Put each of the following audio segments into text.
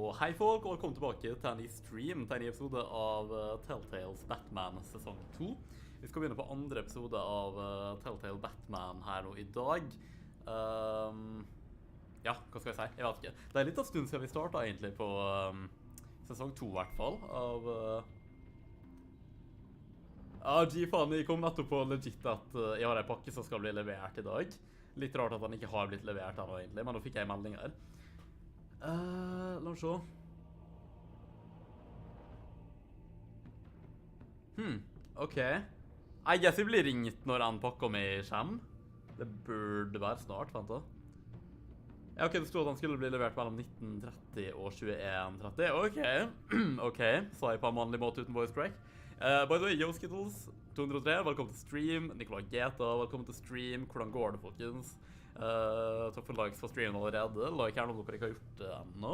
Og hei folk, og velkommen tilbake til en ny stream, til en ny episode av Telltales Batman sesong 2. Vi skal begynne på andre episode av Telltale Batman her nå i dag. Ja, hva skal jeg si? Jeg vet ikke. Det er litt av stund siden vi startet egentlig på sesong 2 i hvert fall, av... faen, jeg kom nettopp på legit at jeg har en pakke som skal bli levert i dag. Litt rart at den ikke har blitt levert her nå egentlig, men nå fikk jeg en melding her. La oss se. Ok. I guess jeg blir ringt når den pakka mi kommer. Det burde være snart, vent da. Ja, ok, det stod at den skulle bli levert mellom 19.30 og 21.30. Ok, ok, sa jeg på en mannlig måte uten voice crack. By the way, yo Skittles, 203, velkommen til stream. Nikolai Geta, velkommen til stream. Hvordan går det, folkens? Takk for likes for streamen allerede. Like her om dere ikke har gjort det ennå.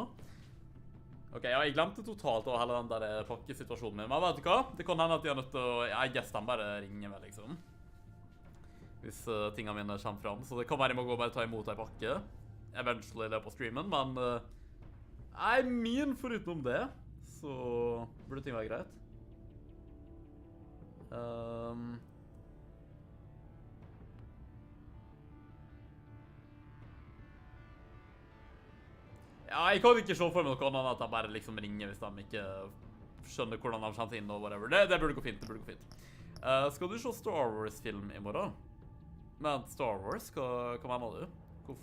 Ok, ja, jeg glemte totalt å hele den der pakkesituasjonen min. Men vet du hva? Det kan hende at jeg er nødt til å... Jeg guess den bare ringer meg, liksom. Hvis tingene mine kommer fram. Så det kan være jeg må gå og bare ta imot en pakke. Eventually det på streamen, men... foruten det, så burde ting være greit. Ja, jeg kan ikke se for meg noe annet at de bare liksom ringer hvis de ikke skjønner hvordan de kommer inn og whatever. Det burde gå fint, det burde gå fint. Skal du se Star Wars-film i morgen? Men Star Wars, hva mener du? Hvorfor?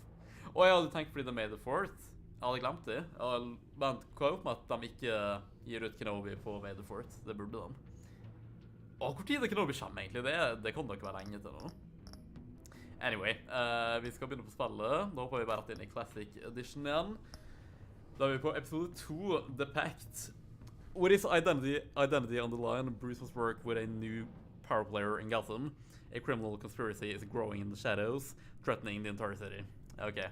Jeg hadde tenkt fordi det er May the 4th. Jeg hadde glemt det. Men hva er opp med at de ikke gir ut Kenobi på May the 4th? Det burde de. Hvor tid er Kenobi kommer egentlig? Det kan da ikke være lenge til nå. Anyway, vi skal begynne på spillet. Da hopper vi bare rett inn i Classic Edition igjen. Da er vi på episode 2, The Pact. With his identity on the line, Bruce must work with a new power player in Gotham. A criminal conspiracy is growing in the shadows, threatening the entire city. Ok.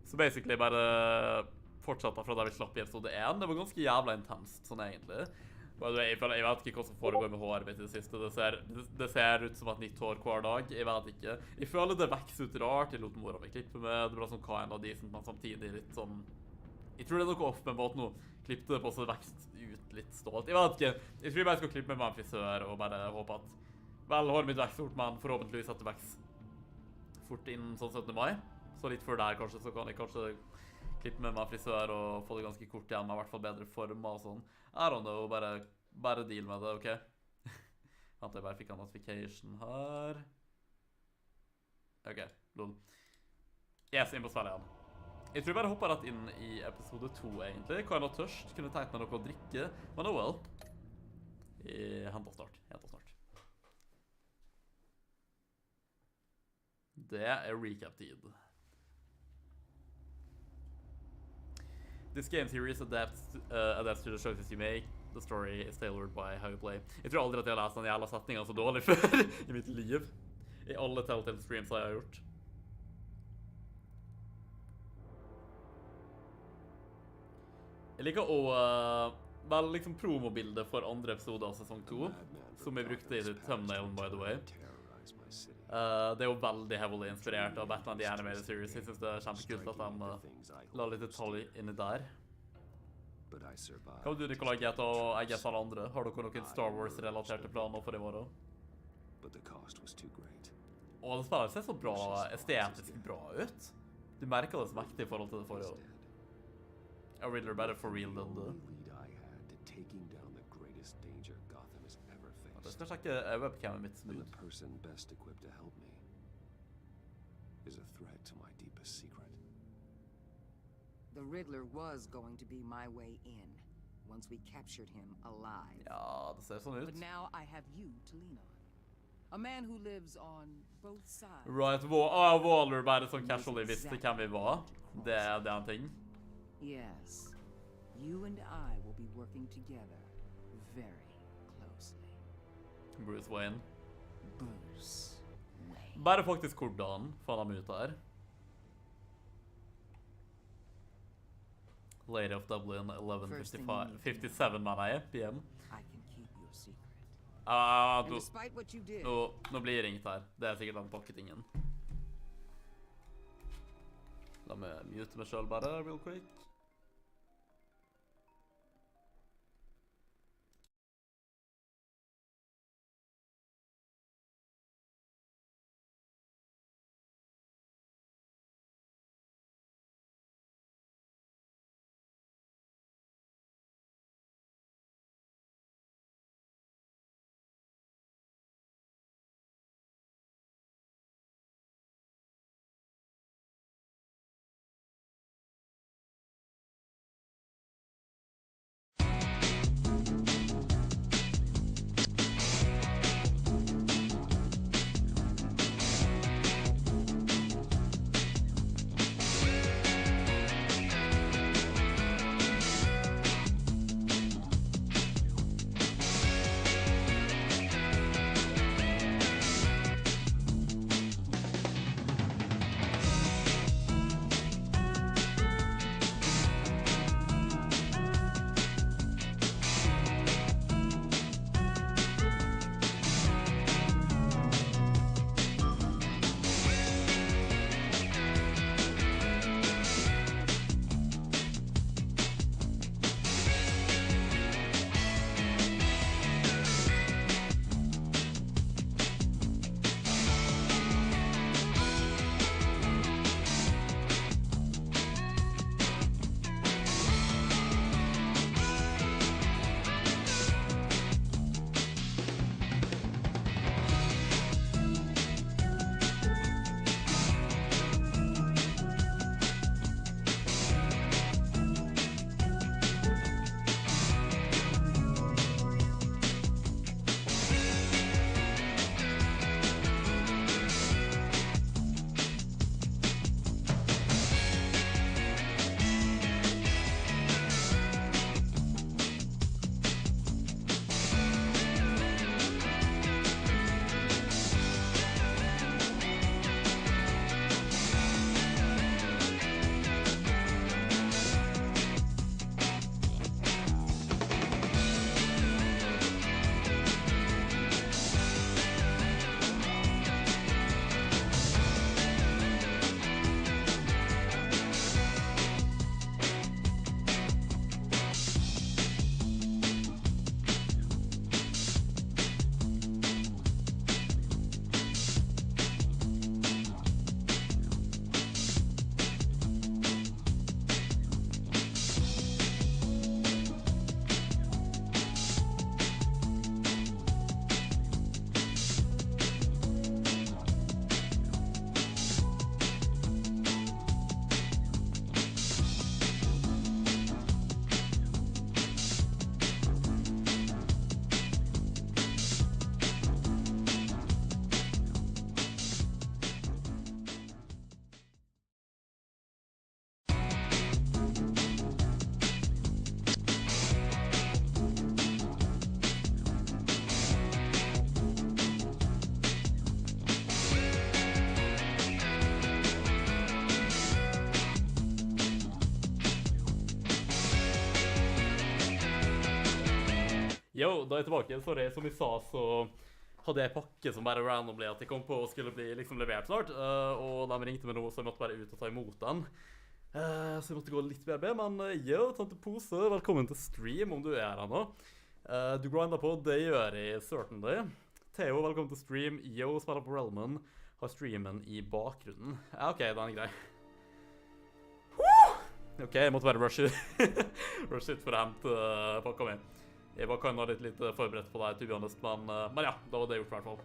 Så basically bare fortsatte fra der vi slapp i episode 1. Det var ganske jævla intenst, sånn egentlig. Jeg vet ikke hva som foregår med håret mitt i det siste. Det ser ut som et nytt hår hver dag. Jeg vet ikke. Jeg føler det vekser ut rart. Jeg lot mora meg klippe med. Det ble sånn kind of decent, men samtidig litt sånn... Jeg tror det er noe off med måten å klippe det på, så det vekst ut litt stolt. Jeg vet ikke. Jeg tror jeg bare skal klippe med meg en frisør og bare håpe at... Vel, håret mitt vekst fort, men forhåpentligvis at det vekst fort inn sånn 17. mai. Så litt før der kanskje, så kan jeg kanskje klippe med meg en frisør og få det ganske kort igjen, med i hvert fall bedre former og sånn. I don't know, bare deal med det, ok? Vent, jeg bare fikk en notification her. Ok, lol. Yes, inn på spillet igjen. Jeg tror jeg bare hopper rett inn i episode 2, egentlig. Hva er noe tørst? Kunne tenkt meg noe å drikke, men oh well. Jeg henter snart. Det er recap-tid. This game series adapts to the choices you make. The story is tailored by how you play. Jeg tror aldri at jeg har lest den jævla setningen så dårlig før i mitt liv. I alle Telltale streams har jeg gjort. Jeg liker å vel liksom promobildet for andre episode av sesong 2, som jeg brukte i thumbnailen, by the way. Det er jo veldig heavily inspirert av Batman The Animated Series. Jeg synes det er kjempekult at de la litt detalj inni der. Hva vil du, Nikolai Geta, og jeg guess alle andre? Har dere noen Star Wars-relaterte planer for i morgen? Det spiller seg så bra, estetisk bra ut. Du merker det som ekte i forhold til det forrige. Er Regler better for real than the... Jeg skal sjekke webcamet mitt smooth. The person best equipped to help me is a threat to my deepest secret. The Regler was going to be my way in once we captured him alive. Ja, det ser sånn ut. But now I have you to lean on. A man who lives on both sides. Right, Waller bare sånn casually visste hvem vi var. Det er en ting. Yes, you and I will be working together very closely. Bruce Wayne. Bruce Wayne. Bare faktisk hvordan får han ut her. Lady of Dublin, 11:57, mener jeg, PM. I can keep your secret. And despite what you did. Nå blir jeg ringt her. Det er sikkert den pakketingen. La meg mute meg selv bare, real quick. Jo, da er jeg tilbake. Sorry, som vi sa, så hadde jeg en pakke som bare randomly at jeg kom på og skulle bli liksom levert snart. Og de ringte med noe, så jeg måtte bare ut og ta imot den. Så jeg måtte gå litt BRB, men yo, tante Pose, velkommen til stream om du er her nå. Du grinder på, det gjør jeg certainly. Theo, velkommen til stream. Yo, spiller på Relman. Har streamen i bakgrunnen. Ja, ok, den er grei. Ok, jeg måtte bare rush ut for å hente pakka mi. Jeg var kan ha litt forberedt på det, to be honest, men ja, da var det gjort i hvert fall.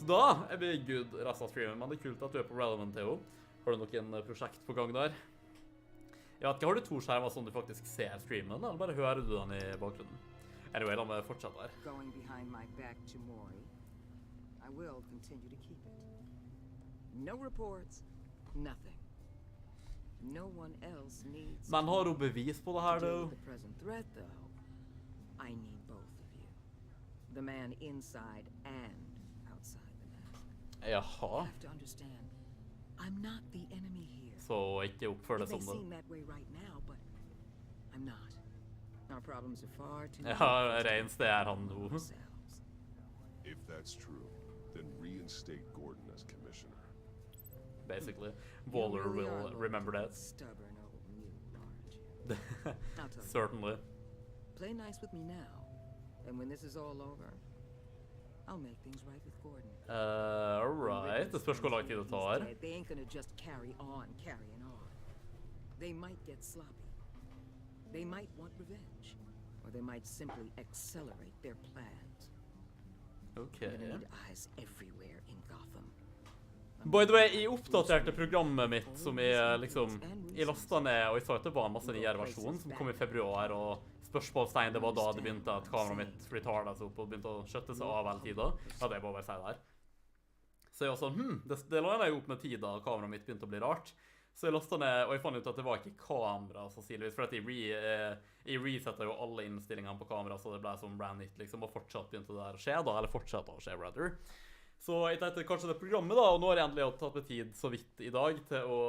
Så da er vi good resten av streamen, men det er kult at du er på Relevant, Theo. Har du noen prosjekt på gang der? Jeg vet ikke, har du to skjermer sånn du faktisk ser streamen, eller bare hører du den i bakgrunnen? Anyway, la meg fortsette her. Going behind my back to Maury, I will continue to keep it. No reports, nothing. No one else needs. Men har du bevis på det her, to deal though? with the present threat, though. I need both of you. The man inside and outside the mask. Jaha. You have to understand, I'm not the enemy here. Så ikke oppfør det It may som det. seem that way right now, but I'm not. Our problems are far too Ja, renst det er han nå. ourselves. If that's true, then reinstate Gordon as commissioner. Basically. You Waller really are will looking remember for that. Stubborn old mule, aren't you? I'll tell you. Certainly. Play nice with me now, and when this is all over, I'll make things right with Gordon. Alright. Det spørs hvor lang tid det tar. He's dead. They ain't gonna just carrying on. They might get sloppy. They might want revenge, or they might simply accelerate their plans. Okay. You're gonna need eyes everywhere in Gotham. By the way, jeg oppdaterte programmet mitt som jeg liksom... Jeg lastet ned, og jeg sa at det var en masse nyere versjon som kom i februar, og spørsmålstegn, det var da det begynte at kameraet mitt retardet seg opp og begynte å skjøtte seg av hele tiden. Ja, det er bare å si det her. Så jeg var sånn, det la jeg opp med tiden, og kameraet mitt begynte å bli rart. Så jeg lastet ned, og jeg fant ut at det var ikke kamera, sannsynligvis, for at jeg resettet jo alle innstillingene på kamera, så det ble som brand nytt, liksom, og fortsatt begynte det der å skje da, eller fortsatt å skje, rather. Så jeg tenkte kanskje det programmet da, og nå har jeg endelig tatt med tid så vidt i dag til å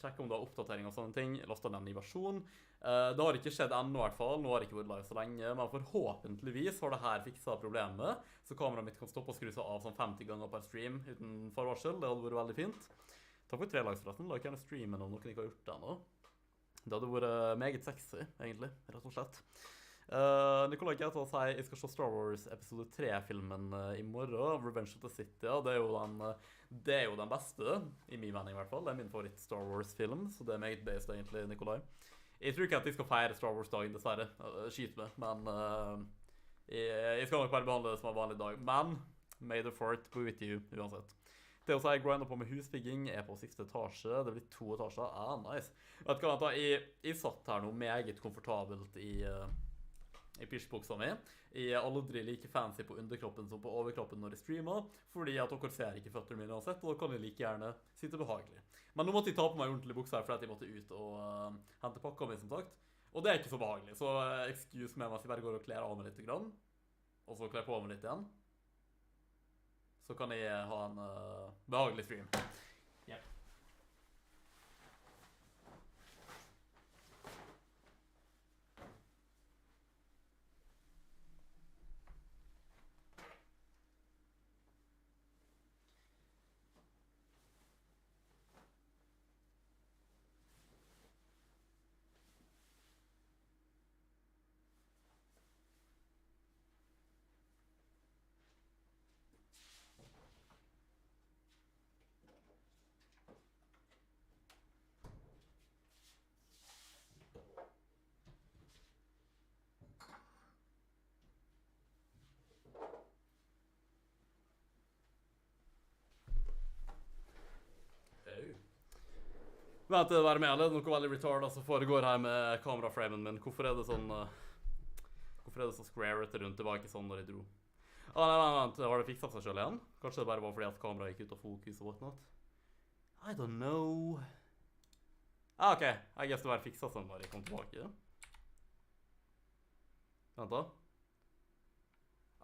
sjekke om det har oppdatering og sånne ting. Jeg lastet ned en ny versjon. Det har ikke skjedd ennå i hvert fall, nå har jeg ikke vært live så lenge, men forhåpentligvis har det her fikset problemet, så kameraet mitt kan stoppe og skru seg av sånn 50 ganger per stream uten forvarsel. Det hadde vært veldig fint. Takk for 3 likes forresten, la gjerne streamen om noen ikke har gjort det ennå. Det hadde vært meget sexy, egentlig, rett og slett. Nikolai Gata sier jeg skal se Star Wars episode 3-filmen i morgen, Revenge of the City, ja, det er jo den beste, i min mening i hvert fall. Det er min favoritt Star Wars-film, så det er meget based egentlig, Nikolai. Jeg tror ikke at jeg skal feire Star Wars-dagen, dessverre, skyt meg, men jeg skal nok bare behandle det som en vanlig dag. Men, may the fort be with you, uansett. Det å si jeg grinder på med husbygging, er på siste etasje, det blir 2 etasjer, nice. Vet du hva, jeg satt her nå meget komfortabelt i pysjbuksa mi. Jeg er aldri like fancy på underkroppen som på overkroppen når jeg streamer, fordi at dere ser ikke føttene mine uansett, og da kan jeg like gjerne sitte behagelig. Men nå måtte jeg ta på meg ordentlig buksa her, fordi jeg måtte ut og hente pakka mi, som sagt. Og det er ikke så behagelig, så excuse meg mens jeg bare går og kler av meg litt grann, og så kler på meg litt igjen. Så kan jeg ha en behagelig stream. Yep. Vent til det være med, eller? Noe veldig retard som foregår her med kameraframen min. Hvorfor er det sånn... Hvorfor er det så square-ete rundt? Det var ikke sånn når jeg dro. Nei, vent. Har det fikset seg selv igjen? Kanskje det bare var fordi at kameraet gikk ut av fokus og whatnot? I don't know. Ok. Jeg guess det bare fikset seg når jeg kom tilbake. Vent da.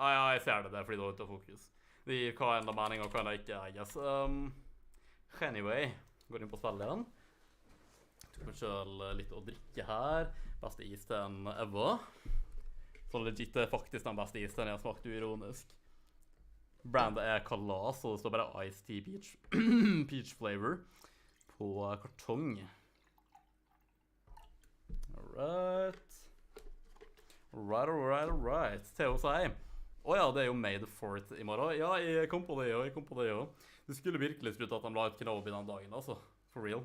Ja, jeg ser det. Det er fordi det var ut av fokus. Det gir hva enda mening og hva enda ikke, I guess. Anyway. Går inn på spillet igjen. Tok meg selv litt å drikke her. Beste is til en Eva. Så legit det er faktisk den beste isen jeg har smakt uironisk. Brandet er kalas, og det står bare Iced Tea Peach, peach flavor på kartong. Alright. Alright. Theo sier, åja, det er jo May the 4th i morgen. Ja, jeg kom på det jo. Du skulle virkelig trodd at de la ut Kenobi den dagen, altså. For real.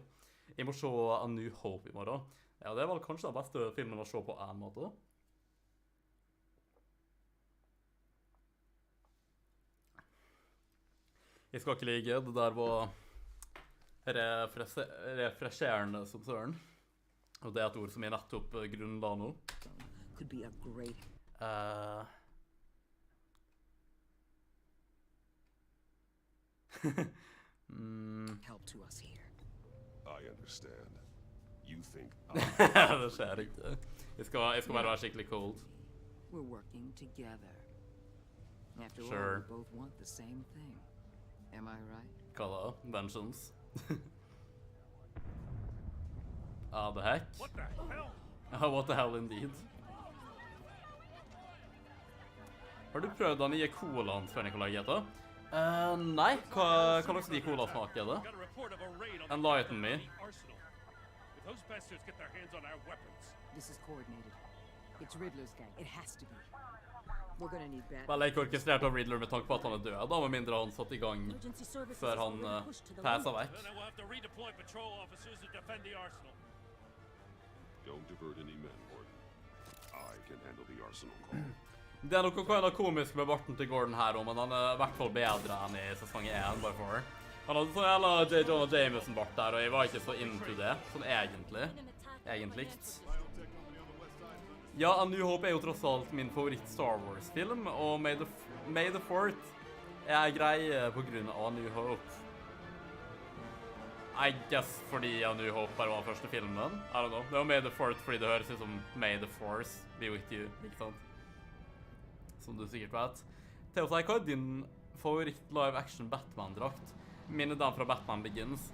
Jeg må se A New Hope i morgen. Ja, det er vel kanskje den beste filmen å se på en måte. Jeg skal ikke like, det der var refresherende som søren. Og det er et ord som jeg nettopp grunnla nå. Could be a great help to us here. I understand. You think Det skjer ikke. Jeg skal bare være skikkelig cold. We're working together. After all, Sure. we both want the same thing. Am I right? Hva da? Vengeance. The heck? What the hell? What the hell indeed. Har du prøvd den nye colaen før, Nikolai, Geta? Nei. Hva slags ny colasmak er det? Got a report of a raid on Enlighten me. the arsenal. If those bastards get their hands on our weapons, This is coordinated. It's Riddler's gang. It has to be. We're gonna need Batman. Vel, ikke orkestrert av Riddler med tanke på at han er død, da, med mindre han satt i gang før han passet vekk. then I will have to redeploy patrol officers to defend the arsenal. don't divert any men, Gordon. I can handle the arsenal call. Det er noe kind of komisk med barten til Gordon her, men han er i hvert fall bedre enn i sesong 1, bare for. Han hadde sånn jævla J. Jonah Jameson-bart der, og jeg var ikke så into det, sånn egentligt. Ja, A New Hope er jo tross alt min favoritt Star Wars-film, og May the 4th er greie på grunn av A New Hope. I guess fordi A New Hope bare var den første filmen. I don't know. Det var May the 4th fordi det høres ut som May the Force be with you, ikke sant? Som du sikkert vet. Theo sier, hva er din favoritt live-action Batman-drakt? Min er den fra Batman Begins.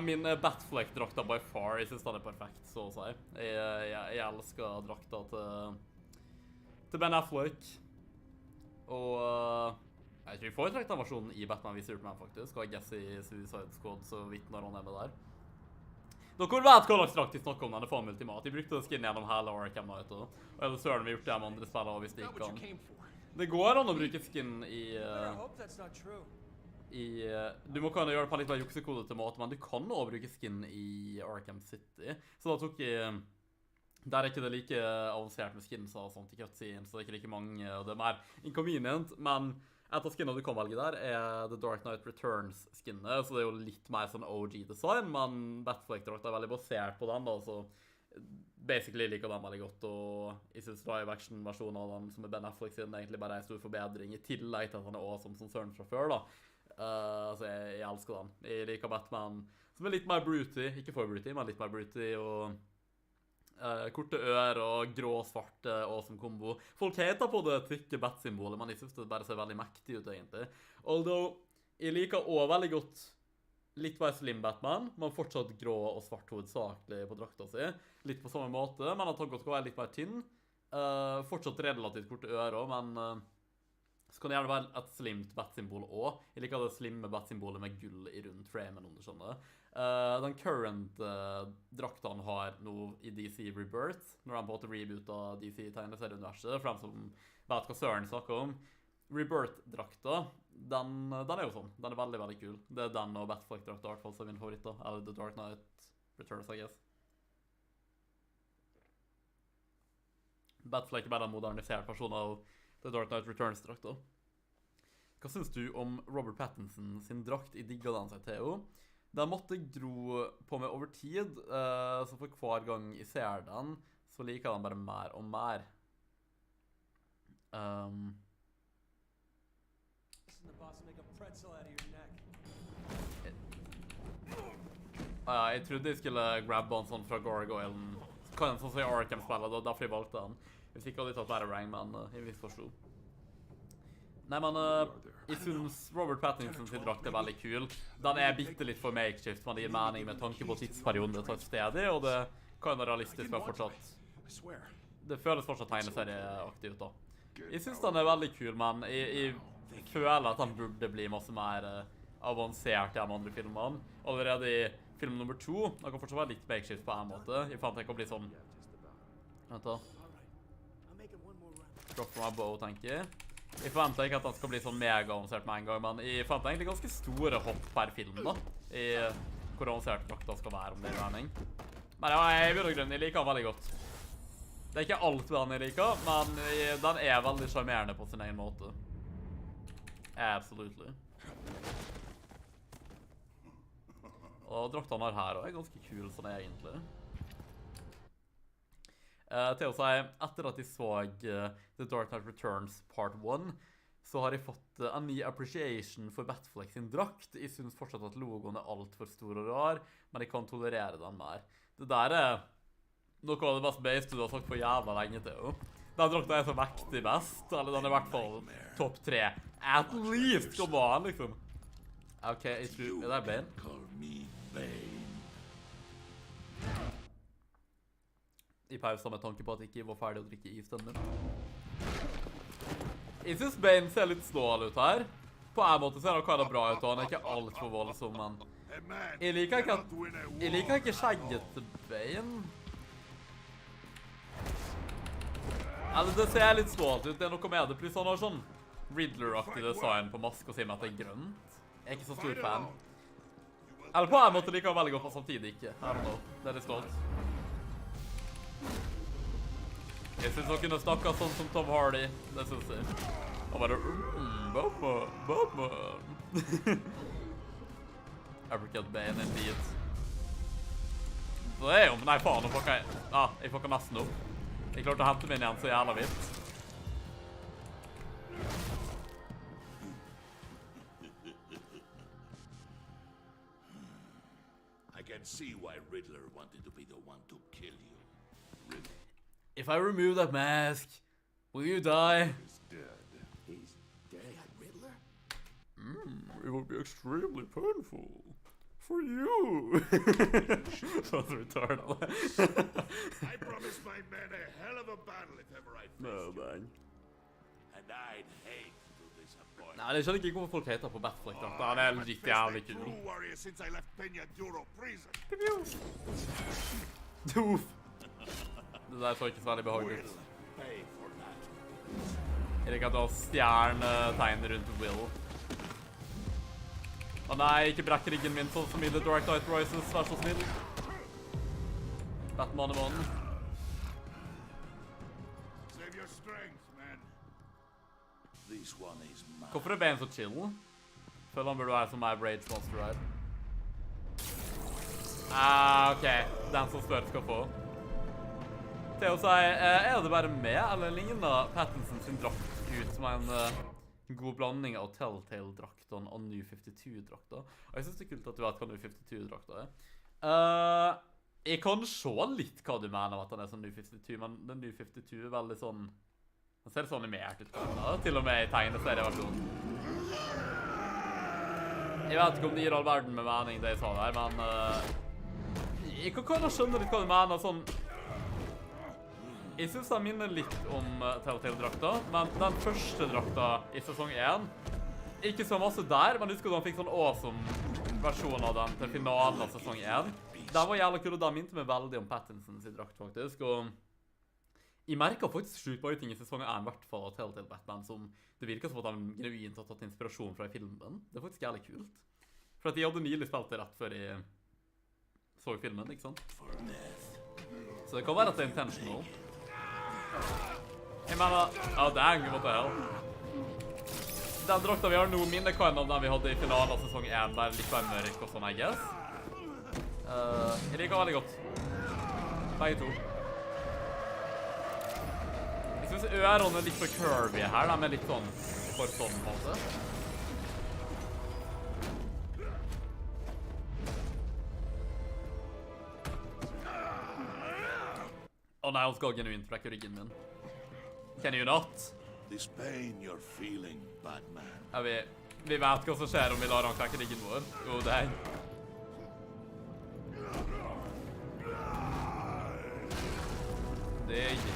Min Batfleck-drakta by far. Jeg synes den er perfekt, så å si. Jeg elsker drakta til Ben Affleck. Og jeg tror vi foretrekker den versjonen i Batman v Superman, faktisk. Og jeg guess i Suicide Squad, så vidt når han er med der. Dere vet hva slags drakt de snakker om den, det er faen ultimat. De brukte skin gjennom hele Arkham Knight, og eller søren vi gjort det med andre spillere hvis de ikke kan. Det går an å bruke skin i du må kunne gjøre det på en litt mer juksekodete måte, men du kan også bruke skin i Arkham City. Så da tok jeg der er ikke det like avansert med skins og sånt i cutscenes, så det er ikke like mange, og det er mer inconvenient, men et av skinnene du kan velge der er The Dark Knight Returns-skinnet, så det er jo litt mer sånn OG-design, men Batfleck-drakt er veldig basert på den da, så basically liker den veldig godt, og jeg synes live-action-versjonen av den som er Ben Affleck siden egentlig bare er en stor forbedring, i tillegg til at han er awesome som søren fra før da. Så jeg elsker den. Jeg liker Batman som er litt mer broody, ikke for broody, men litt mer broody, og korte ører og grå svarte awesome kombo. Folk heter på det tykke bat-symbolet, men jeg synes det bare ser veldig mektig ut egentlig. Although, jeg liker også veldig godt litt mer slim Batman, men fortsatt grå og svart hovedsakelig på drakta si. Litt på samme måte, men at han godt kan være litt mer tynn. Fortsatt relativt korte ører, men så kan det gjerne være et slimt bat-symbol også. Jeg liker det slimme bat-symbolet med gull i rundt framen, om du skjønner. Den current drakta han har nå i DC Rebirth, når han på en måte rebootet DC-tegneserieuniverset, for dem som vet hva Søren snakker om. Rebirth-drakta, den er jo sånn. Den er veldig, veldig kul. Det er den og Batfleck-drakta i hvert fall som er min favoritt da. Eller The Dark Knight Returns, I guess. Batfleck er bare en modernisert versjon av The Dark Knight Returns-drakta. Hva synes du om Robert Pattinson sin drakt? I digga den seg, Theo. Den måtte gro på meg over tid, så for hver gang jeg ser den, så liker jeg den bare mer og mer. Jeg trodde jeg skulle grabbe den sånn fra Gargoylen. Sånn som i Arkham-spillet, og derfor jeg valgte den. Hvis ikke hadde jeg tatt flere rang, men jeg misforstod. Nei, men jeg synes Robert Pattinson sin drakt er veldig kul. Den er bitte litt for makeshift, men det gir mening med tanke på tidsperioden det tar sted i, og det kan være realistisk, men fortsatt. det føles fortsatt tegneserieaktig ut da. Jeg synes den veldig kul, men jeg føler at den burde bli masse mer avansert i de andre filmene. Allerede i film nummer 2, det kan fortsatt være litt makeshift på en måte. Jeg fant det kan bli sånn... Vent da. Drop from my bow, tenker jeg. Jeg forventer ikke at den skal bli sånn mega-avansert med en gang, men jeg fant egentlig ganske store hopp per film da. I hvor avansert drakta skal være, om det er mening. Men ja, jeg vil grunn, jeg liker den veldig godt. Det er ikke alt den jeg liker, men den er veldig charmerende på sin egen måte. Absolutely. Og draktene her er ganske kul sånn egentlig. Til å si, etter at jeg så The Dark Knight Returns Part 1, så har jeg fått en ny appreciation for Batfleck sin drakt. Jeg synes fortsatt at logoen er alt for stor og rar, men jeg kan tolerere den mer. Det der er noe av det beste beist du har sagt på jævla lenge til. Den drakta er så vektig best, eller den er i hvert fall topp 3. At least, come on, liksom. Ok, jeg tror... Er det Bane? I pausa med tanke på at jeg ikke var ferdig å drikke is denne. Jeg synes Bane ser litt snål ut her. På en måte ser han kanskje bra ut, og han er ikke alt for voldsom, men... Jeg liker ikke skjegget til Bane. Eller det ser litt snålt ut, det er noe med det. Pluss han har sånn Regler-aktig design på maske og sier meg at det er grønt. Jeg er ikke så stor fan. Eller på en måte liker han veldig godt, og samtidig ikke. I don't know. Det er litt stolt. Jeg synes han kunne snakket sånn som Tom Hardy. Det synes jeg. Han bare... Batman. Apricot Bane indeed. Så det er jo... Nei, faen, nå får jeg... jeg får ikke nesten opp. Jeg klarte å hente min igjen så jævla vidt. I can see why Regler wanted to be the one to kill you. If I remove that mask, will you die? He's dead. He's dead, Regler? It will be extremely painful. For you. That's retarded. I promised my men a hell of a battle if ever I faced you. Bang. And I'd hate to disappoint. Nei, jeg skjønner ikke hvorfor folk heter på Batfleck. Han er litt jævlig kul. True warrior since I left Peña Duro prison. Uff. Det der så ikke særlig behagelig ut. Pay for that. Jeg liker at du har stjernetegn rundt Will. Å nei, ikke brekk ryggen min sånn som i The Dark Knight Rises, vær så snill. Batman i månen. Save your strength, man. This one is mine. Hvorfor er Bane så chill? Føler han burde være som meg Rage Monster her. Ok. Den som spør skal få. Til å si, er det bare med, eller ligner Pattinson sin drakt ut som en god blanding av Telltale-drakten og New 52-drakten? Og jeg synes det er kult at du vet hva New 52-drakten er. Jeg kan se litt hva du mener at den er sånn New 52, men den New 52 er veldig sånn... Den ser sånn animert ut, til og med i tegneserieversjonen. Jeg vet ikke om det gir all verden med mening det jeg sa der, men... jeg kan kanskje skjønne litt hva du mener, sånn... Jeg synes den minner litt om Telltale-drakta, men den første drakta i sesong 1, ikke så masse der, men husker du han fikk sånn awesome versjon av den til finalen av sesong 1. Den var jævla kul, og den minte meg veldig om Pattinsons drakt faktisk, og jeg merket faktisk sjukt mange ting i sesong 1, i hvert fall av Telltale Batman, som det virker som at han genuint har tatt inspirasjon fra i filmen. Det er faktisk jævlig kult. For at jeg hadde nylig spilt det rett før jeg så filmen, ikke sant? Så det kan være at det er intentional. Jeg mener, dang, what the hell. Den drakta vi har nå minner kind of den vi hadde i finalen av sesong 1, bare litt mer mørk og sånn, I guess. Jeg liker veldig godt. Begge to. Jeg synes ørene er litt for curvy her, de er litt sånn, for sånn måte. Nei, han skal genuint brekke ryggen min. Can you not? This pain you're feeling, Batman. Ja, vi vet hva som skjer om vi lar han brekke ryggen vår. Jo, det er... Det er ikke...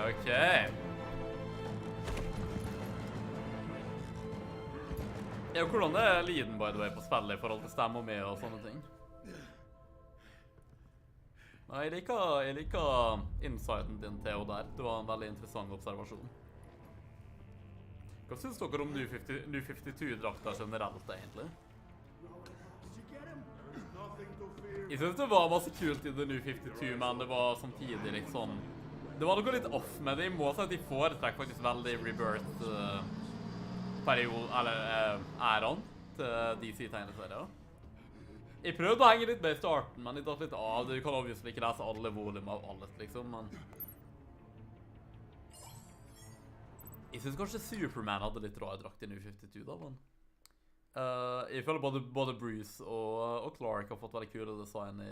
Ok. Ja, hvordan er lyden, by the way, på spillet i forhold til stemme og med og sånne ting? Nei, jeg liker insighten din, Theo, der. Det var en veldig interessant observasjon. Hva synes dere om New 52-drakta generelt, egentlig? Jeg synes det var masse kult i The New 52, men det var samtidig litt sånn... Det var noe litt off med det. Jeg må si at de foretrekker faktisk veldig rebirth-periode, eller æren til DC-tegneserier. Jeg prøvde å henge litt med i starten, men jeg datt litt av. Du kan obviously ikke lese alle volum av alt, liksom, men... Jeg synes kanskje Superman hadde litt rar drakt i New 52 da, men... Jeg føler både Bruce og Clark har fått veldig kule design i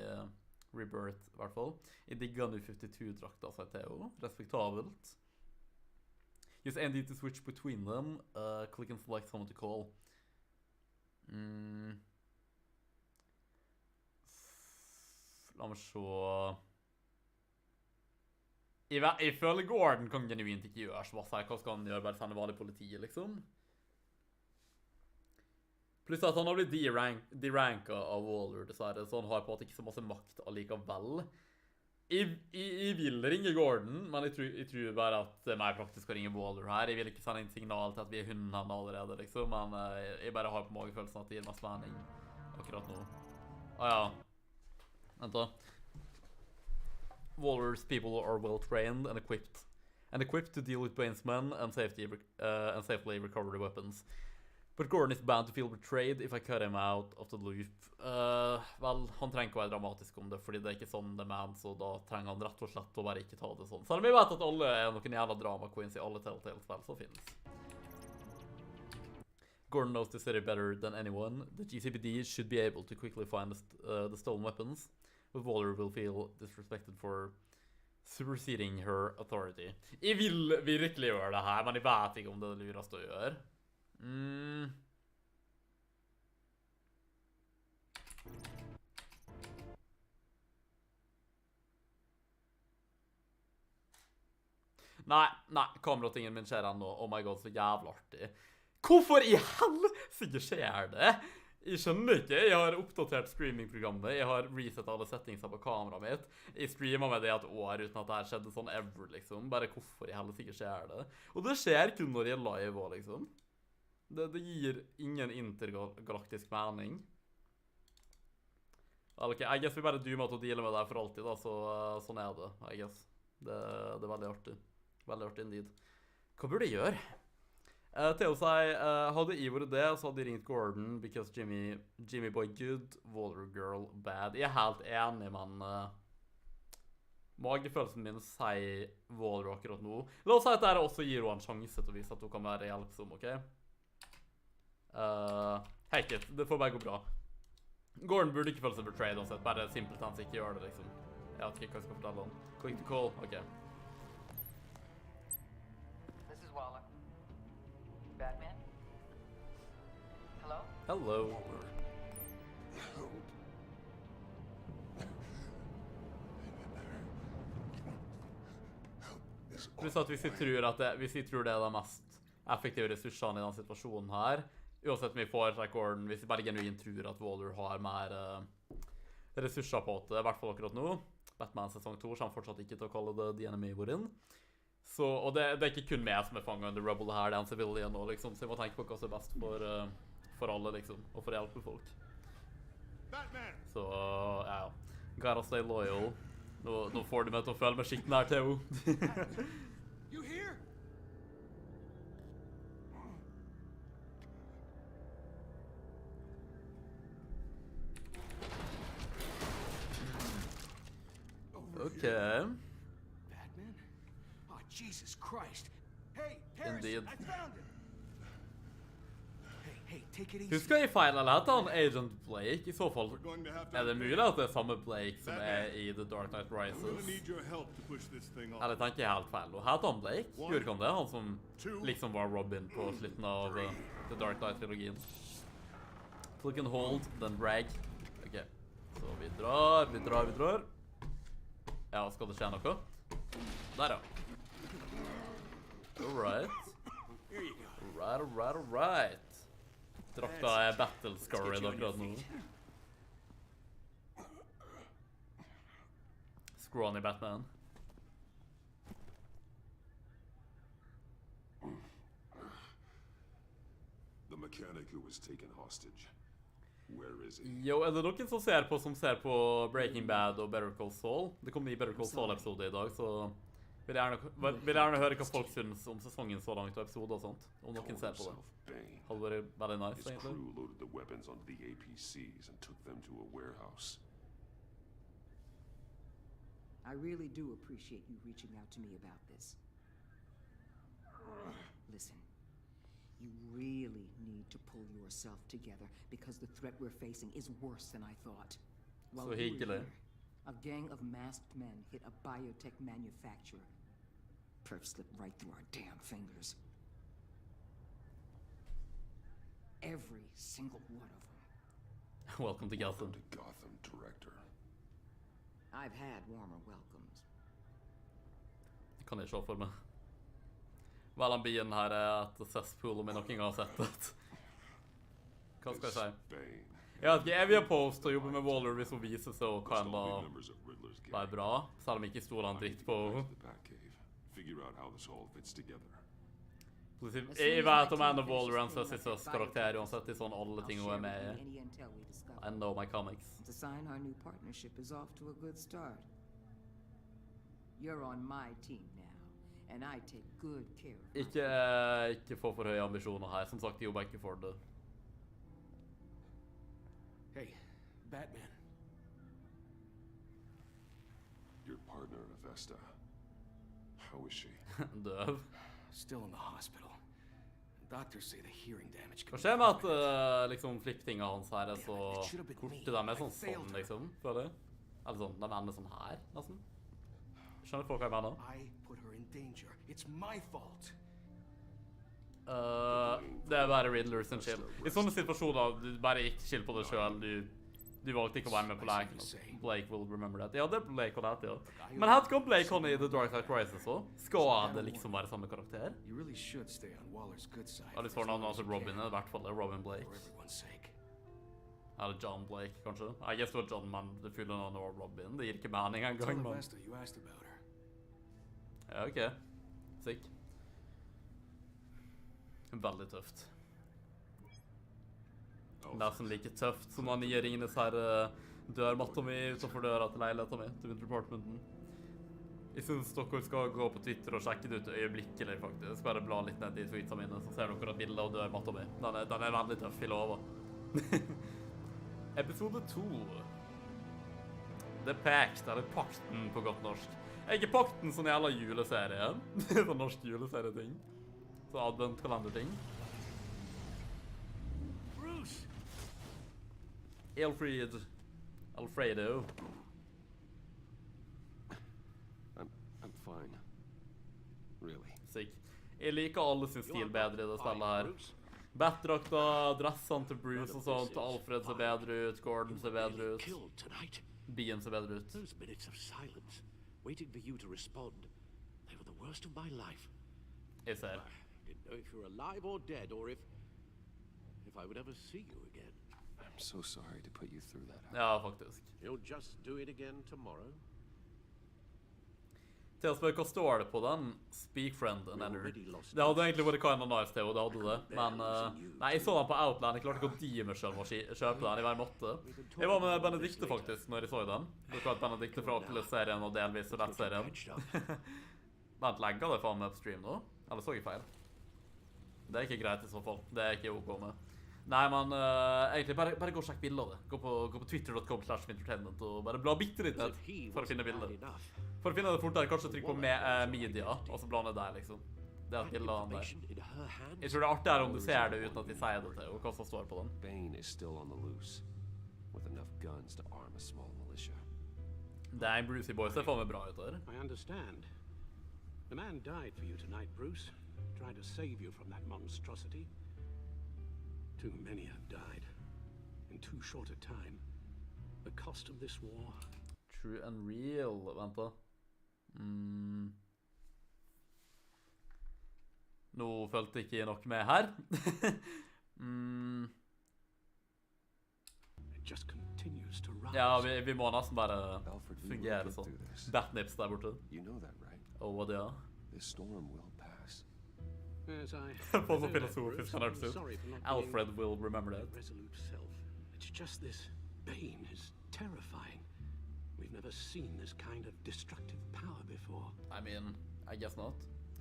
Rebirth, i hvert fall. Jeg digger New 52-drakta, sier Theo. Respektabelt. Use ND to switch between them. Click and select someone to call. La meg se... Jeg føler Gordon kan genuint ikke gjøre så masse. Hva skal han gjøre? Bare sende vanlig politiet, liksom? Pluss at han har blitt deranket av Waller, dessverre, så han har på en måte ikke så masse makt allikevel. Jeg vil ringe Gordon, men jeg tror bare at det er mer praktisk å ringe Waller her. Jeg vil ikke sende inn signal til at vi er hunden henne allerede, liksom, men jeg bare har på magefølelsen at det gir mest mening akkurat nå. Ja. Vent da. Waller's people are well trained and equipped to deal with Bane's men and safely recover the weapons. But Gordon is bound to feel betrayed if I cut him out of the loop. Vel, han trenger ikke å være dramatisk om det, fordi det er ikke sånn det er ment, så da trenger han rett og slett å bare ikke ta det sånn. Selv om vi vet at alle er noen jævla drama-queens i alle Telltale-spill som finnes. Gordon knows the city better than anyone. The GCPD should be able to quickly find the stolen weapons, but Waller will feel disrespected for superseding her authority. Jeg vil virkelig gjøre det her, men jeg vet ikke om det er det lureste å gjøre. Nei, kameratingen min skjer ennå. Oh my god, så jævla artig. Hvorfor i helsike skjer det? Jeg skjønner ikke. Jeg har oppdatert streamingprogrammet. Jeg har reset alle settingser på kameraet mitt. Jeg streamet med det et år uten at det her skjedde sånn ever, liksom. Bare hvorfor i helsike skjer det? Og det skjer kun når jeg er live også, liksom. Det gir ingen intergalaktisk mening. Ok, I guess vi bare dømmer til å deale med det for alltid da, så sånn er det, I guess. Det er veldig artig. Veldig artig indeed. Hva burde jeg gjøre? Theo sier, hadde jeg vært det, så hadde jeg ringt Gordon, because Jimmy boy good, Waller girl bad. Jeg er helt enig, men magefølelsen min sier Waller akkurat nå. La oss si at dette også gir henne en sjanse til å vise at hun kan være hjelpsom, ok? Heck it, det får bare gå bra. Gordon burde ikke føle seg betrayed uansett, bare simpelthen ikke gjør det, liksom. Jeg vet ikke hva jeg skal fortelle om. Click to call, ok. This is Waller. Batman? Hello? Hello. Pluss at hvis jeg tror det er de mest effektive ressursene i denne situasjonen her, uansett om vi får rekorden, hvis jeg bare genuint tror at Waller har mer ressurser på det, i hvert fall akkurat nå. Batman sesong 2 kommer fortsatt ikke til å kalle det The Enemy går inn. Så, og det er ikke kun meg som er fanget under Rubble her, det er en civilian nå, liksom, så jeg må tenke på hva som er best for alle, liksom, og for å hjelpe folk. Så, ja, gotta stay loyal. Nå får du meg til å føle meg skitten her, Theo. You here? Okay. Batman? Oh, Jesus Christ. Hey, Harrison, Indeed. I found it. Hey, take it easy. Husker jeg feil, eller heter han Agent Blake? I så fall er det mulig at det er samme Blake som er i The Dark Knight Rises. Eller tenker jeg helt feil. Og heter han Blake? Gjør ikke han det? Han som liksom var Robin på slutten av The Dark Knight-trilogien. Click and hold, then drag. Ok, så vi drar. Ja, skal det skje noe? Der ja. Alright. Here you go. Alright. Drakta er battle scar i akkurat nå. Scrawny Batman. The mechanic who was taken hostage. Where is he? Jo, er det noen som ser på Breaking Bad og Better Call Saul? Det kom en ny Better Call Saul-episode i dag, så vil jeg gjerne høre hva folk synes om sesongen så langt og episode og sånt. Om noen ser på det. Hadde vært veldig nice, His egentlig. crew loaded the weapons onto the APCs and took them to a warehouse. I really do appreciate you reaching out to me about this. Listen, you really need to pull yourself together because the threat we're facing is worse than I thought. While Så you were hyggelig. here, a gang of masked men hit a biotech manufacturer. Perf slipped right through our damn fingers. Every single one of them. Welcome to Gotham. Welcome to Gotham, Director. I've had warmer welcomes. Det kan jeg se for meg. Vel, han byen her er et cesspool om jeg noen gang har sett det. Hva skal jeg si? Bane. Jeg vet ikke, jeg vil poste og jobbe med Waller hvis hun viser seg og kan Must all da be members of Riddler's gang. være bra, selv om jeg ikke stoler han dritt på henne. To the Batcave. Figure out how this all fits together. Jeg vet om Anna Waller anses i søs karakter uansett i sånn alle ting hun er med i. Any intel we discover. I know my comics. The sign our new partnership is off to a good start. You're on my team now, and I take good care of Ikke få for høye ambisjoner her. Som sagt, jeg jobber ikke for det. Hey, Batman. Your partner, Avesta. How is she? Døv. Still in the hospital. Doctors say the hearing damage Hva could skjer med at liksom flipptinga hans her er så korte? De er sånn liksom, føler jeg. Eller sånn, de ender sånn her, nesten. Skjønner folk hva jeg mener? I put her in danger. It's my fault. Det er bare Riddler sin skyld. I sånne situasjoner, du bare ikke skyld på deg selv. Du valgte ikke å være med på leken. Blake will remember that. Ja, det er Blake og det, ja. Men her skal Blake han i The Dark Knight Rises også. Skal det liksom være samme karakter? You really should stay on Waller's good side. Ja, du får navnet altså Robin, i hvert fall det er Robin Blake. For everyone's sake. Eller John Blake, kanskje. Jeg guess det var John, men det fyller navnet var Robin. Det gir ikke mening en gang, Tell men... Avesta you asked about her. Ja, ok. Sick. Veldig tøft. Nesten like tøft som den nye Ringenes Herre dørmatta mi utenfor døra til leiligheten min, til Winther Apartmenten. Jeg synes dere skal gå på Twitter og sjekke det ut øyeblikkelig, faktisk. Bare bla litt ned i tweetsene mine, så ser dere et bilde av dørmatta mi. Den er veldig tøff, I lover. Episode 2. The Pact, eller Pakten på godt norsk. Er ikke Pakten sånn jævla juleserie? Sånn norsk juleserie-ting. Så adventkalender-ting. Bruce! Alfredo. I'm fine. Really. Sick. Jeg liker alle sin stil bedre I det spillet her. Batdrakta, dressene til Bruce og sånt, Alfred ser bedre ut, Gordon ser bedre ut, Killed tonight. Bien ser bedre ut. Those minutes of silence, waiting for you to respond, they were the worst of my life. Jeg ser. Didn't know if you were alive or dead, or if I would ever see you again. I'm so sorry to put you through that. Ja, faktisk. You'll just do it again tomorrow. Til å spørre hva står det på den? Speak friend and enter. Det hadde egentlig vært kind of nice, Theo, det hadde det. Men, nei, jeg så den på Outland, jeg klarte ikke å die meg selv med å kjøpe den I hver måte. Jeg var med Benedikte faktisk, når jeg så den. Det var Benedikte fra Oculus-serien og delvis Rett-serien. Vent, legger det faen med på stream nå? Eller så jeg feil? Det ikke greit I så fall. Det ikke OK med. Nei, men egentlig bare gå og sjekk bilder av det. Gå på twitter.com/entertainment og bare bla bitte litt ned for å finne bilder. For å finne det fortere, kanskje trykk på media, og så blande der, liksom. Det et bilde av den der. Jeg tror det artigere om du ser det uten at de sier det til, og hva som står på den. Bane is still on the loose, with enough guns to arm a small militia. Dang, Brucey Boys ser faen meg bra ut der. I understand. The man died for you tonight, Bruce. Tried to save you from that monstrosity. Too many have died. In too short a time. The cost of this war. True and real, vent da. Nå følte ikke nok med her. It just continues to rise. Ja, vi må nesten bare Alfred, we will fungere get sånn. through this. Batnips der borte. You know that, right? Og det, ja. This storm will pass. Yes, For så I know that, filosofisk Bruce. han hørtes I'm ut. sorry for not Alfred being will remember my that. resolute self. It's just this bane is terrifying. We've never seen this kind of destructive power before. I mean, I guess not.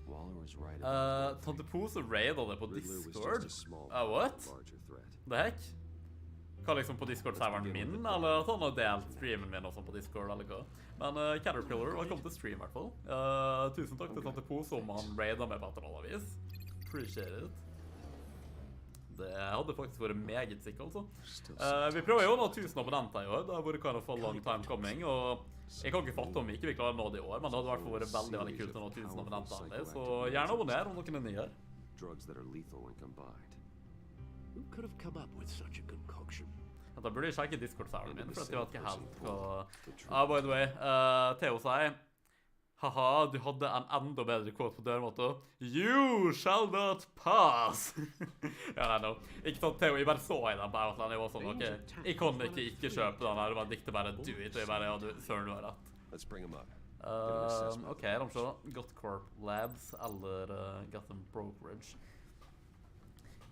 Waller was right about Tante Pose raidade det på Regler was Discord. just a small What? larger threat. The heck? Hva liksom på Discord-serveren min, eller at han har delt streamen min også på Discord, eller hva? Men Caterpillar, velkommen til stream i hvert fall. Tusen takk til Tante Pose om han raidet meg på et eller annet vis. Appreciate it. Det hadde faktisk vært meget sikkert, altså. Vi prøver jo å nå 1000 abonnenter i år. Det har vært kind of a long time coming, og jeg kan ikke fatte om vi ikke vil klare å nå det i år, men det hadde i hvert fall vært veldig, veldig kult å nå 1000 abonnenter endelig, så gjerne abonner om noen er nye her. Drugs that are lethal when combined. Who could have come up with such a concoction? Da burde jeg sjekke Discord-serveren min, for at jeg vet ikke helt hva... The truth. By the way, Theo sier, haha, du hadde en enda bedre quote på dørmåte. You shall not pass! Ja, nei, no. Ikke sånn, Theo, jeg bare så i den på Outland. Jeg var sånn, ok, jeg kan ikke kjøpe den her, det var diktet bare do it, og jeg bare, ja, søren, du har rett. Let's bring him up. Ok, de ser, Gottcorp Labs, eller Gotham Brokerage.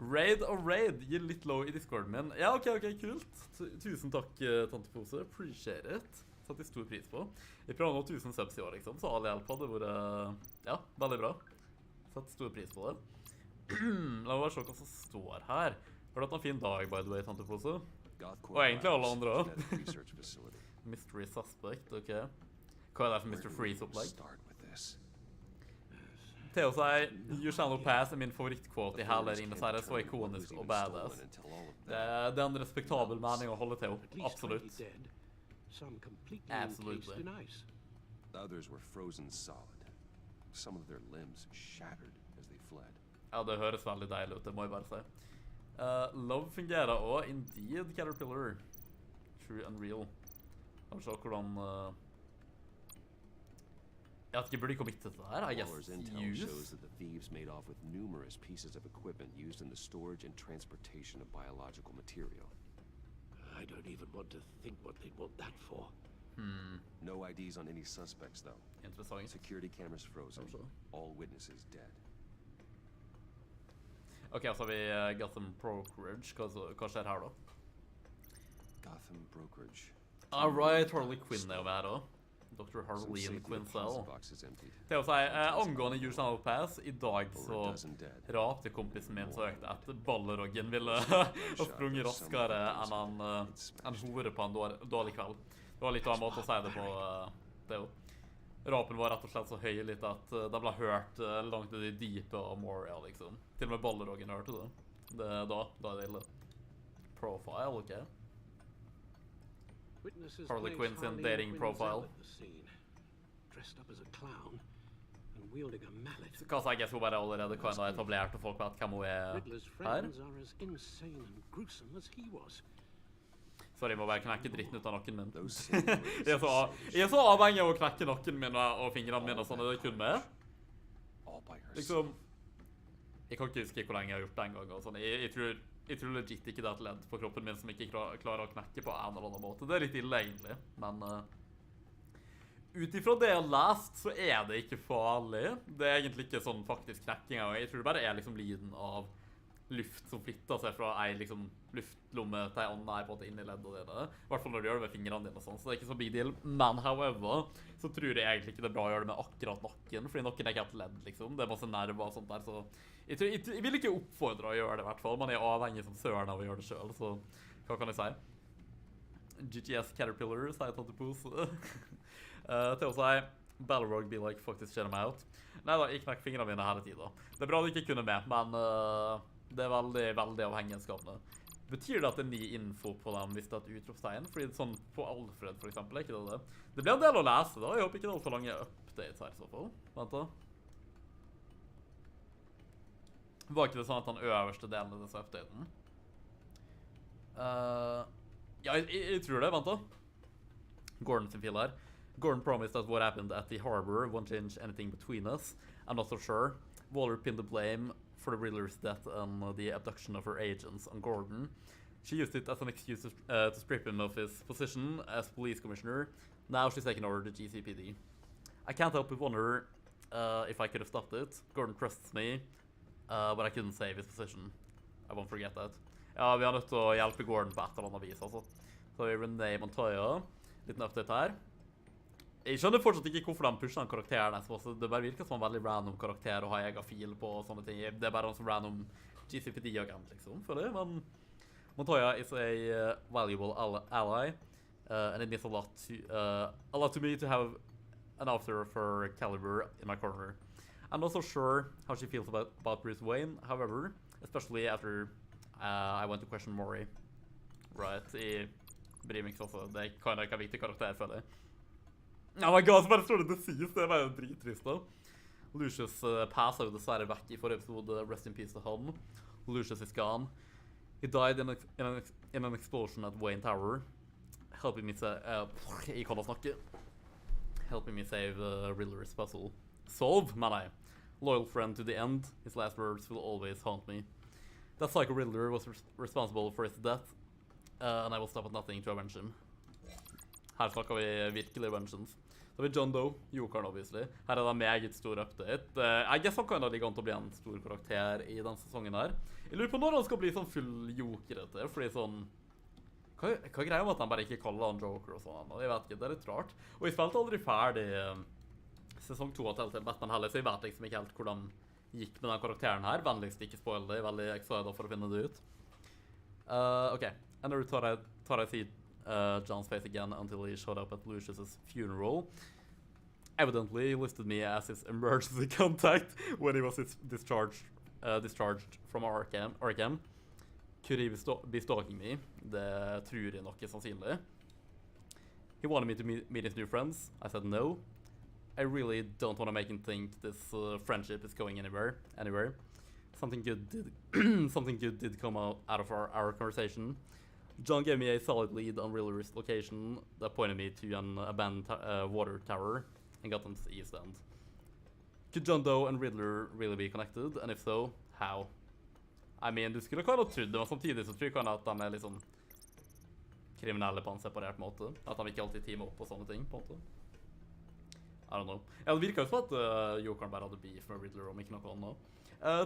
Raid og raid gir litt low i Discorden min. Ja, ok, kult. Tusen takk, Tante Pose. Appreciate it. Satt i stor pris på. Vi prøver nå 1000 subs i år, liksom, så all hjelp hadde vært, ja, veldig bra. Satt stor pris på det. La meg bare se hva som står her. Har du hatt en fin dag, by the way, Tante Pose? Og egentlig alle andre også. Mystery Suspect, ok. Hva er det for Mr. Freeze-opplegg? Start with this. Theo sier, You shall not pass er min favorittquote i hele Rinnesære, så ikonisk og badass. Det er en respektabel mening å holde til, At least 20 absolutt. dead, some completely Absolutely. encased in ice. Others were frozen solid. Some of their limbs shattered as they fled. Ja, det høres veldig deilig ut, det må jeg bare si. Love fungerer også, indeed, Caterpillar. True and real. La oss se hvordan... Jeg vet ikke, burde jeg komme til det her? I guess Waller's intel shows use? that the thieves made off with numerous pieces of equipment used in the storage and transportation of biological material. I don't even want to think what they'd want that for. No IDs on any suspects, though. Interessant. Security cameras frozen. Also. All witnesses dead. Ok, så har vi Gotham Brokerage. Hva skjer her da? Gotham Brokerage. Alright, Harley Quinn er jo med her da. Dr. Some Harleen safety Quinzel. deposit boxes emptied. Theo sier, angående You Shall Not Pass, i dag Over så a dozen dead. rapte kompisen min så høyt at balleroggen ville ha sprunget raskere enn en hore på en dårlig kveld. Det var litt av en måte å si det på, Theo. Rapen var rett og slett så høylytt at de ble hørt langt i Deep og Moria, liksom. Til og med balleroggen hørte det. Da er det ille. Profile, ok. Witnesses Harley place Quinn's in Harleen dating Quinzel profile. at the scene, dressed up as a clown and wielding a mallet. Hva så jeg guess hun bare allerede kan ha etablert, og folk vet hvem hun er Riddler's her. friends are as insane and gruesome as he was. Sorry, jeg må bare knekke dritten ut av nakken min. Those same ways Jeg er så avhengig av å knekke nakken min og fingrene mine, sånn er det kun med. all by herself. Liksom, jeg kan ikke huske hvor lenge jeg har gjort det en gang, og sånn. Jeg tror legit ikke det er et ledd på kroppen min som ikke klarer å knekke på en eller annen måte. Det er litt ille, egentlig, men utifra det jeg har lest, så er det ikke farlig. Det er egentlig ikke sånn faktisk knekking, og jeg tror det bare er liksom lyden av luft som flytter seg fra en liksom luftlomme til en annen på en måte inn i ledd og det der. I hvert fall når du gjør det med fingrene dine og sånn, så det er ikke så big deal. Men however, så tror jeg egentlig ikke det er bra å gjøre det med akkurat nakken, fordi nakken er ikke et ledd, liksom. Det er masse nerver og sånt der, så jeg vil ikke oppfordre å gjøre det i hvert fall. Man er avhengig som søren av å gjøre det selv, så hva kan jeg si? GTS Caterpillar, sier Tante Pose. Til å si, Balrog be like, faktisk share them out. Neida, jeg knekk fingrene mine hele tiden. Det er bra du ikke kunne med, men det er veldig, veldig avhengighetsskapende. Betyr det at det er ny info på dem hvis det er et utropstegn? Fordi det er sånn på Alfred for eksempel, er ikke det det? Det blir en del å lese da, jeg håper ikke det er alt for lange updates her i så fall. Vent da. Var ikke det sånn at den øverste delen av disse updaten? Ja, jeg tror det, vent da. Gordon sin fil her. Gordon promised that what happened at the harbor won't change anything between us. I'm not so sure. Waller pinned the blame for the Riddler's death and the abduction of her agents on Gordon. She used it as an excuse to strip him of his position as police commissioner. Now she's taken over the GCPD. I can't help but wonder if I could have stopped it. Gordon trusts me, but I couldn't save his position. I won't forget that. Ja, vi har nødt til å hjelpe Gordon på et eller annet vis, altså. Så vi Renee Montoya. Liten update her. Jeg skjønner fortsatt ikke hvorfor de pusher den karakteren. Det bare virker som en veldig random karakter å ha egen fil på og sånne ting. Det er bare en sånn random GCPD-agent, liksom, føler jeg. Men Montoya is a valuable ally, and it means a lot to me to have an officer of her caliber in my corner. I'm not so sure how she feels about Bruce Wayne, however, especially after I went to question Maury. Right, I Brimix også. Det er kind of ikke en viktig karakter, føler jeg. Oh my god, så bare står det deceased. Det var jo drittrist da. Lucius passet jo dessverre vekk I forrige episode. Rest in peace til han. Lucius is gone. He died in an explosion at Wayne Tower. Helping me jeg kan da snakke. Helping me save Riddler's puzzle. Solve, man I. Loyal friend to the end. His last words will always haunt me. That psycho Riddler was responsible for his death. And I will stop at nothing to avenge him. Her snakker vi virkelig vengeance. Så har vi John Doe, Jokeren obviously. Her det meget stor update. I guess han kan da ligge an til å bli en stor karakter I denne sesongen her. Jeg lurer på når han skal bli sånn full jokerete, fordi sånn... Hva greier med at han bare ikke kaller han Joker og sånn? Jeg vet ikke, det litt rart. Og jeg spilte aldri ferdig sesong 2 av Telltale Batman heller, så jeg vet liksom ikke helt hvordan gikk med den karakteren her. Vennligst ikke spoil det, jeg veldig excited for å finne det ut. Ok, and I thought I see John's face again until he showed up at Lucius's funeral. Evidently, he listed me as his emergency contact when he was discharged from Arkham. Could he be stalking me? Det tror jeg nok sannsynlig. He wanted me to meet his new friends. I said no. I really don't want to make him think this friendship is going anywhere. Something good did come out of our conversation. John gave me a solid lead on Riddler's location that pointed me to an abandoned water tower in Gotham's East End. Could John Doe and Riddler really be connected? And if so, how? I mean, du skulle kanskje trodd det, men samtidig så tror jeg kanskje at de liksom kriminelle på en separert måte. At de ikke alltid teamer opp på sånne ting, på en måte. I don't know. Ja, det virker jo som at Jokeren bare hadde beef med Riddler om ikke noe annet.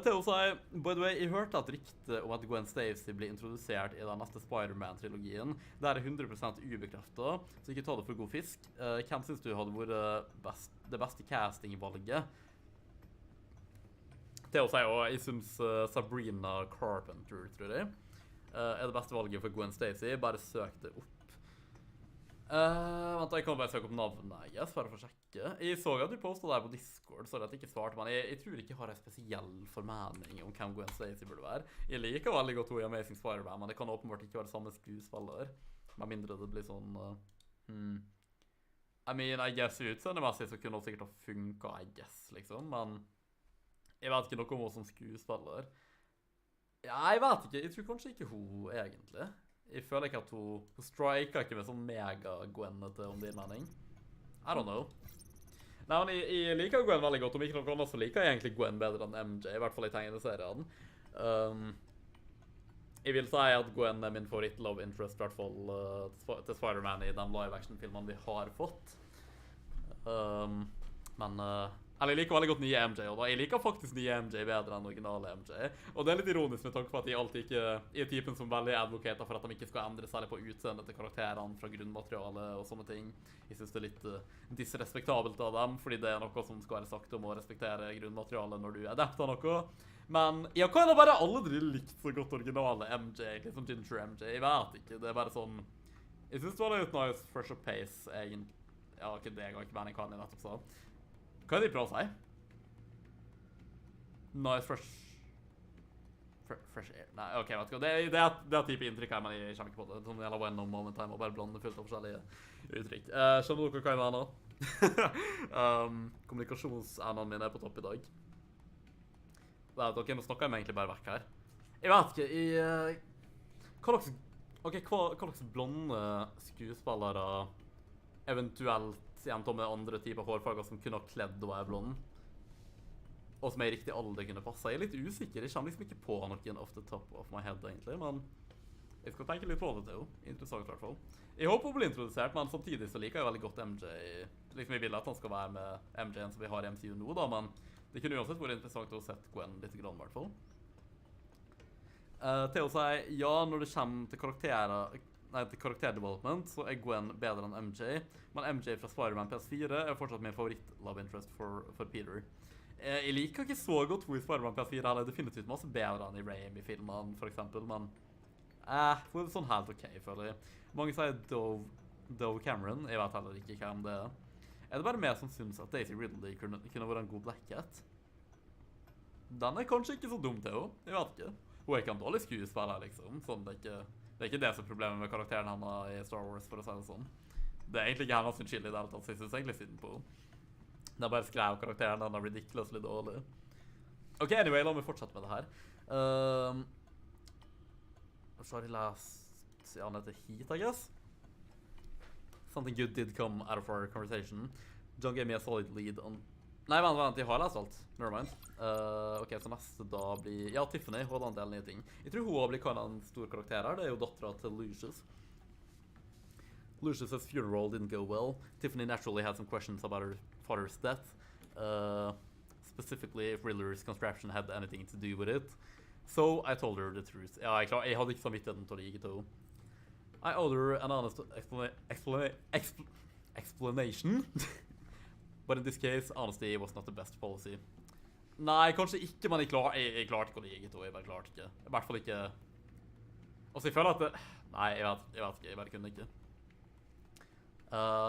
Theo sier, by the way, jeg hørte et rykte om at Gwen Stacy blir introdusert I den neste Spider-Man-trilogien. Det 100% ubekreftet, så ikke ta det for god fisk. Hvem synes du hadde vært det beste castingvalget? Theo sier også, jeg synes Sabrina Carpenter, tror jeg, det beste valget for Gwen Stacy. Bare søk det opp. Vent, jeg kan bare søke opp navnet, yes, bare for å sjekke. Jeg så at du postet der på Discord, så jeg ikke svarte, men jeg tror ikke jeg har en spesiell formening om hvem Gwen Stacy burde være. Jeg liker veldig godt hun I Amazing Spider-Man, men det kan åpenbart ikke være samme skuespiller. Med mindre det blir sånn... I mean, I guess utseendemessig så kunne det sikkert ha funket, I guess, liksom, men... Jeg vet ikke noe om hun som skuespiller. Ja, jeg vet ikke. Jeg tror kanskje ikke hun, egentlig. Jeg føler ikke at hun striker ikke med sånn mega-Gwen-ete om din mening. I don't know. Nei, men jeg liker Gwen veldig godt. Om ikke noe annet så liker jeg egentlig Gwen bedre enn MJ, I hvert fall I tegneserien. Jeg vil si at Gwen min favoritt-love interest, I hvert fall til Spider-Man I den live-action-filmen vi har fått. Eller jeg liker veldig godt nye MJ, og da jeg liker faktisk nye MJ bedre enn originale MJ. Og det litt ironisk med tanke på at jeg alltid ikke typen som veldig advokater for at de ikke skal endre særlig på utseendet til karakterene fra grunnmateriale og sånne ting. Jeg synes det litt disrespektabelt av dem, fordi det noe som skal være sagt om å respektere grunnmaterialet når du adept av noe. Men jeg kan da bare aldri likt så godt originale MJ, liksom Ginger MJ, jeg vet ikke, det bare sånn... Jeg synes det var litt nice fresh up pace, egentlig. Ja, ikke det, jeg har ikke mening hva jeg nettopp sa. Hva de prøver å si? Nice fresh air. Nei, ok, vet du hva. Det type inntrykk her, men jeg kommer ikke på det. Sånn jævla one moment time og bare blande fullt av forskjellige uttrykk. Skjønner dere hva jeg mener? Kommunikasjonsevnene mine på topp I dag. Vet dere, nå snakker jeg meg egentlig bare vekk her. Jeg vet ikke, hva slags blonde skuespillere eventuelt igjen med andre typer hårfarger som kunne ha kledd og blond. og som er i riktig alder kunne passe. Jeg er litt usikker, jeg kommer liksom ikke på noen off the top of my head egentlig, men jeg skal tenke litt på det til. Interessant i hvert fall. Jeg håper å bli introdusert, men samtidig så liker jeg veldig godt MJ. Liksom jeg vil at han skal være med MJ-en som vi har i MCU nå da, men det kunne uansett vært interessant å sett Gwen litt grann i hvert fall. Til å si, ja, når det kommer til karakterdevelopment, så er Gwen bedre enn MJ, men MJ fra Spider-Man PS4 er fortsatt min favoritt-love interest for Peter. Jeg liker ikke så godt hvor i Spider-Man PS4 heller, definitivt masse bedre enn i Raimi-filmen for eksempel, men for sånn helt ok, føler jeg. Mange sier Dove Cameron, jeg vet heller ikke hvem det er. Er det bare meg som synes at Daisy Ridley kunne være en god Black Cat? Den er kanskje ikke så dum til henne, jeg vet ikke. Hun er ikke en dårlig skuespiller, liksom. Sånn, det er ikke det som er problemet med karakteren hennes i Star Wars, for å si det sånn. Det er egentlig ikke hennes skyld i det hele tatt, så jeg synes egentlig synd på henne. Den bare skrev karakteren, den er ridiculously dårlig. Ok, anyway, la meg fortsette med det her. Så har jeg lest, ja, han heter Heat, I guess. Something good did come out of our conversation. John gave me a solid lead on... Nei, vent, jeg har lest alt. Nevermind. Ok, så neste da blir... Ja, Tiffany, hun hadde en del nye ting. Jeg tror hun blir kalt en stor karakter her. Det er jo datteren til Lucius. Lucius' funeral didn't go well. Tiffany naturally had some questions about her father's death. Specifically if Riddler's contraption had anything to do with it. So I told her the truth. Ja, jeg hadde ikke samvittigheten til å ligge til henne. I owed her an honest explanation. But in this case, honesty was not the best policy. Nei, kanskje ikke, men jeg klarte ikke å ligge til henne. Jeg bare klarte ikke. I hvert fall ikke... Altså, jeg føler at det... Nei, jeg vet ikke. Jeg bare kunne ikke.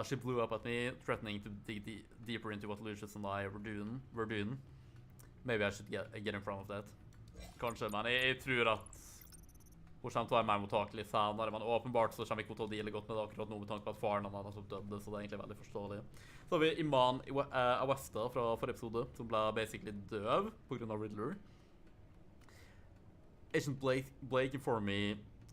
She blew up at me, threatening to dig deeper into what Lucius and I were doing. Maybe I should get in front of that. Kanskje, men jeg tror at hun kommer til å være mer mottakelig senere, men åpenbart så kommer ikke hun til å deale godt med det akkurat nå med tanke på at faren han har døde, så det er egentlig veldig forståelig. Så har vi Iman Awesta fra forrige episode, som ble basically døv på grunn av Riddler. Agent Blake informed me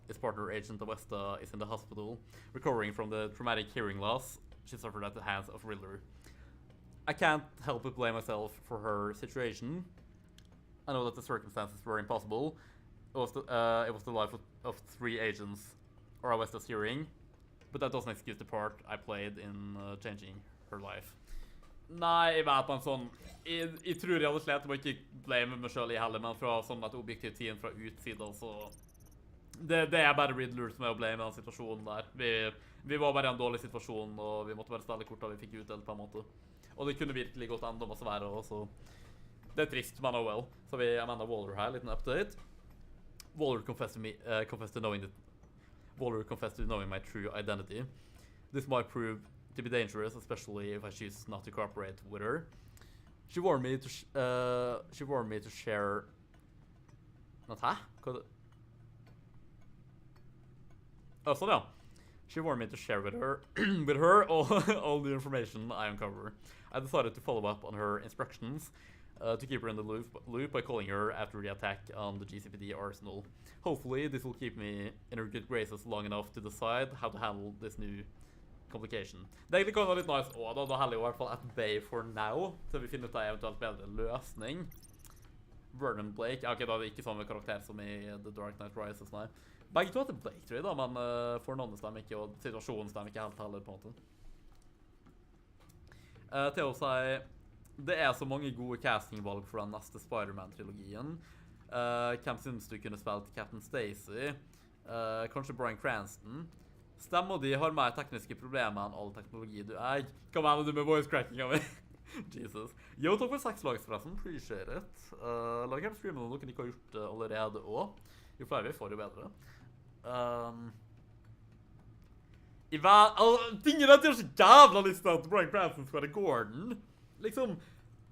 his partner, Agent Awesta, is in the hospital, recovering from the traumatic hearing loss she suffered at the hands of Riddler. I can't help but blame myself for her situation. I know that the circumstances were impossible. It was the life of 3 agents, or Awesta's hearing, but that doesn't excuse the part I played in changing her life. Nei, jeg vet på en sånn... Jeg tror jeg hadde slet med å ikke blame meg selv i hele, men fra sånn et objektivt team fra utsiden, så... Det er bare Riddler som er å blame i den situasjonen der. Vi var bare i en dårlig situasjon, og vi måtte bare stelle korta vi fikk utdelt på en måte. Og det kunne virkelig gått enda masse verre også. Det er trist, men oh well. Så vi Amanda Waller her, liten update. Waller confessed to knowing my true identity. This might prove to be dangerous, especially if I choose not to cooperate with her. She warned me to share... Not hæ? Sånn, ja. She warned me to share with her all the information I uncover. I decided to follow up on her instructions to keep her in the loop by calling her after the attack on the GCPD arsenal. Hopefully, this will keep me in her good graces long enough to decide how to handle this new complication. Det egentlig kan være litt nice også, da heller i hvert fall at bay for now, til vi finner ut en eventuelt bedre løsning. Vernon Blake, ja, ok, da er det ikke samme karakter som i The Dark Knight Rises, nei. Begge to heter Blake, tror jeg da, men fornavnet stemmer ikke, og situasjonen stemmer ikke helt heller, på en måte. Til å si, det er så mange gode castingvalg for den neste Spider-Man-trilogien. Hvem synes du kunne spilt Captain Stacy? Kanskje Bryan Cranston? Stemmer de har mer tekniske problemer enn all teknologi du eier. Hva mener du med voice cracking av meg? Jesus. Yo, takk for 6 likes forresten. Appreciate it. La dere streame noe dere ikke har gjort allerede også. Jo flere vi får, jo bedre. Tingen er at jeg har så jævla lyst til at Bryan Cranston skal være Gordon. Liksom,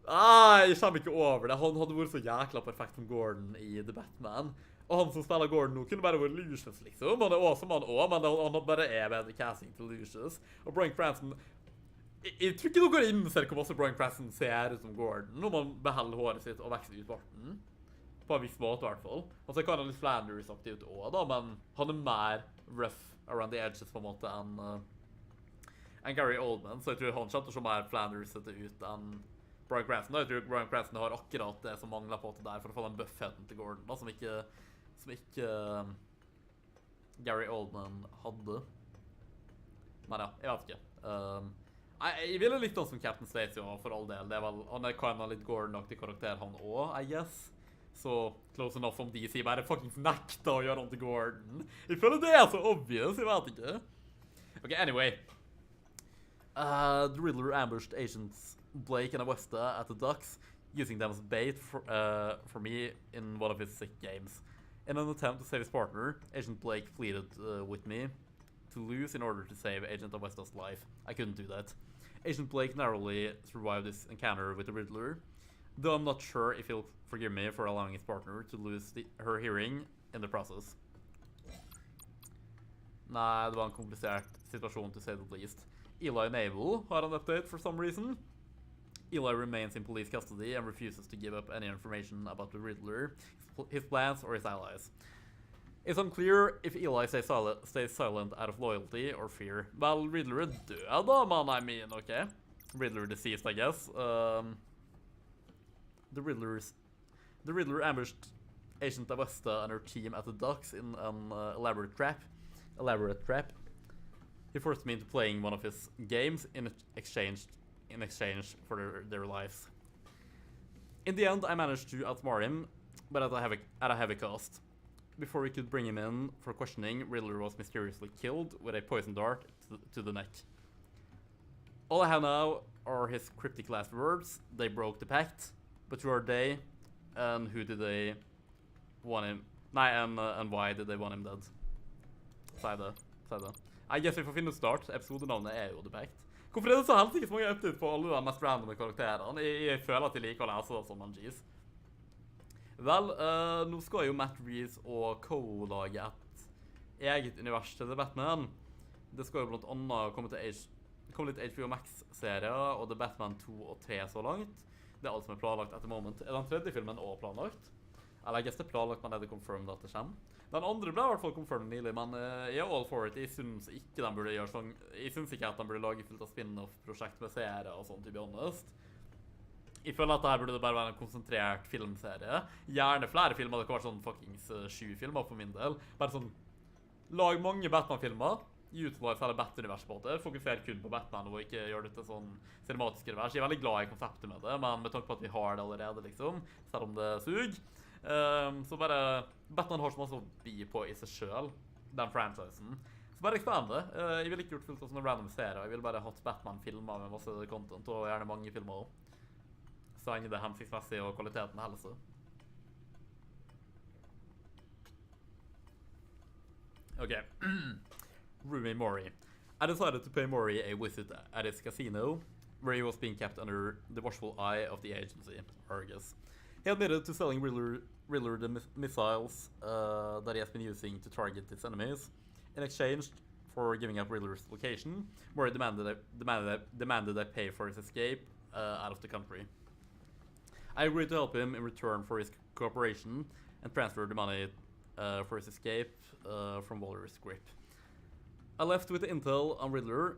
jeg kommer ikke over det. Han hadde vært så jækla perfekt som Gordon i The Batman. Og han som spiller Gordon nå kunne bare vært Lucius, liksom. Han er awesome, han også, men han bare er bedre casting til Lucius. Og Bryan Cranston... Jeg tror ikke dere innser hvor masse Bryan Cranston ser ut som Gordon, når man beholder håret sitt og vekster ut barten. På en viss måte, i hvert fall. Altså, jeg kan ha litt Flanders-aktig ut også, da, men han er mer rough around the edges, på en måte, enn Gary Oldman. Så jeg tror han kommer til å se mer Flanders-ete ut enn Bryan Cranston. Jeg tror Bryan Cranston har akkurat det som mangler på det der for å få den buffheten til Gordon, da, som ikke Gary Oldman hadde. Men ja, jeg vet ikke. Jeg ville likt han som Captain Stacy også, for all del. Han er kind of litt Gordon-aktig karakter, han også, I guess. Så close enough om DC bare fucking nekta å gjøre han til Gordon. Jeg føler det er så obvious, jeg vet ikke. Ok, anyway. The Riddler ambushed agents Blake and Westa at the docks, using them as bait for me in one of his sick games. In an attempt to save his partner, Agent Blake pleaded with me to lose in order to save Agent Westa's life. I couldn't do that. Agent Blake narrowly survived this encounter with the Riddler, though I'm not sure if he'll forgive me for allowing his partner to lose her hearing in the process. Nei, det var en komplisert situasjon to say the least. Eli Naval har an update for some reason. Eli remains in police custody and refuses to give up any information about the Riddler, his plans, or his allies. It's unclear if Eli stays silent out of loyalty or fear. Well, Riddler er død da, man, I mean, okay. Riddler deceased, I guess. The Riddler ambushed Agent Westa and her team at the docks in an elaborate trap. He forced me into playing one of his games in exchange for their lives. In the end, I managed to outsmart him, but at a heavy cost. Before we could bring him in for questioning, Riddler was mysteriously killed with a poison dart to the neck. All I have now are his cryptic last words. They broke the pact, but who are they, and who did they want him? Nei, and why did they want him dead? Si det. I guess vi får finne ut start. Episodenavnet er jo The Pact. Hvorfor er det så helst ikke så mange updates på alle de mest randomme karakterene? Jeg føler at jeg liker å lese det som en G's. Vel, nå skal jo Matt Reeves og co-lage et eget univers til The Batman. Det skal jo blant annet komme litt HBO Max-serier, og The Batman 2 og 3 så langt. Det er alt som er planlagt etter moment. Er den tredje filmen også planlagt? Eller jeg guess det er planlagt, men er det confirmed at det kommer? Den andre ble i hvert fall confirmed nylig, men jeg er all for it. Jeg synes ikke de burde gjøre sånn. Jeg synes ikke at de burde lage fullt av spin-off-prosjekt med serier og sånn, to be honest. Jeg føler at dette burde bare være en konsentrert filmserie. Gjerne flere filmer, det kan være sånn fuckings 7 filmer for min del. Bare sånn, lag mange Batman-filmer, utilize hele Bat-universet på det, fokuser kun på Batman og ikke gjøre det til sånn cinematiske univers. Jeg er veldig glad i konseptet med det, men med tanke på at vi har det allerede, liksom, selv om det suger. Så bare, Batman har så masse å by på i seg selv, den franchisen. Så bare expand det. Jeg ville ikke gjort fullt av sånne random serier. Jeg ville bare hatt Batman-filmer med masse content, og gjerne mange filmer også. Så lenge det er hensiktsmessig og kvaliteten helse. Ok. Rumi Mori. I decided to pay Mori a visit at his casino, where he was being kept under the watchful eye of the agency, Argus. He admitted to selling Riddler the missiles that he has been using to target his enemies. In exchange for giving up Riddler's location, Mori demanded I pay for his escape out of the country. I agreed to help him in return for his cooperation and transferred the money for his escape from Waller's grip. I left with the intel on Riddler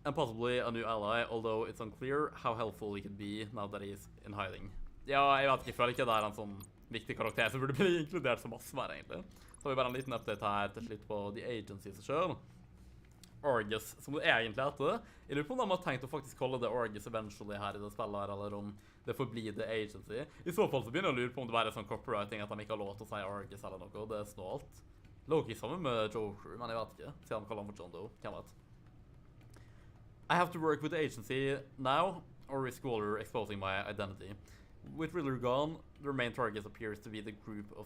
and possibly a new ally, although it's unclear how helpful he could be now that he's in hiding. Ja, jeg vet ikke, jeg føler ikke det er en sånn viktig karakter som burde bli inkludert så masse mer, egentlig. Så har vi bare en liten update her til slutt på The Agency seg selv. Argus, som det egentlig heter. Jeg lurer på om de har tenkt å faktisk kalle det Argus eventually her i det spillet her, eller om det får bli The Agency. I så fall så begynner jeg å lure på om det bare er sånn copywriting at de ikke har lov til å si Argus eller noe, det er snålt. Loki sammen med Joker, men jeg vet ikke. Siden de kaller han for John Doe, hvem vet. I have to work with The Agency now, or risk Waller exposing my identity. With Riddler gone, their main target appears to be the group of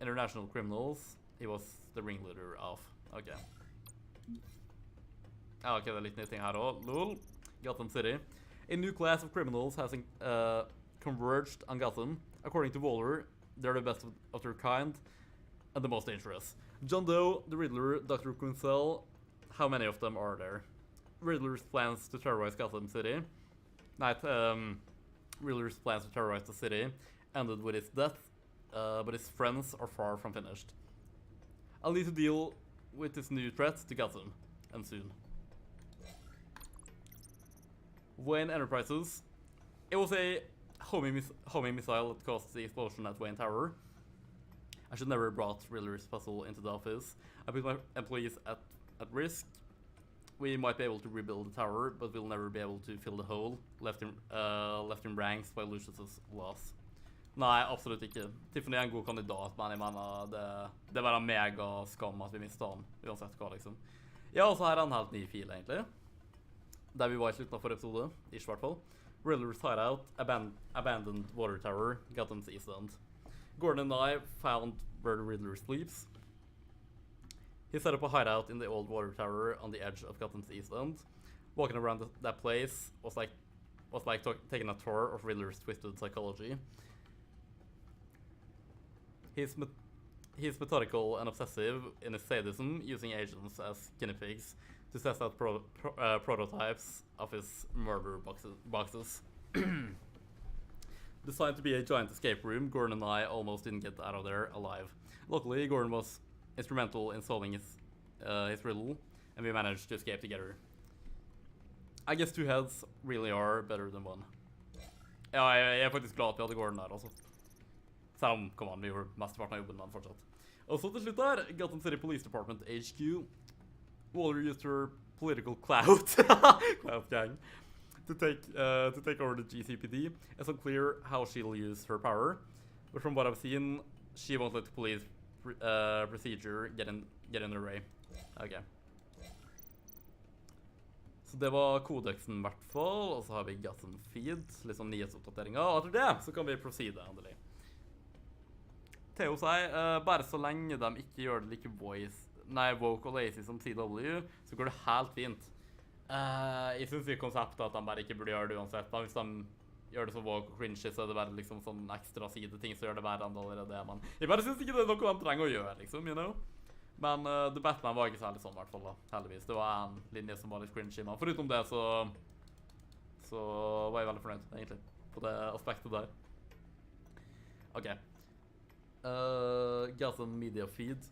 international criminals he was the ringleader of. Okay. Ja, ok, det er litt nye ting her også. Lol. Gotham City. A new class of criminals has converged on Gotham. According to Waller, they're the best of their kind and the most dangerous. John Doe, the Riddler, Dr. Quinzel, how many of them are there? Riddler's plans to terrorize Gotham City. Riddler's plans to terrorize the city ended with his death, but his friends are far from finished. I'll need to deal with this new threat to Gotham, and soon. Wayne Enterprises. It was a homing missile that caused the explosion at Wayne Tower. I should never have brought Regler's puzzle into the office. I put my employees at risk. We might be able to rebuild the tower, but we'll never be able to fill the hole left in ranks by Lucius's loss. Nei, absolutt ikke. Tiffany er en god kandidat, men jeg mener det var en mega skam at vi mistet han, uansett hva liksom. Ja, og så her er en helt ny fil egentlig. Der vi var i slutten av forrige episode, ikke i hvert fall. Regler's hideout, abandoned water tower, Gotham's East End. Gordon and I found where the Riddler sleeps. He set up a hideout in the old water tower on the edge of Gotham's East End. Walking around that place was like taking a tour of Riddler's twisted psychology. He's methodical and obsessive in his sadism, using agents as guinea pigs to test out prototypes of his murder boxes. Designed to be a giant escape room, Gordon and I almost didn't get out of there alive. Luckily, Gordon was instrumental in solving his riddle, and we managed to escape together. I guess two heads really are better than one. Ja, jeg er faktisk glad at vi hadde Gordon der, altså. Selv om, come on, vi gjorde mesteparten av jobben med han fortsatt. Og så til slutt der, Gotham City Police Department HQ. Waller used her political clout, clout gang, to take over the GCPD. It's unclear how she'll use her power, but from what I've seen, she won't let the police procedure get in her way. Okay. Så det var kodeksen i hvert fall, og så har vi Gotham Feed, litt sånn nyhetsoppdateringer, og etter det så kan vi proceede endelig. Theo sier, bare så lenge de ikke gjør det like woke og lazy som CW, så går det helt fint. Jeg synes i konseptet at de bare ikke burde gjøre det uansett, men hvis de gjør det så woke og cringy, så er det bare liksom sånn ekstra side-ting som gjør det verre enn allerede, men jeg bare synes ikke det er noe de trenger å gjøre, liksom, you know? Men The Batman var ikke særlig sånn, i hvert fall da, heldigvis. Det var en linje som var litt cringy, men foruten det så var jeg veldig fornøyd, egentlig, på det aspektet der. Ok. Gotham Media Feed.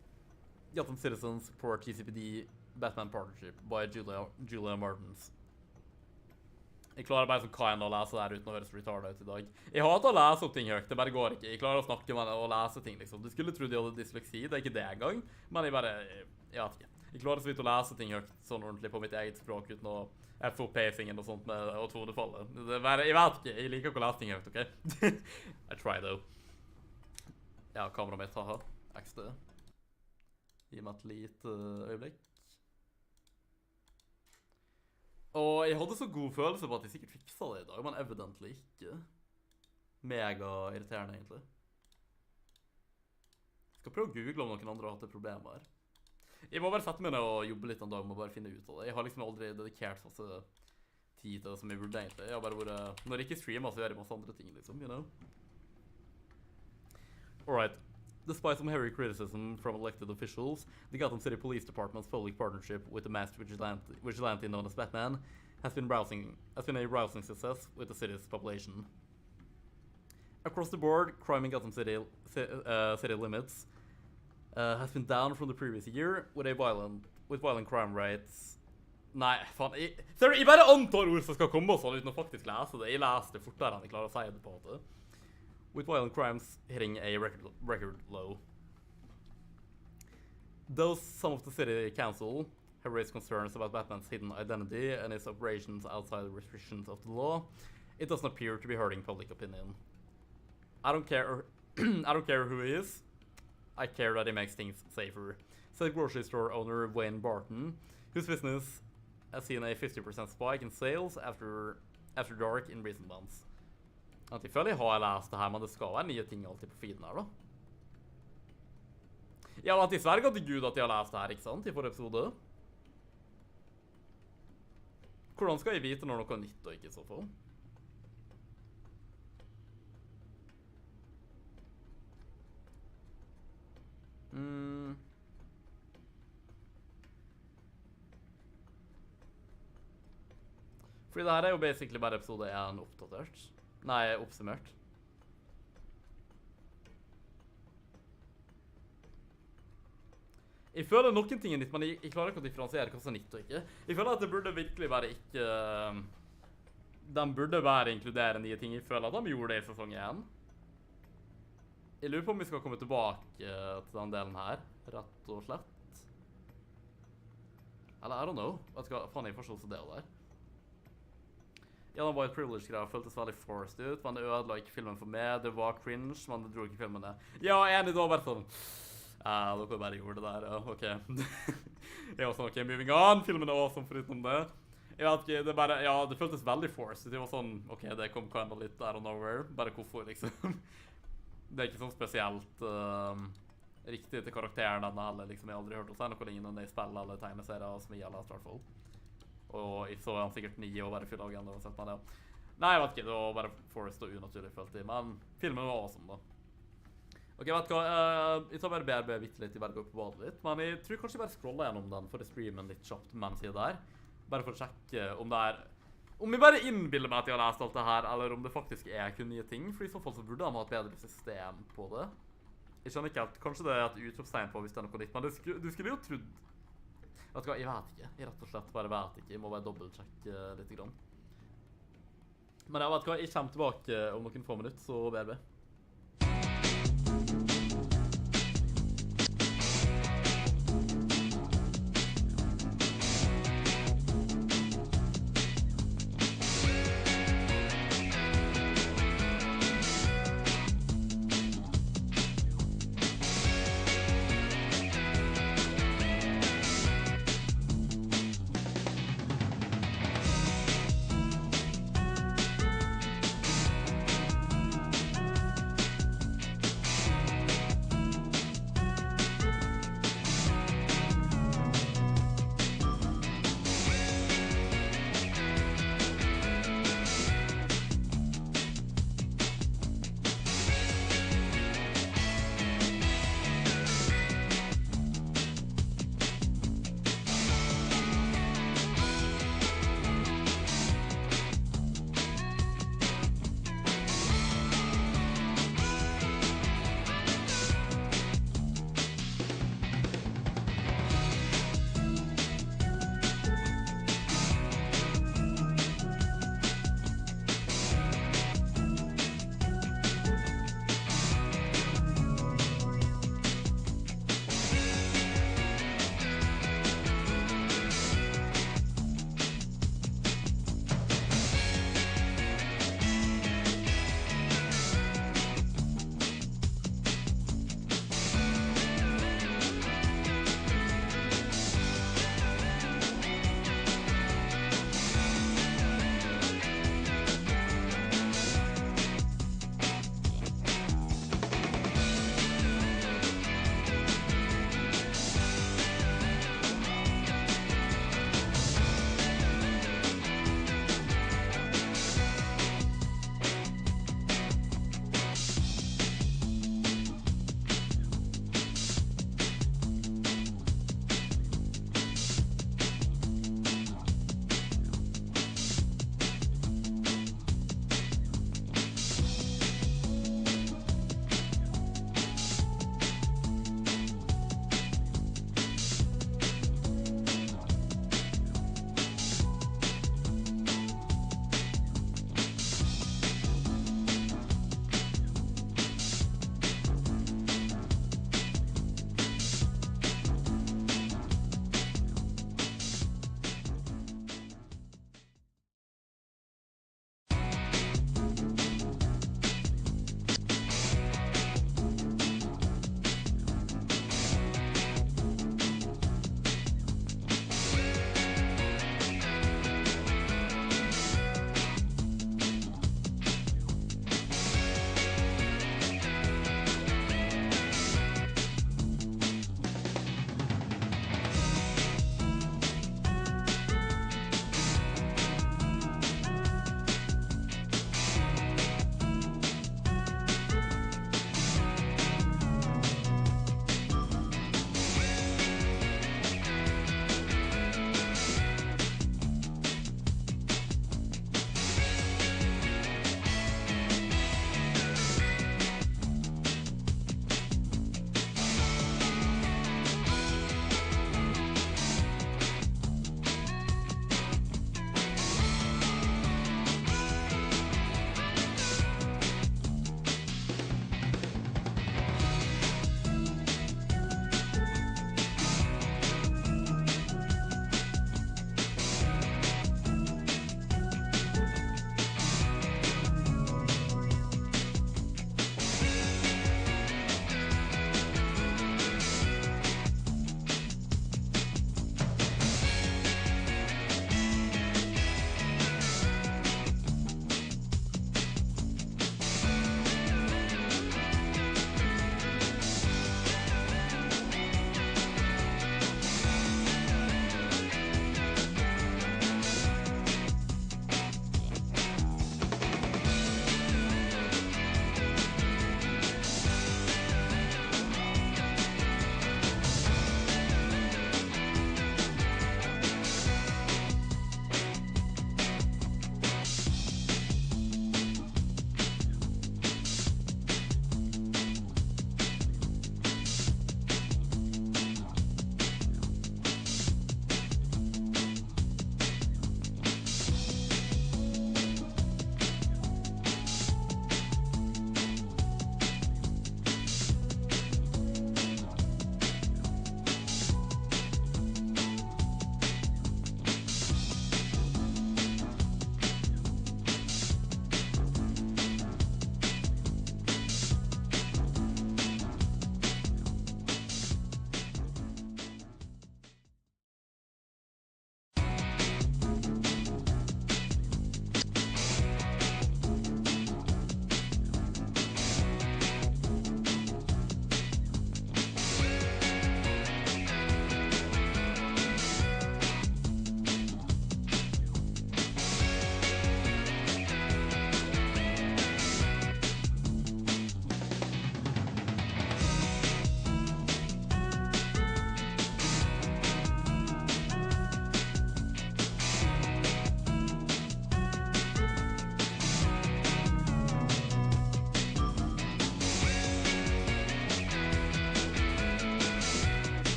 Gotham Citizens support GCPD Batman Partnership by Julia Martins. Jeg klarer bare sånn kind å lese der uten å høres retarded ut i dag. Jeg hater å lese opp ting høyt, det bare går ikke. Jeg klarer å snakke med og lese ting, liksom. Du skulle tro de hadde dysleksi, det er ikke det engang. Men jeg vet ikke. Jeg klarer så vidt å lese ting høyt sånn ordentlig på mitt eget språk uten å få pacingen og sånt med og tonefallet. Jeg vet ikke, jeg liker ikke å lese ting høyt, ok? I try though. Ja, kameraet mitt, haha. XD. Gi meg et lite øyeblikk. Og jeg hadde så god følelse på at jeg sikkert fiksa det i dag, men evidently ikke. Mega irriterende, egentlig. Jeg skal prøve å google om noen andre har hatt et problem her. Jeg må bare sette meg ned og jobbe litt en dag med å bare finne ut av det. Jeg har liksom aldri dedikert masse tid til det som jeg burde, egentlig. Jeg har bare vært... Når jeg ikke streamer, så gjør jeg masse andre ting, liksom, you know? Alright. Despite some heavy criticism from elected officials, the Gotham City Police Department's public partnership with the masked vigilante known as Batman has been a rousing success with the city's population. Across the board, crime in Gotham City limits has been down from the previous year with violent crime rates. Nei, faen, jeg bare antar ord som skal komme sånn uten å faktisk lese det. Jeg leser det fortere enn jeg klarer å si det på en måte. With violent crimes hitting a record low. Though some of the city council have raised concerns about Batman's hidden identity and his operations outside the restrictions of the law, it doesn't appear to be hurting public opinion. I don't care who he is. I care that he makes things safer, said grocery store owner Wayne Barton, whose business has seen a 50% spike in sales after dark in recent months. Jeg føler jeg har lest det her, men det skal være nye ting alltid på feeden her, da. Ja, men jeg sverger til Gud at jeg har lest det her, ikke sant, i forrige episode. Hvordan skal jeg vite når noe er nytt og ikke i så fall? Fordi det her er jo basically bare episode 1 oppdatert. Nei, oppsummert. Jeg føler noen ting er nytt, men jeg klarer ikke å differensiere hva som er nytt og ikke. Jeg føler at det burde virkelig være ikke... de burde bare inkludere nye ting. Jeg føler at de gjorde det i sesong 1. Jeg lurer på om vi skal komme tilbake til den delen her, rett og slett. Eller, I don't know. Vet du hva, faen, jeg forstår også det der. Ja, den white privilege-greia føltes veldig forced ut, men det ødela ikke filmen for meg. Det var cringe, men det dro ikke filmen ned. Ja, enig, det var bare sånn. Dere bare gjorde det der, ja, ok. Jeg var sånn, ok, moving on. Filmen er awesome foruten det. Jeg vet ikke, det bare, ja, det føltes veldig forced. Det var sånn, ok, det kom kinda litt out of nowhere. Bare hvorfor, liksom. Det er ikke sånn spesielt riktig til karakteren denne heller, liksom. Jeg har aldri hørt å si noe lignende i spill eller tegneserier som jeg har lest, i hvert fall. Og jeg så han sikkert 9 og bare fylle agenda og sett meg det. Nei, jeg vet ikke, det var bare forced og unaturlig følt i, men filmen var awesome da. Ok, vet du hva, jeg tar bare BRB vitt litt, jeg bare går på badet litt, men jeg tror kanskje jeg bare scroller gjennom den for å streame litt kjapt mens jeg er der. Bare for å sjekke om det er... Om jeg bare innbilder meg at jeg har lest alt det her, eller om det faktisk er kun nye ting, for i så fall så burde de ha et bedre system på det. Jeg skjønner ikke helt, kanskje det er et utropstegn på hvis det er noe nytt, men du skulle jo trodd... Vet du hva, jeg vet ikke. Jeg rett og slett bare vet ikke. Jeg må bare dobbeltsjekke litt grann. Men jeg vet hva, jeg kommer tilbake om noen få minutter, så BRB.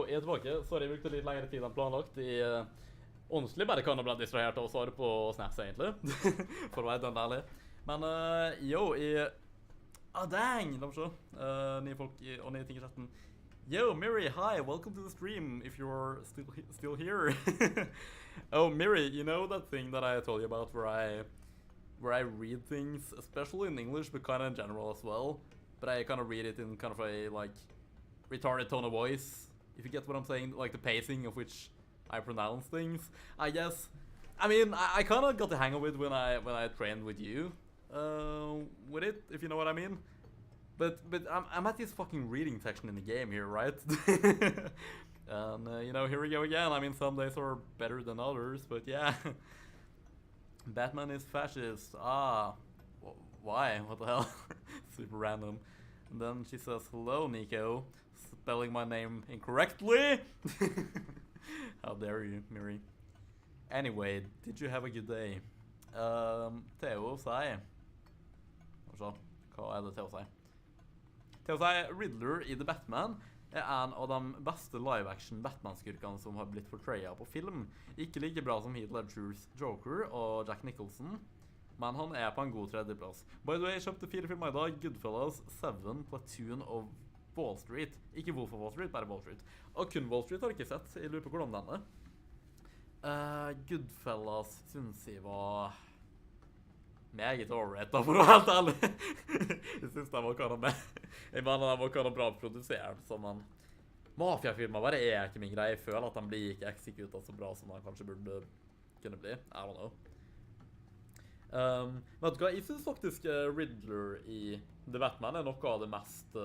jeg er tilbake. Sorry, jeg brukte litt lengre tid enn planlagt. Honestly bare kan jeg bli distrahert av å svare på snaps, egentlig. For å være den ærlig. Men, dang! La meg se. Nye folk og nye ting i chatten. Yo, Miri, hi, welcome to the stream, if you're still here. Oh, Miri, you know that thing that I told you about where I read things, especially in English, but kind of in general as well. But I kind of read it in kind of a, like, retarded tone of voice, if you get what I'm saying, like the pacing of which I pronounce things, I guess. I mean, I kind of got the hang of it when I trained with you, with it, if you know what I mean. But I'm at this fucking reading section in the game here, right? And, you know, here we go again. I mean, some days are better than others, but yeah. Batman is fascist. Why? What the hell? Super random. And then she says, hello, Nico. Spelling my name incorrectly? How dare you, Miri. Anyway, did you have a good day? Theo sier. Hva det Theo sier? Theo sier Riddler i The Batman en av de beste live-action Batman-skurkene som har blitt portrayet på film. Ikke like bra som Heath Ledgers Joker og Jack Nicholson, men han på en god tredjeplass. By the way, jeg kjøpte 4 filmer i dag. Goodfellas, Seven, Platoon og Wall Street. Ikke Wolf of Wall Street, bare Wall Street. Og kun Wall Street har jeg ikke sett. Jeg lurer på hvordan den Goodfellas synes jeg var meget overrated, for å være helt ærlig. Jeg synes den var kanskje med. Jeg mener den var kanskje bra produsert, som en mafiafilmer bare ikke min greie. Jeg føler at den blir ikke eksekutet så bra som den kanskje burde kunne bli. I don't know. Vet du hva, jeg synes faktisk Riddler i The Batman noe av det mest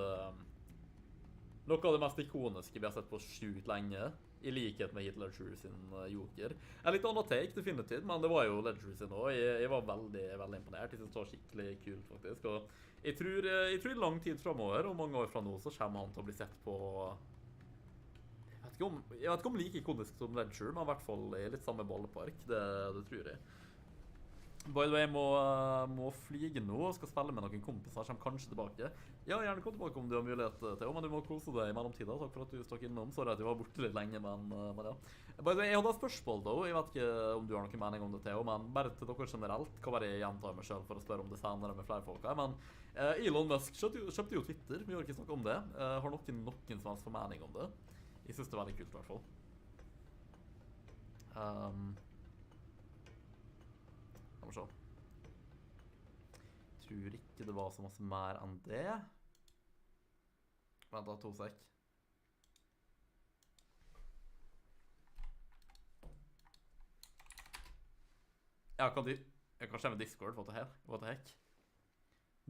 ikoniske vi har sett på sjukt lenge, i likhet med Heath Ledger sin Joker. Litt annen take, definitivt, men det var jo Ledger sin også. Jeg var veldig, veldig imponert. Jeg synes det var skikkelig kult, faktisk. Og jeg tror lang tid fremover, og mange år fra nå, så kommer han til å bli sett på... Jeg vet ikke om like ikonisk som Ledger, men i hvert fall i litt samme ballpark. Det tror jeg. By the way, jeg må flyge nå og skal spille med noen kompiser som kanskje tilbake. Ja, gjerne kom tilbake om du har mulighet til, men du må kose deg i mellomtiden. Takk for at du stakk innom. Sorry at jeg var borte litt lenge, men ja. By the way, jeg hadde et spørsmål da. Jeg vet ikke om du har noen mening om det, Theo, men bare til dere generelt. Hva var det jeg gjentar meg selv for å spørre om det senere med flere folk her? Men Elon Musk kjøpte jo Twitter. Vi har ikke snakket om det. Har noen som helst for mening om det? Jeg synes det er veldig kult i hvert fall. La meg se. Tror ikke det var så masse mer enn det. Vent da, 2 sek. Jeg kan se med Discord, what the heck?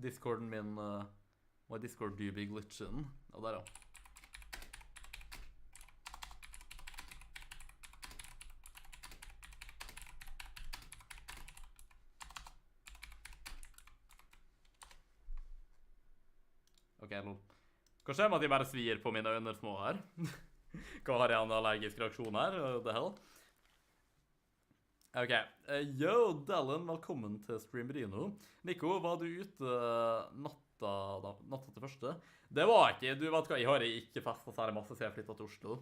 Discorden min, my Discord do be glitchen. Og der ja. Ok, lol. Hva skjer med at jeg bare svir på mine øyne små her? Hva har jeg en allergisk reaksjon her? The hell? Ok. Yo, Dallin, velkommen til Stream Rino. Nico, var du ute natta til første? Det var ikke. Du vet hva, jeg har ikke festet særlig masse siden jeg flyttet til Oslo.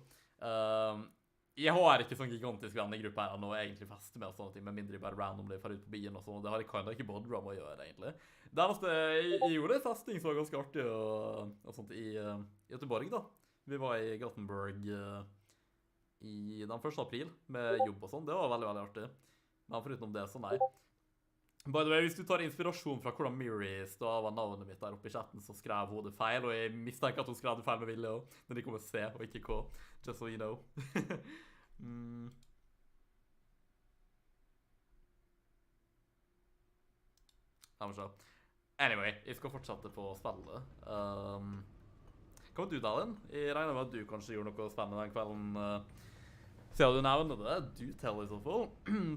Jeg har ikke sånn gigantisk vennegruppe her nå egentlig feste med og sånne ting, med mindre jeg bare randomly får ut på byen og sånn, og det har jeg kinda ikke bodra med å gjøre egentlig. Det eneste, jeg gjorde festing som var ganske artig og sånt i Göteborg da. Vi var i Gothenburg i den 1. april med jobb og sånn, det var veldig, veldig artig. Men foruten det, så nei. By the way, hvis du tar inspirasjon fra hvordan Miri stavet navnet mitt der oppe i chatten, så skrev hun det feil, og jeg mistenker at hun skrev det feil med vilje også, når de kommer C og ikke K, just so you know. La meg se. Anyway, jeg skal fortsette på spillet. Hva var du, Dallin? Jeg regner med at du kanskje gjorde noe spennende den kvelden. Ser du nevner det? Du teller i så fall.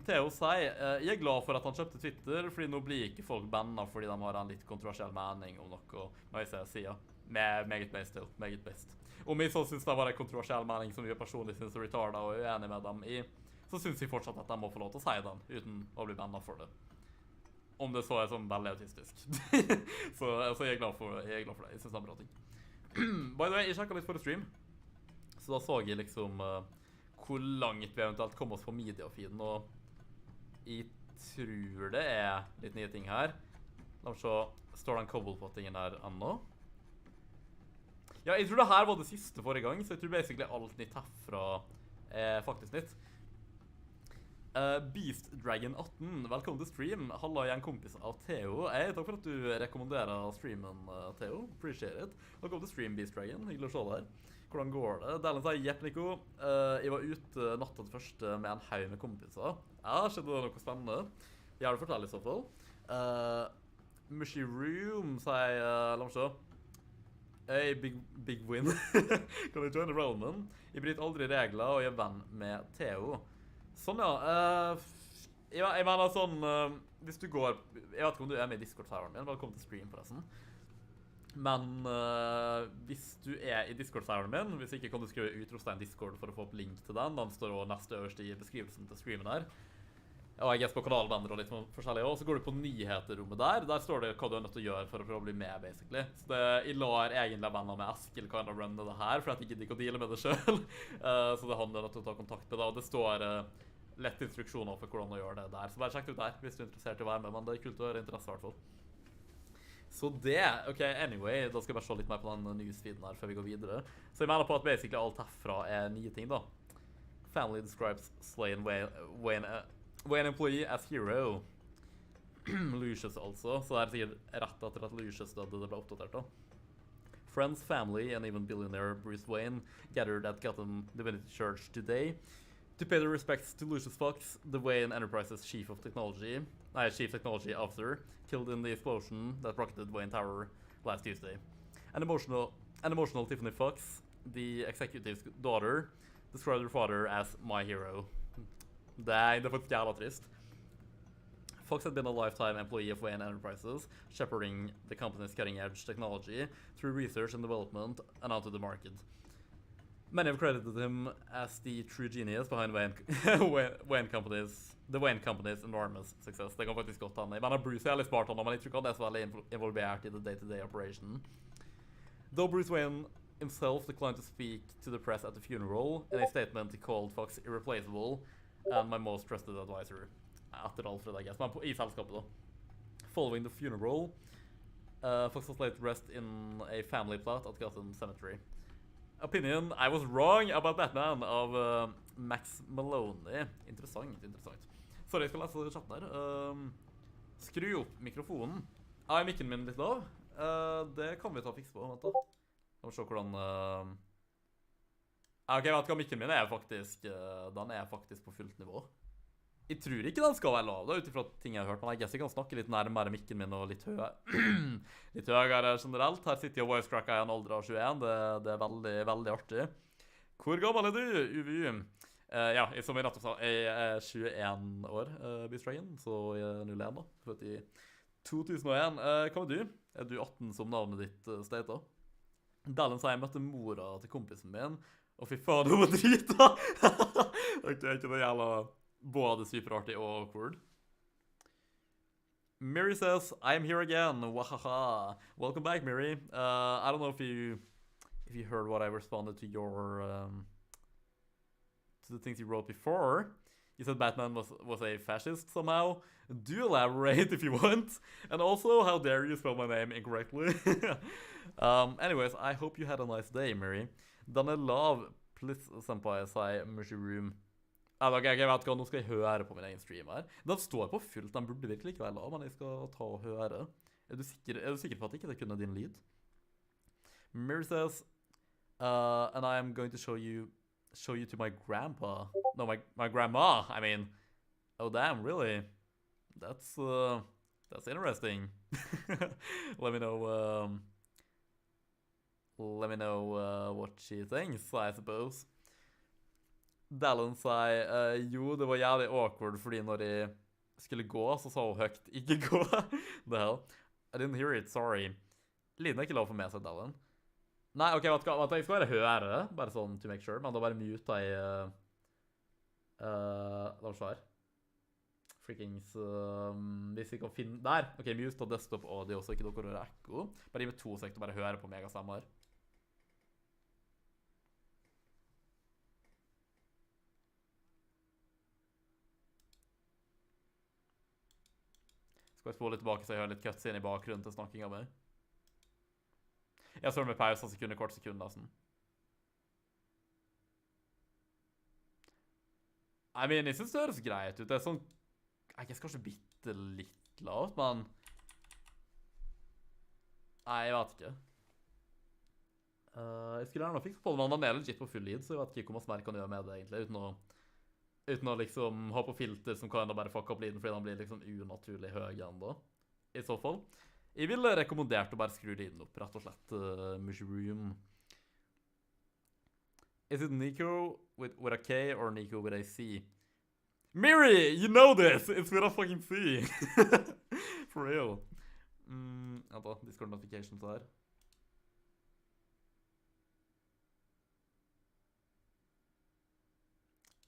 Theo sier, jeg glad for at han kjøpte Twitter, fordi nå blir ikke folk bannet fordi de har en litt kontroversiell mening om noe. Når jeg sier, meget best til, meget best. Om jeg så synes det var en kontroversiell mening som jeg personlig synes er retardet og er uenig med dem i, så synes jeg fortsatt at de må få lov til å si den, uten å bli bannet for det. Om det så er sånn veldig autistisk. så jeg er glad for det. Jeg synes det er en bra ting. By the way, jeg sjekket litt for stream. Så da så jeg liksom hvor langt vi eventuelt kom oss på media-feeden, og jeg tror det litt nye ting her. La oss se, står den Cobblepot-tingen der ennå? Ja, jeg tror det her var det siste forrige gang, så jeg tror basically alt nytt herfra faktisk nytt. Beast Dragon 18, velkommen til stream. Halla, jeg en kompis av Theo. Takk for at du rekommenderer streamen, Theo. Appreciate it. Velkommen til stream, Beast Dragon. Hyggelig å se deg. Hvordan går det? Delen sier, jepp, Nico. Jeg var ute natta til første med en haug med kompiser. Ja, skjedde det noe spennende? Jeg har det fortalt i så fall. Mushy Room, sier, la meg se. Hey, big win. Kan du join the Roman? Jeg bryter aldri regler, og jeg er venn med Theo. Sånn, ja. Jeg mener sånn, hvis du går... Jeg vet ikke om du med i Discord-serveren min. Velkommen til stream, forresten. Men hvis du i Discord-serveren min, hvis ikke kan du skrive utropstegn Discord for å få opp link til den. Den står også neste øverst i beskrivelsen til streamen her. Og jeg på kanalvenner og litt forskjellig også. Så går du på nyheterrommet der. Der står det hva du nødt til å gjøre for å prøve å bli med, basically. Så jeg lar egentlig venner med Eskil kind of runne det her, for at jeg ikke dealer med det selv. Så det handler nødt til å ta kontakt med det, og det står lett instruksjoner for hvordan å gjøre det der. Så bare sjekk det ut der, hvis du er interessert i å være med, men det kult å høre interesse i hvert fall. Så det, ok, anyway, da skal jeg bare se litt mer på den newsfeeden her før vi går videre. Så jeg mener på at basically alt herfra nye ting da. Family describes Slain Wayne employee as hero. Lucius altså, så det sikkert rett etter at Lucius døde, det ble oppdatert da. Friends, family, and even billionaire Bruce Wayne gathered at Gotham Divinity Church today to pay their respects to Lucius Fox, the Wayne Enterprises chief technology officer, killed in the explosion that rocketed Wayne Tower last Tuesday. An emotional Tiffany Fox, the executive's daughter, described her father as my hero. Det faktisk jævla trist. Fox had been a lifetime employee of Wayne Enterprises, shepherding the company's cutting-edge technology through research and development and onto the market. Many have credited him as the true genius behind the Wayne Company's enormous success. Det kan faktisk godt hende. Jeg mener Bruce litt smart, men jeg tror ikke han så veldig involvert i the day-to-day operation. Though Bruce Wayne himself declined to speak to the press at the funeral, in a statement he called Fox irreplaceable and my most trusted advisor. Etter Alfred, I guess, men i selskapet da. Following the funeral, Fox was laid to rest in a family plot at Gotham Cemetery. Opinion, I was wrong about Batman av Max Maloney. Interessant. Sorry, jeg skal lese chatten her. Skru opp mikrofonen. Mikken min litt lav? Det kan vi ta fiks på, vent da. La oss se hvordan... Ok, vet du hva, mikken min faktisk... Den faktisk på fullt nivå. Jeg tror ikke den skal være lav, da, utifra ting jeg har hørt, men jeg kan snakke litt nærmere mikken min og litt høyere generelt. Her sitter jeg og voice-cracka i en alder av 21, det veldig, veldig artig. Hvor gammel du, UVU? Ja, som jeg nettopp sa, jeg 21 år, Beast Dragon, så jeg 01 da, født i 2001. Hva med du? Du 18 som navnet ditt støyta? Dalen sa jeg møtte mora til kompisen min, og fy faen, hun var drita! Ok, ikke det jævla... Både superartig og awkward. Miri says, I'm here again. Wahaha. Welcome back, Miri. I don't know if you heard what I responded to your to the things you wrote before. You said Batman was a fascist somehow. Do elaborate if you want. And also, how dare you spell my name incorrectly? Anyways, I hope you had a nice day, Miri. Denne lav, please, senpai, sier Mushy Room. Ok, jeg vet ikke, nå skal jeg høre på min egen stream her. Den står på fullt, den burde virkelig ikke være lav, men jeg skal ta og høre. Er du sikker på at ikke det kunne din lyd? Mir says, and I am going to show you to my grandpa. No, my grandma, I mean. Oh, damn, really? That's interesting. Let me know what she thinks, I suppose. Dallin sier, jo, det var jævlig awkward, fordi når jeg skulle gå, så sa hun høyt, ikke gå. The hell? I didn't hear it, sorry. Lyden ikke lov for meg, sier Dallin. Nei, ok, vet du, jeg skal bare høre, bare sånn to make sure, men da bare mute jeg, la oss se her. Freakings, hvis jeg kan finne, der, ok, mute og desktop audio, så ikke dere hører ekko. Bare gi meg 2 sekunder, bare høre på meg og stemme her. Skal jeg spole litt tilbake så jeg hører litt cutscene i bakgrunnen til snakkinga mi? Jeg står med pause sekund, kvart sekund, nesten. I mean, jeg synes det høres greit ut. Det er sånn, jeg guess kanskje bitte litt lavt, men... Nei, jeg vet ikke. Jeg skulle gjerne fikse på det, men den er legit på full lyd, så jeg vet ikke hvor masse mer kan gjøre med det, egentlig, uten å liksom ha på filter som kan bare fucke opp lyden, fordi den blir liksom unaturlig høy enda. I så fall. Jeg ville rekommendert å bare skru lyden opp, rett og slett, mushroom. Is it Nico with a K or Nico with a C? Miri, you know this! It's with a fucking C! For real. Vänta, Discord notifications här.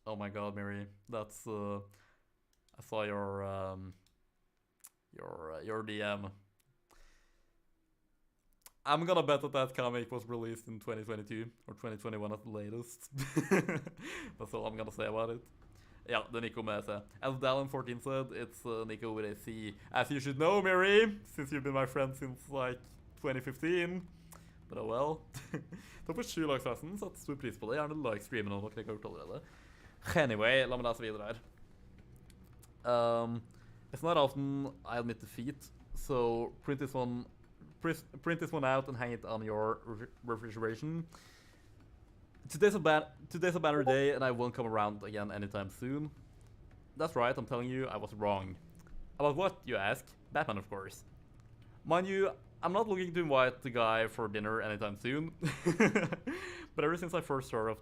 Oh my god, Miri. That's I saw your DM. I'm gonna bet that comic was released in 2022 or 2021 at the latest. That's all I'm gonna say about it. Yeah, the Nico med C. As Dallin14 said, it's Nico with a C. As you should know, Mary, since you've been my friend since like 2015. But oh well. Takk for 7 likes forresten, satt stor pris på det. Gjerne like streamen om dere ikke har gjort allerede. Anyway, la meg lese videre her. It's not often I admit defeat, so print this one out and hang it on your refrigeration. Today's a banner day, and I won't come around again anytime soon. That's right, I'm telling you, I was wrong. About what, you ask? Batman, of course. Mind you, I'm not looking to invite the guy for dinner anytime soon. But ever since I first heard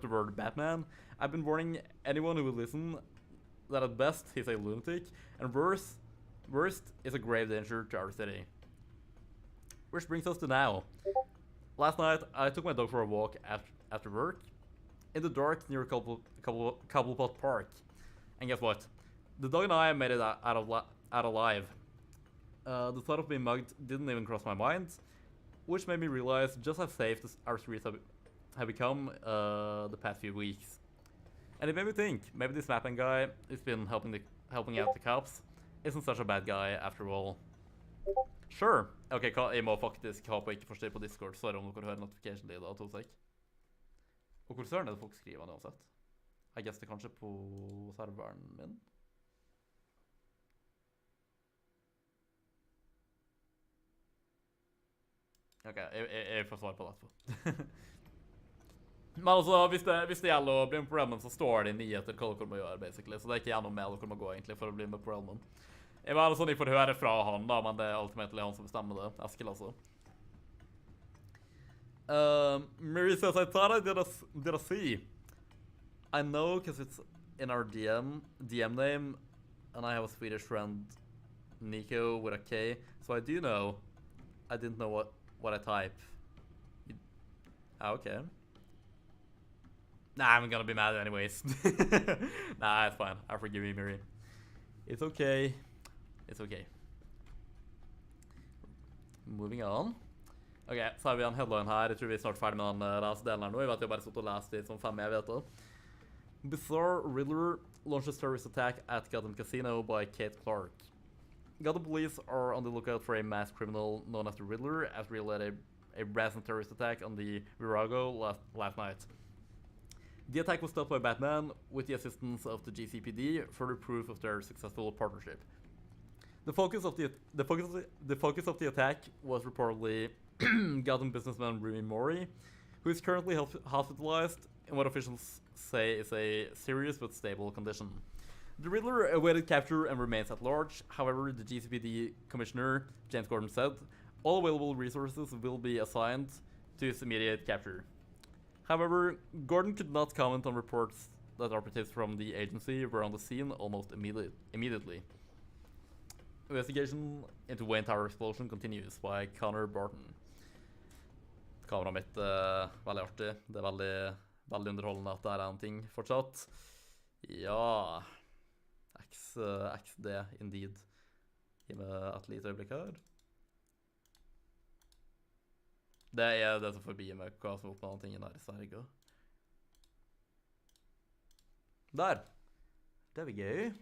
the word Batman, I've been warning anyone who will listen that at best he's a lunatic, and worst is a grave danger to our city. Which brings us to now. Last night, I took my dog for a walk after work, in the dark near Cobblepot Park. And guess what? The dog and I made it out alive. The thought of being mugged didn't even cross my mind, which made me realize just how safe our streets have become the past few weeks. And it made me think, maybe this mapping guy who's been helping out the cops isn't such a bad guy after all. Sure. Ok, jeg må faktisk ha på ikke forstyrre på Discord. Sorry om dere hører notification lyd av 2 sek. Og hvor søren er det folk skriver den uansett? Jeg guess det kanskje på serveren min? Ok, jeg får svar på det. Men altså, hvis det gjelder å bli med på realmen, så står det i nyheter hva dere må gjøre, basically. Så det er ikke gjennom mail dere må gå, egentlig, for å bli med på realmen. Jeg var sånn jeg får høre fra han da, men det er ultimately han som bestemmer det. Eskil, altså. Mary says, I thought I did a C. I know, because it's in our DM name, and I have a Swedish friend, Nico, with a K, so I do know. I didn't know what I type. Okay. Nah, I'm gonna be mad anyways. Nah, it's fine. I forgive you, Miri. It's okay. It's okay. Moving on. Ok, så har vi en headline her. Jeg tror vi er snart ferdig med den rasedelen her nå. Jeg vet jeg bare satt og lest i sånn 5 evigheter. Bizarre Regler launches terrorist attack at Gotham Casino by Kate Clark. Gotham police are on the lookout for a mass criminal known as the Regler after he led a brazen terrorist attack on the Virago last night. The attack was stopped by Batman with the assistance of the GCPD, further proof of their successful partnership. The focus of the attack was reportedly Gotham businessman Rumi Mori, who is currently hospitalized in what officials say is a serious but stable condition. The Riddler awaited capture and remains at large. However, the GCPD commissioner, James Gordon, said all available resources will be assigned to his immediate capture. However, Gordon could not comment on reports that operatives from the agency were on the scene almost immediately. Investigation into Wayne Tower explosion continues by Connor Barton. Kameraet mitt veldig artig. Det er veldig underholdende at det er en ting fortsatt. Ja. XD, indeed. Gi meg et lite øyeblikk her. Det er det som forbi meg hva som oppnår tingen her i Sverige. Der. Det er gøy.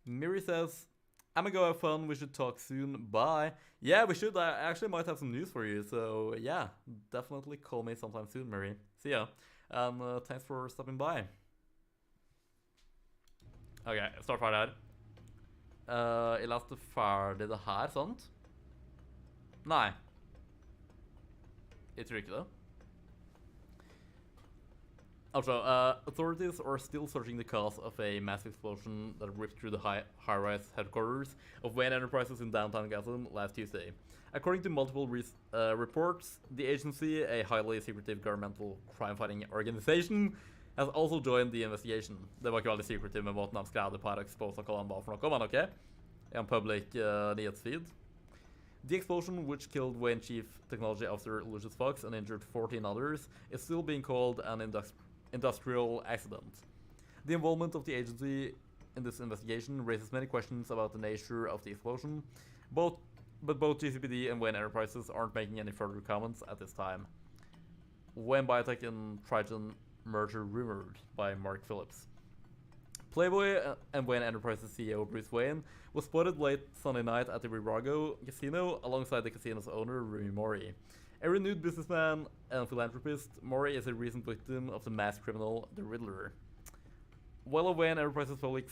Miri says, I'ma go have fun. We should talk soon. Bye. Yeah, we should. I actually might have some news for you. So yeah, definitely call me sometime soon, Mary. See ya. And thanks for stopping by. Ok, start ferdig her. Jeg leste ferdig det her, sant? Nei. Jeg tror ikke det. Also, authorities are still searching the cause of a massive explosion that ripped through the high-rise headquarters of Wayne Enterprises in downtown Gotham last Tuesday. According to multiple reports, the agency, a highly secretive governmental crime-fighting organization, has also joined the investigation. Det var ikke veldig secretive med måten han skrev det på her, exposed hva han var for noe, men ok? I en public nyhetsfeed. The explosion, which killed Wayne Chief Technology Officer Lucius Fox and injured 14 others, is still being called an industrial accident. The involvement of the agency in this investigation raises many questions about the nature of the explosion, but both GCPD and Wayne Enterprises aren't making any further comments at this time. Wayne Biotech and Triton merger rumored by Mark Phillips. Playboy and Wayne Enterprises CEO Bruce Wayne was spotted late Sunday night at the Virago Casino alongside the casino's owner Remy Mori. A renewed businessman and philanthropist, Mori is a recent victim of the mass criminal, the Riddler. While a Wayne Enterprises public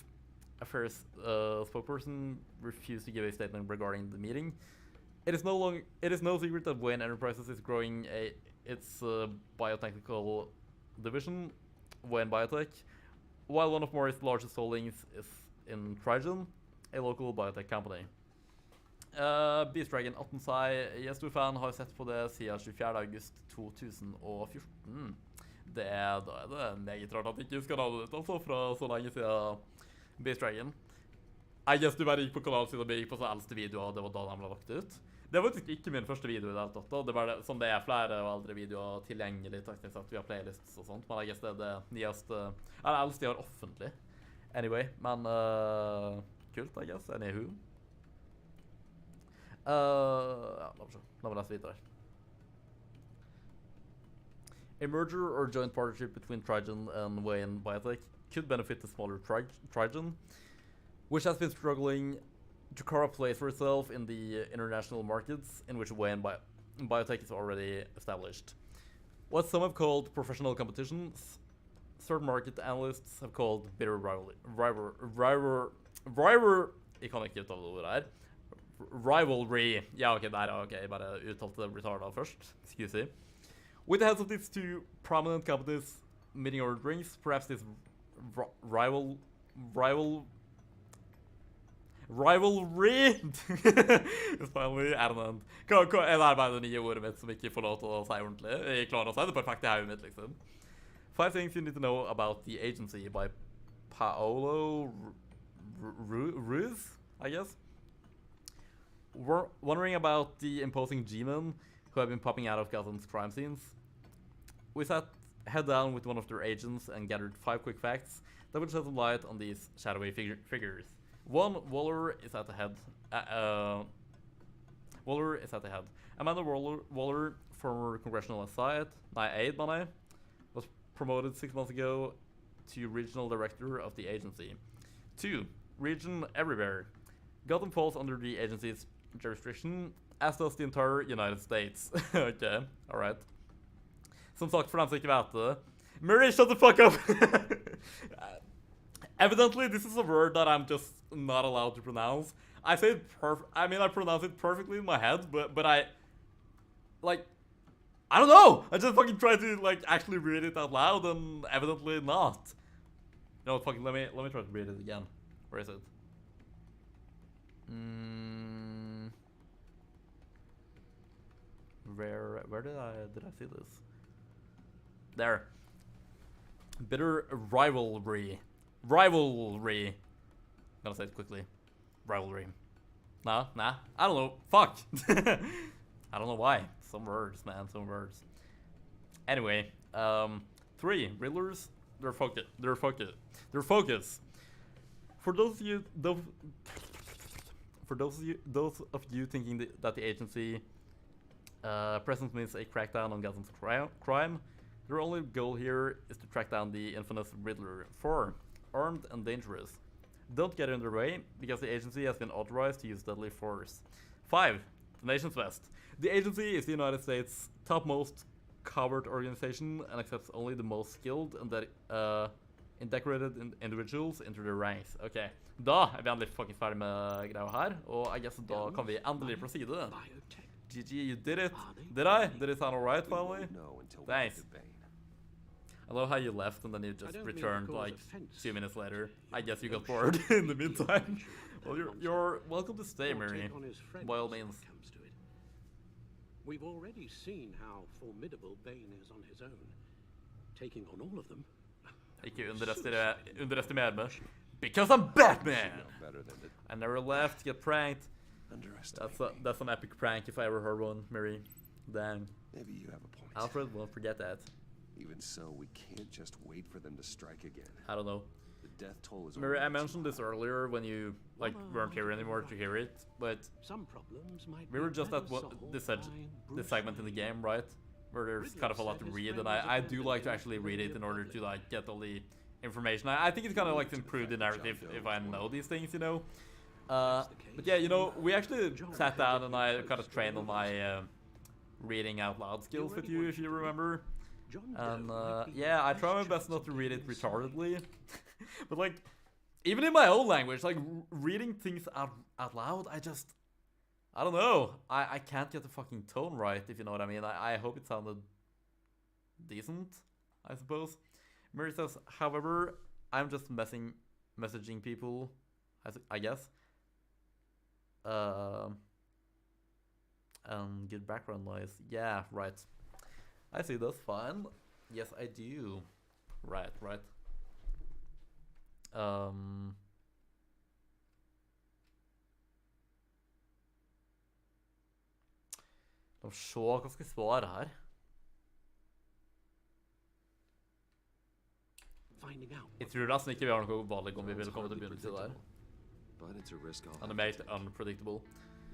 affairs spokesperson refused to give a statement regarding the meeting, it is no secret that Wayne Enterprises is growing its biotechnical division, Wayne Biotech, while one of Mori's largest holdings is in Trykk, a local biotech company. Beast Dragon 18 sier Gjesto-fan har sett på det siden 24. august 2014. Da er det meget rart at jeg ikke husker navnet ditt, altså, fra så lenge siden Beast Dragon. I guess du bare gikk på kanalen siden vi gikk på så eldste videoer, og det var da de ble lagt ut. Det var faktisk ikke min første video i det hele tatt, det var det, som det er flere og eldre videoer tilgjengelig, teknisk sett, via playlists og sånt, men I guess det er det nyeste, eller eldste jeg har offentlig. Anyway, men kult, I guess, anywho. Ja, la meg lese videre. A merger or joint partnership between Trykk and Wayne Biotech could benefit the smaller Trykk, which has been struggling to carve a place for itself in the international markets in which Wayne Biotech is already established. What some have called professional competitions, certain market analysts have called bitter rivalry. Ja, ok, der, ok, jeg bare uttalte det retarda først. Excuse me. With the heads of these two prominent companies meeting over drinks, perhaps this rivalry is finally at an end. Er det bare det nye ordet mitt som ikke får lov til å si ordentlig? Jeg klarer å si det perfekt i hodet mitt, liksom. 5 things you need to know about the agency by Paolo Ruiz, I guess. We're wondering about the imposing G-men who have been popping out of Gotham's crime scenes. We sat head down with one of their agents and gathered 5 quick facts that would shed some light on these shadowy figures. 1. Waller is at the head. Waller is at the head. Amanda Waller, former congressional aide, was promoted 6 months ago to regional director of the agency. 2. Region everywhere. Gotham falls under the agency's jurisdiction, as does the entire United States. Okay, alright. Som sagt, for dem som ikke vet det. Murray, shut the fuck up! Evidently, this is a word that I'm just not allowed to pronounce. I say it I pronounce it perfectly in my head, but I don't know! I just fucking try to, actually read it out loud, and evidently not. You know what, fucking, let me try to read it again. Where is it? Where did I see this? There. Bitter rivalry. I'm gonna say it quickly. Rivalry. Nah. I don't know. Fuck. I don't know why. Some words, man. Some words. Anyway, 3 Riddlers. Their focus. For those of you thinking that the agency presence means a crackdown on Gotham's crime, their only goal here is to track down the infamous Riddler. 4 Armed and dangerous. Don't get in their way, because the agency has been authorized to use deadly force. 5. The nation's best. The agency is the United States' topmost covert organization and accepts only the most skilled and decorated individuals into their ranks. Ok, da er vi endelig fucking ferdig med greia her, og I guess da kan vi endelig proceede. GG, you did it. Did I? Did it sound alright finally? No, until we Thanks. get to Bane. I love how you left and then you just don't mean to returned cause like offense. 2 minutes later. I guess you got bored in the meantime. Well, you're welcome to stay, Or Mary. take on his friends By all when it means. comes to it. We've already seen how formidable Bane is on his own. Taking on all of them. Ikke underestimer meg. Because I'm Batman! No better than to I never left to get pranked. underestimate. That's an epic prank if I ever heard one, Mary. Dang. Maybe you have a point. Alfred won't forget that. Even so, we can't just wait for them to strike again. I don't know. The death toll is Mary, I already too mentioned this high. earlier when you like weren't here anymore to hear it, but Some problems might we be were just better at solved this by this segment in the game, right? Where there's kind of a lot to read, and I do like to actually read it in order to like get all the information. I think it's kind of like to improve the narrative if I know these things, you know. But yeah, you know, we actually sat down and I kind of trained on my reading out loud skills with you, if you remember. John And Doe might be yeah, I try my less best not to read it justified in retardedly. But like, even in my own language, like reading things out loud, I don't know. I can't get the fucking tone right, if you know what I mean. I hope it sounded decent, I suppose. Mary says, however, I'm just messaging people, I guess. Good background noise. Yeah, right. I see, that's fine. Yes, I do. Right. La oss se hva skal jeg svare her. finding out. Jeg tror nesten ikke vi har noe valg om vi vil komme til begynnelsen der. But it's a risk I'll And it have makes to it take. unpredictable.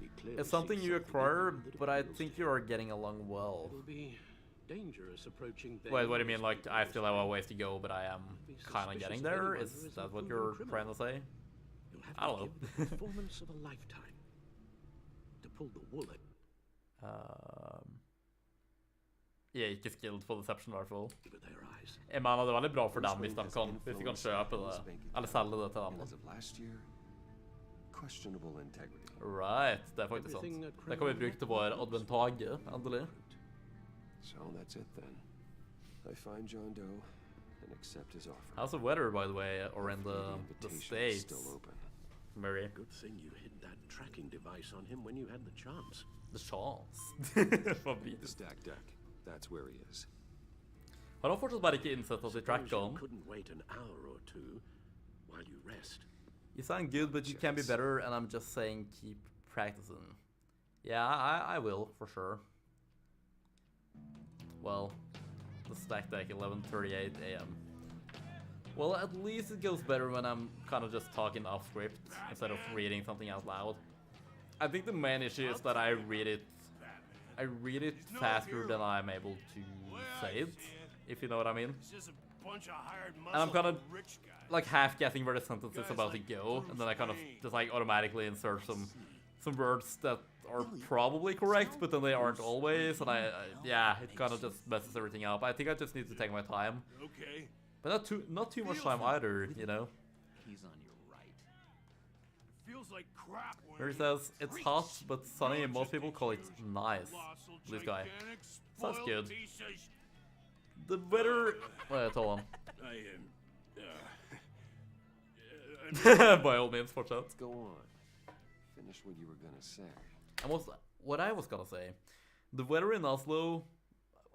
He clearly It's something sees you something acquire, in him that but I appeals think to you him. are getting along well. It'll be dangerous approaching Wait, what do you Bane mean, as like, he I goes still have a away. ways to go, but I am Be kind of suspicious getting of there? anyone Is who isn't that what proven you're criminal. trying to say? You'll have I don't to know. give the performance of a lifetime to pull the wool Jeg er ikke skilled for deception, I hvert fall. over their eyes. Jeg mener det er veldig bra for dem hvis Bruce de Wayne kan, has hvis de kan influence kjøpe on his det, bank eller account. selge det til And andre. as of last year, questionable integrity. Right, det er faktisk Everything sant. a Det kan vi criminal bruke til vår records. advantage, endelig. So that's it then. I find John Doe and accept his offer. How's the weather, by the way, or in the invitation is States, still open. Mary? Good thing you hid that tracking device on him when you had the chance. The chance. For The beat. stack deck. That's where he is. Har han fortsatt bare ikke innsett at de Suppose tracker you han? couldn't wait an hour or two while you rest. You sound good, but you can be better, and I'm just saying keep practicing. Yeah, I will, for sure. Well, the stack deck, 11:38 a.m. Well, at least it goes better when I'm kind of just talking off script instead of reading something out loud. I think the main issue is that I read it faster than I'm able to say it, if you know what I mean. It's just a bunch of hired And I'm kind of muscle rich guys. like half guessing where the sentence is about to go, and then I kind of just like automatically insert some words that are probably correct, but then they aren't always, and yeah, it kind of just messes everything up. I think I just need to take my time, Okay. but not too much time either, you know. He's on your right. It feels like crap when Here he you says it's preach. hot but sunny, You're and most just people call it accused. nice. Colossal, Blue sky. gigantic, Sounds spoiled good. piece of sh- The weather. Wait, hold on. I am. By all means, fortsätt. Let's go on. Finish what you were gonna say. What I was gonna say, the weather in Oslo,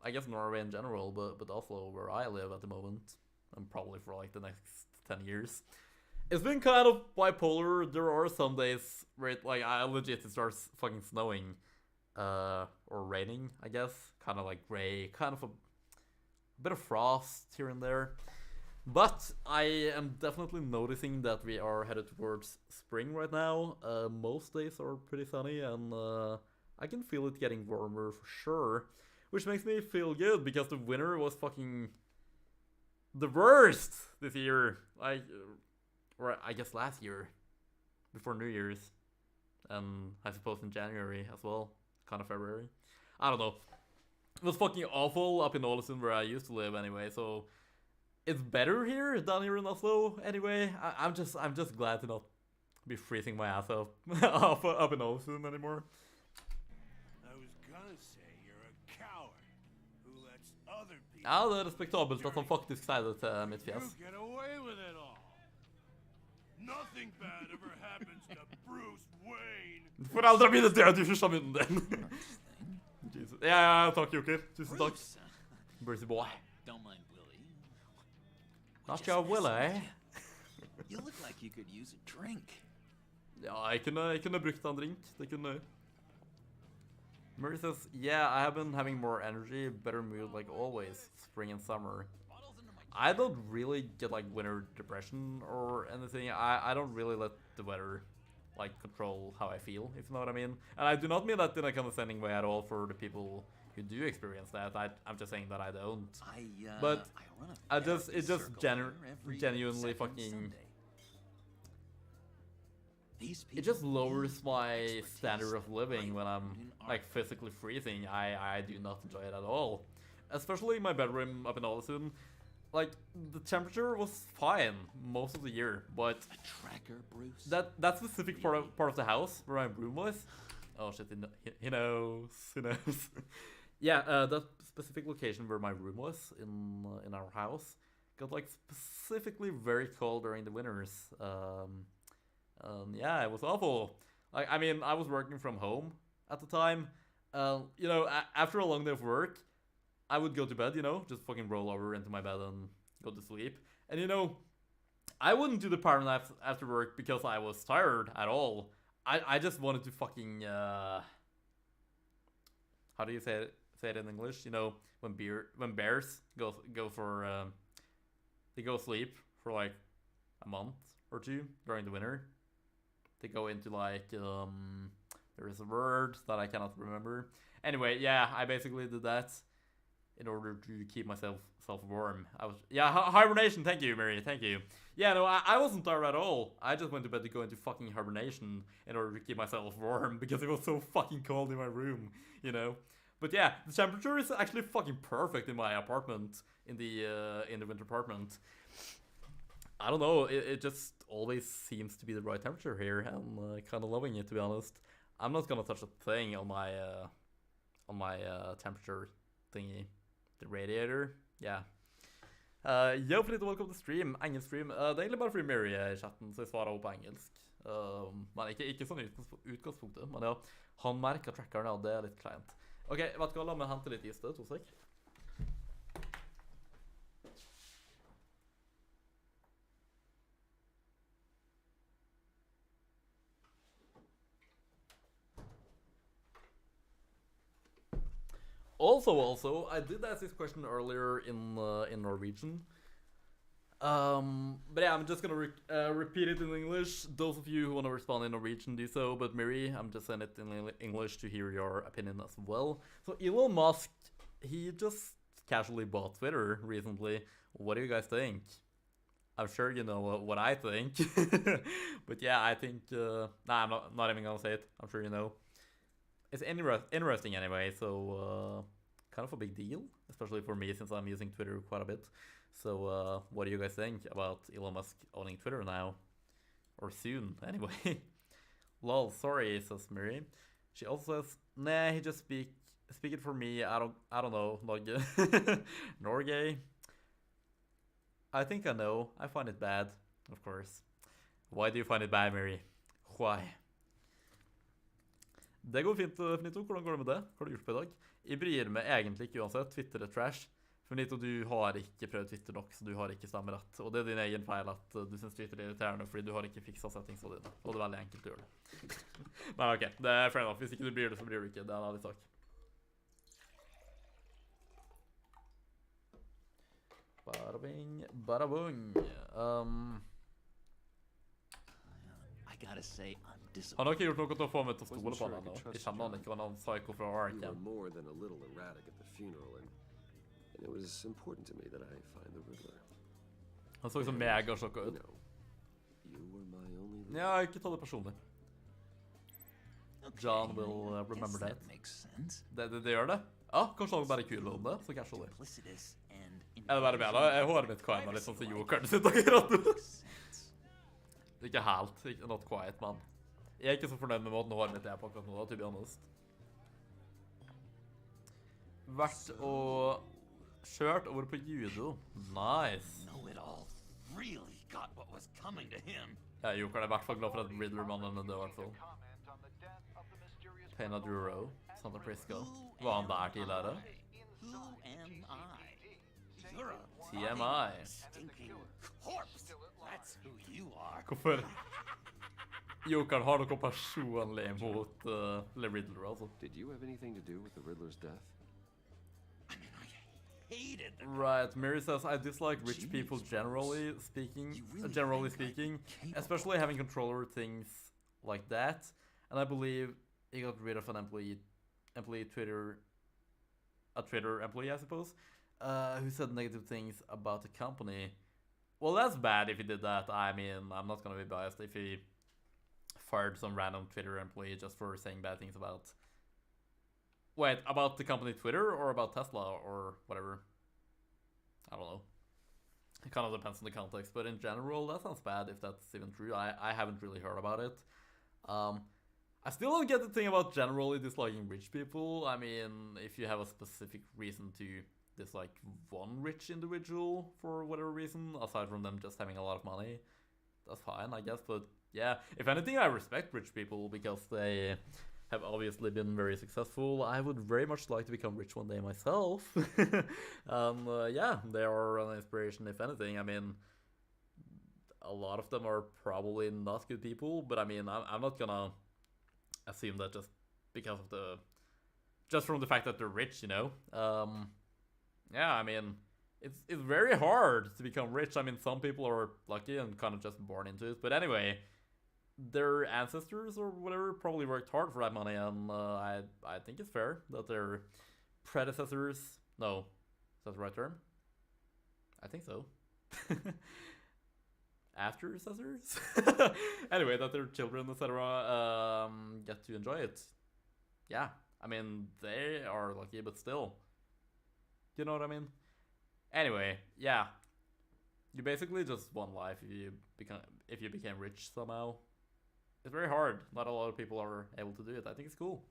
I guess Norway in general, but Oslo where I live at the moment, and probably for like the next 10 years, it's been kind of bipolar. There are some days where it starts fucking snowing, or raining, I guess, kind of like gray, kind of a bit of frost here and there. But I am definitely noticing that we are headed towards spring right now. Most days are pretty sunny, and I can feel it getting warmer for sure. Which makes me feel good, because the winter was fucking the worst this year. Like, or I guess last year, before New Year's, and I suppose in January as well, kind of February. I don't know. It was fucking awful up in Ålesund where I used to live anyway, so it's better here than here in Oslo anyway. I'm just glad to not be freezing my ass off up in Ålesund anymore. I was gonna say you're a coward who lets other people. Ja, det är respektabelt att han faktiskt säger det till mitt You fjes. get away with it all. Nothing bad ever happens to Bruce Wayne. Föräldrar mina död, du förstår munnen den. Jesus. Ja, tack Joker. Tusen tack. Bruce. Brucey boy. Don't mind Willie. Not your Willie. You look like you could use a drink. Ja, jeg kunne brukt en drink. Det kunne jeg. Murray says, yeah, I have been having more energy, better mood like always, spring and summer. I don't really get like winter depression or anything. I don't really let the weather like control how I feel, if you know what I mean. And I do not mean that in a condescending way at all for the people who do experience that. I'm just saying that I don't. But I run I a just therapy it just circle here every genuinely second fucking Sunday. These it just people lowers need my expertise standard of living when I'm in art. like physically freezing. I do not enjoy it at all. Especially in my bedroom up in Ålesund. Like the temperature was fine most of the year, but A tracker, Bruce. that specific part of the house where my room was. Oh shit! He knows. He knows. Yeah, that specific location where my room was in our house got like specifically very cold during the winters. Yeah, it was awful. Like, I mean, I was working from home at the time. You know, after a long day of work, I would go to bed, you know, just fucking roll over into my bed and go to sleep. And, you know, I wouldn't do the power nap after work because I was tired at all. I just wanted to fucking, how do you say it in English? You know, when bears go for, they go sleep for like a month or two during the winter. They go into like, there is a word that I cannot remember. Anyway, yeah, I basically did that in order to keep myself warm. Hibernation. Thank you, Mary. Thank you. Yeah, no, I wasn't tired at all. I just went to bed to go into fucking hibernation in order to keep myself warm because it was so fucking cold in my room, you know. But yeah, the temperature is actually fucking perfect in my apartment, in the winter apartment. I don't know. It just always seems to be the right temperature here. I'm kind of loving it, to be honest. I'm not gonna touch a thing on my temperature thingy. The radiator, yeah. Yo, for litt welcome til stream, engelsk stream. Det er egentlig bare fordi Mary er i chatten, så jeg svarer også på engelsk. Men ikke sånn utgangspunktet, men ja, han merker trackeren, ja, det er litt kleint. Ok, vet du hva, la meg hente litt is det, 2 sek. Also, I did ask this question earlier in Norwegian. But yeah, I'm just gonna repeat it in English. Those of you who want to respond in Norwegian, do so. But Miri, I'm just saying it in English to hear your opinion as well. So Elon Musk, he just casually bought Twitter recently. What do you guys think? I'm sure you know what I think. But yeah, I think... I'm not even gonna say it. I'm sure you know. It's interesting anyway, so kind of a big deal, especially for me since I'm using Twitter quite a bit. So what do you guys think about Elon Musk owning Twitter now? Or soon, anyway. Lol, sorry, says Miri. She also says, nah, he just speak it for me, I don't know, Norge. Norge? I think I know, I find it bad, of course. Why do you find it bad, Miri? Why? Det går fint, Finito. Hvordan går det med det? Hva har du gjort på i dag? Jeg bryr meg egentlig ikke uansett. Twitter er trash. Finito, du har ikke prøvd Twitter nok, så du har ikke stemmerett. Og det er din egen feil at du synes Twitter er irriterende, fordi du har ikke fikset settingsene dine. Og det er veldig enkelt å gjøre det. Men ok, det er fair enough. Hvis ikke du bryr det, så bryr du ikke. Det er en annen sak. Badabing, badabung. I gotta say, I'm disappointed. Han har ikke gjort noe til å få meg til å stole på han ennå. Jeg kjenner han ikke var en psycho fra Ark. You were more than a little erratic at the funeral, and it was important to me that I find the Regler. Han så så megasjokka ut. You know, You were my only Ja, ikke ta det personlig. John will remember that. Makes sense. Det gjør det. Ja, kanskje han bare er kul om det, så casually. Duplicitous and Eller bare med da, håret mitt kan være litt sånn som jokeren sitt akkurat nå. Ikke helt, not quite, men jeg er ikke så fornøyd med måten håret mitt er på akkurat nå, da, to be honest. Vært og kjørt over på judo. Nice. know-it-all really got what was coming to him. Ja, jokeren er i hvert fall glad for at Riddler-mannen er død, i hvert fall. Pena Duro, Santa Prisca. Var han der tidligere? Who am I? You're a TMI. stinking corpse. That's who you are. Hvorfor? Jokeren har noe personlig mot Riddler, altså. Did you have anything to do with the Riddler's death? I mean, I hated the Right, Mary says, I dislike rich people generally speaking, especially having control over things like that. And I believe he got rid of an employee Twitter employee, I suppose, who said negative things about the company. Well, that's bad if he did that. I mean, I'm not gonna be biased if he fired some random Twitter employee just for saying bad things about... Wait, about the company Twitter or about Tesla or whatever? I don't know. It kind of depends on the context, but in general, that sounds bad if that's even true. I haven't really heard about it. I still don't get the thing about generally disliking rich people. I mean, if you have a specific reason to dislike one rich individual for whatever reason, aside from them just having a lot of money, that's fine, I guess. But yeah, if anything, I respect rich people because they have obviously been very successful. I would very much like to become rich one day myself. Yeah, they are an inspiration, if anything. I mean, a lot of them are probably not good people, but I mean, I'm not gonna assume that just because of just from the fact that they're rich, you know? Yeah, I mean, it's very hard to become rich. I mean, some people are lucky and kind of just born into it, but anyway, their ancestors or whatever probably worked hard for that money, and I think it's fair that their predecessors... No, is that the right term? I think so. Aftercessors? Anyway, that their children, etc., get to enjoy it. Yeah, I mean, they are lucky, but still. You know what I mean? Anyway, yeah. You basically just won life if you became rich somehow. It's very hard. Not a lot of people are able to do it. I think it's cool.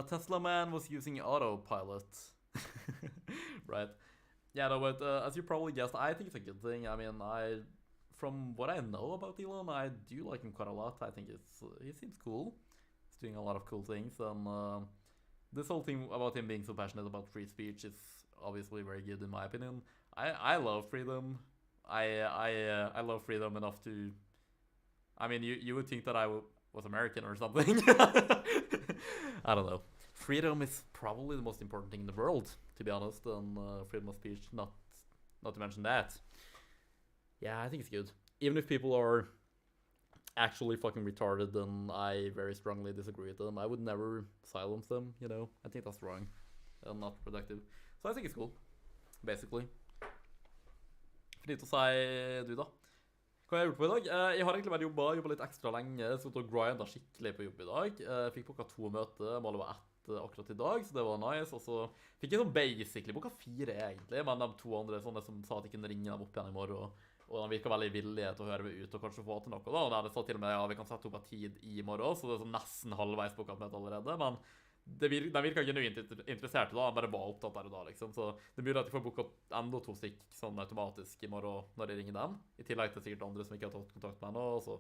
Tesla man was using autopilot. Right. Yeah, no, but as you probably guessed, I think it's a good thing. I mean, from what I know about Elon, I do like him quite a lot. I think he seems cool. He's doing a lot of cool things, and this whole thing about him being so passionate about free speech is obviously very good in my opinion. I love freedom. I love freedom enough to... I mean, you would think that I was American or something. I don't know. Freedom is probably the most important thing in the world, to be honest, and freedom of speech, not to mention that. Yeah, I think it's good. Even if people are actually fucking retarded, then I very strongly disagree with them. I would never silence them, you know? I think that's wrong and not productive. So I think it's cool, basically. Fint å si du da. Hva har jeg gjort på i dag? Jeg har egentlig jobbet litt ekstra lenge, så jeg grindet skikkelig på jobb i dag. Jeg fikk boka 2 møter, målet var 1 akkurat i dag, så det var nice. Og så fikk jeg sånn basically boka 4 egentlig, men de 2 andre sånne som sa at jeg kunne ringe dem opp igjen i morgen. Og de virker veldig villige til å høre meg ut og kanskje få til noe da. Og de sa til og med, ja, vi kan sette opp en tid i morgen, så det er sånn nesten halvveis boka møte allerede, men de virker genuint interesserte da, bare var opptatt der og da, liksom. Så det er mulig at jeg får boka enda 2 stykk sånn automatisk i morgen når jeg ringer dem. I tillegg til sikkert andre som ikke har tatt kontakt med nå, og så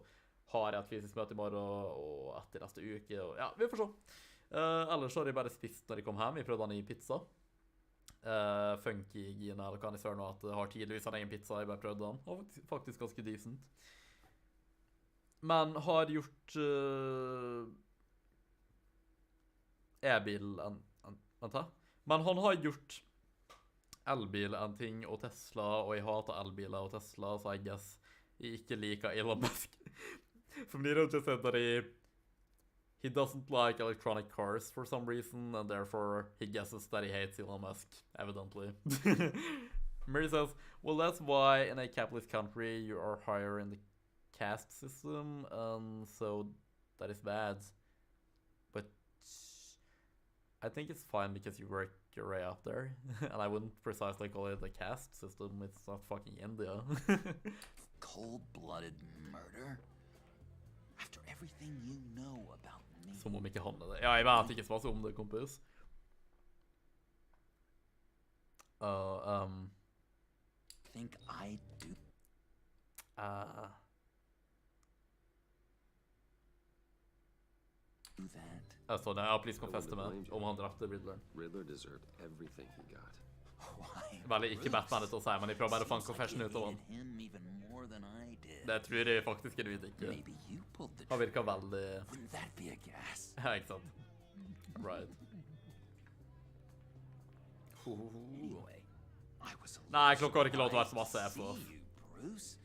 har jeg et fysisk møte i morgen og etter neste uke, og ja, vi får se. Ellers har jeg bare spist når jeg kom hjem. Jeg prøvde en ny pizza. Funky Gina, eller kan jeg svare nå at jeg har tidligvis en egen pizza, jeg bare prøvde den. Og faktisk ganske decent. Men har gjort... e-bil vent da. Men han har gjort elbil en ting, og Tesla, og jeg hater elbiler og Tesla, så jeg guess jeg ikke liker Elon Musk. For me, just said that he doesn't like electronic cars for some reason, and therefore he guesses that he hates Elon Musk, evidently. Mary says, well, that's why in a capitalist country you are higher in the caste system, so that is bad. But I think it's fine because you work your way up there, and I wouldn't precisely call it a caste system. It's not fucking India. Cold-blooded murder? After everything you know about me. Som om ikke handler det. Ja, jeg vet ikke så masse om det, kompis. Think I do? Do that? Sånn, ja, please confess to me om han drapte Riddler. Riddler deserved everything he got. Why? Veldig ikke Batman til å si, men jeg prøver bare å få en confession ut av han. Him even more than I did. Det tror jeg faktisk er ikke. Maybe you pulled the Han virker veldig... Wouldn't that be a gas? Ja, ikke sant? Right. Anyway, I was Nei, klokka har ikke lov til å være så masse F off. Bruce.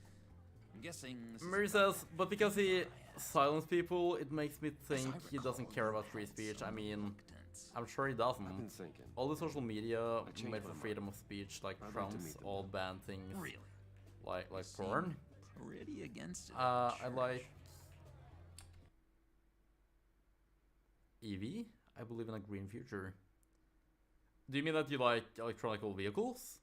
I'm guessing this is Murray says, but because he silenced people, it makes me think he doesn't care about free speech. I mean, I'm sure he I've been doesn't. thinking. All the social media changed made my for mind. freedom of speech, like I'd like to Trump's, meet them. all ban things, really like seem porn. pretty against it. I like EV. I believe in a green future. Do you mean that you like electronical vehicles?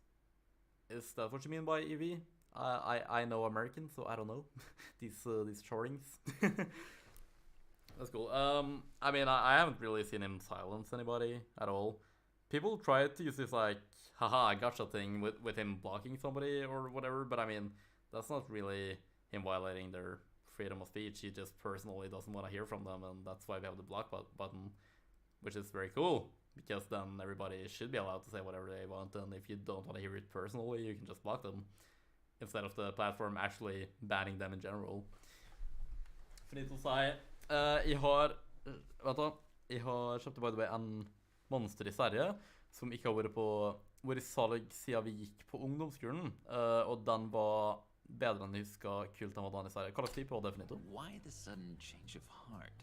Is that what you mean by EV? I know American, so I don't know. these shortings. That's cool. I mean, I haven't really seen him silence anybody at all. People try to use this like, haha, gotcha thing with him blocking somebody or whatever, but I mean, that's not really him violating their freedom of speech. He just personally doesn't want to hear from them, and that's why we have the block button, which is very cool, because then everybody should be allowed to say whatever they want, and if you don't want to hear it personally, you can just block them, instead of the platform actually banning them in general. Finito sier, jeg har kjøpt by the way en monster i Sverige, som ikke har vært i salg siden vi gikk på ungdomsskolen, og den var bedre enn jeg husker kult den var den i Sverige. Hva slags type var det, Finito? Why the sudden change of heart?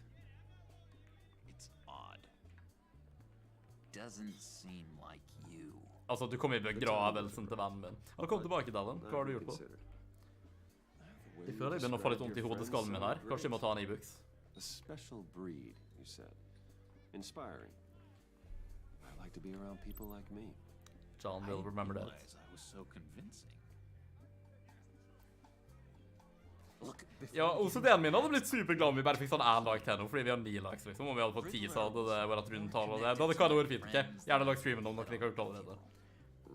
It's odd. Doesn't seem like you. Altså, du kom i begravelsen til vennen min. Han kom tilbake, Dallin. Hva har du gjort på? Jeg føler jeg begynner å få litt vondt i hodeskallen min her. Kanskje jeg må ta en e-books. A special breed, you said. Inspiring. I like to be around people like me. John will remember that. I was so convincing. Look, Ja, OCD-en min hadde blitt superglad om vi bare fikk sånn en lag til nå, fordi vi har 9 lags liksom. Om vi hadde fått 10, så hadde det vært rundtall, og det hadde kanskje vært fint, ok? Gjerne lag streamen om dere ikke har gjort allerede.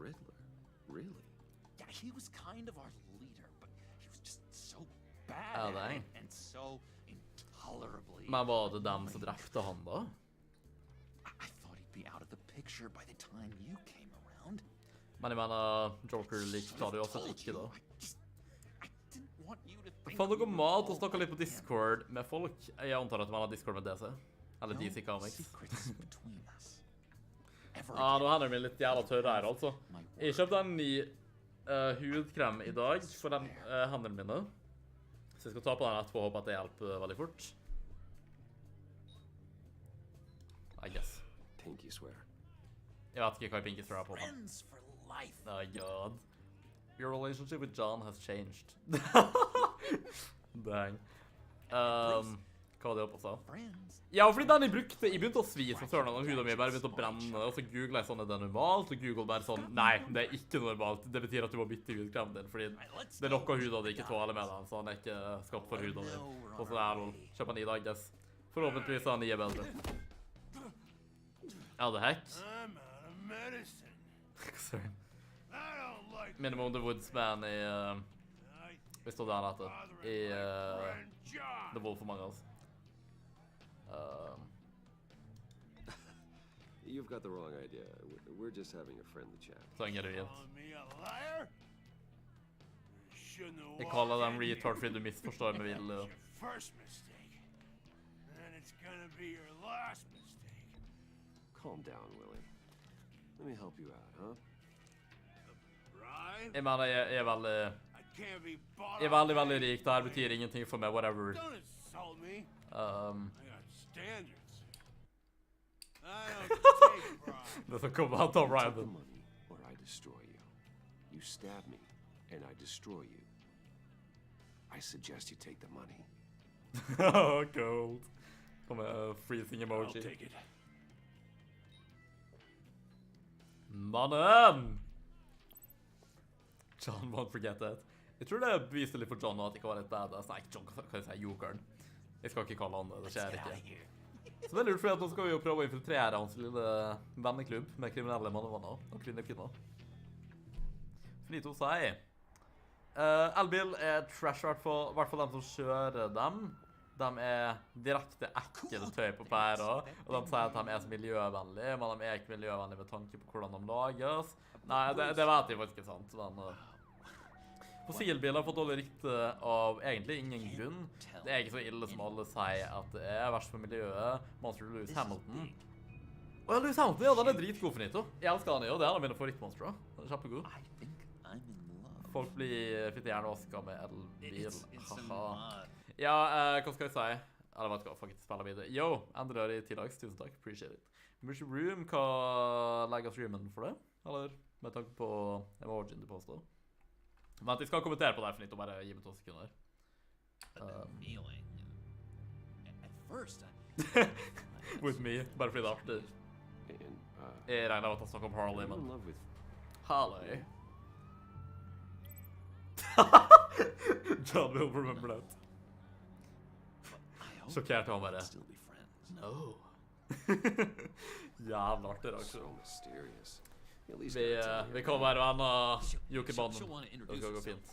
Riddler? Really? yeah, he was kind of our leader, but he was just so bad Oh, at dang. it and so intolerably. Men var det dem som drepte han da? I thought he'd be out of the picture by the time you came around. Men jeg mener, Joker likte det jo også ikke da. I didn't want you to think Fann we dere were mat og all snakket litt på him. Discord med folk? Jeg antar at man har Discord med DC. Eller No DC Comics. secrets between us. Ever Ja, nå again. hender det meg litt jævla tørre her, altså. My Jeg kjøpte en ny hudkrem i dag for den hendene mine. Så jeg skal ta på den etterpå og håpe at det hjelper veldig fort. I guess. Pinky swear. Jeg vet ikke hva Pinky står på. friends for life. Oh god. Your relationship with John has changed. Dang. Hva var det oppe sa? Friends. Ja, fordi den jeg brukte, jeg begynte å svi som søren av huden min, bare begynte å brenne, og så googlet jeg sånn, er det normalt? Og Google bare sånn, nei, det er ikke normalt. Det betyr at du må bytte hudkremen din, fordi det er noe huden din ikke tåler med den, så han er ikke skapt for huden din. Så det er å kjøpe en i dag, guess. Forhåpentligvis er den i bedre. Ja, det er hack. I'm out of medicine. Sorry. I don't like Minimum the Woodsman i, vi står der etter, i friend John. The Wolf Among Us. You've got the wrong idea. We're just having a friendly chat. Så ingen ruin. Calling me a liar? Shouldn't have Jeg kaller walked dem in retard here. fordi du misforstår med That vilje. was your first mistake. And it's gonna be your last mistake. Calm down, Willie. Let me help you out, huh? Bribe? Jeg mener, jeg er veldig, I can't be bought jeg er off veldig, veldig any rik. Det her way. betyr ingenting for meg, whatever. Don't insult me. I got standards. I don't take bribes. Det som kommer han tar Take the Ryan. money, or I destroy you. You you stab me and I destroy you, I suggest you take the money. Oh, cold. Kommer freezing I'll emoji. take it. Mannen! John won't forget that. Jeg tror det er beviselig for John at det ikke var et badass. Nei, ikke John, hva jeg si, jokeren. Jeg skal ikke kalle han det, det skjer ikke. Så det er lurt, for nå skal vi jo prøve å infiltrere hans lille venneklubb med kriminelle mannevanner og kvinner. Finito sier. Elbil er trash, i hvert fall de som kjører dem. De er direkte ekkel tøy på pæra, og de sier at de er så miljøvennlige, men de er ikke miljøvennlige med tanke på hvordan de lages. Nei, det vet jeg faktisk ikke sant, men... Fossilbiler har fått dårlig rykte av egentlig ingen grunn. Det er ikke så ille som alle sier at det er verst for miljøet. Monster Lewis Hamilton. Å ja, Lewis Hamilton, ja, den er dritgod for Nito. Jeg elsker den jo, det er en av mine favorittmonstre. Den er kjempegod. Folk blir fitte gjerne vasket med elbil. Haha. Ja, hva skal jeg si? Eller vet du hva, faktisk spiller videre. Yo, endrer i tildags, tusen takk, appreciate it. Mushroom, hva legger streamen for det? Eller med tanke på emojien du påstår? Men jeg skal kommentere på det for litt og bare gi meg 2 sekunder. With me, bare fordi det er artig. Jeg regner av at han snakker om Harley, men... Harley. John will remember that. Sjokkert han bare. No. Jævla artig reaksjon. Vi kan være venner Jokebanen. Det skal gå fint.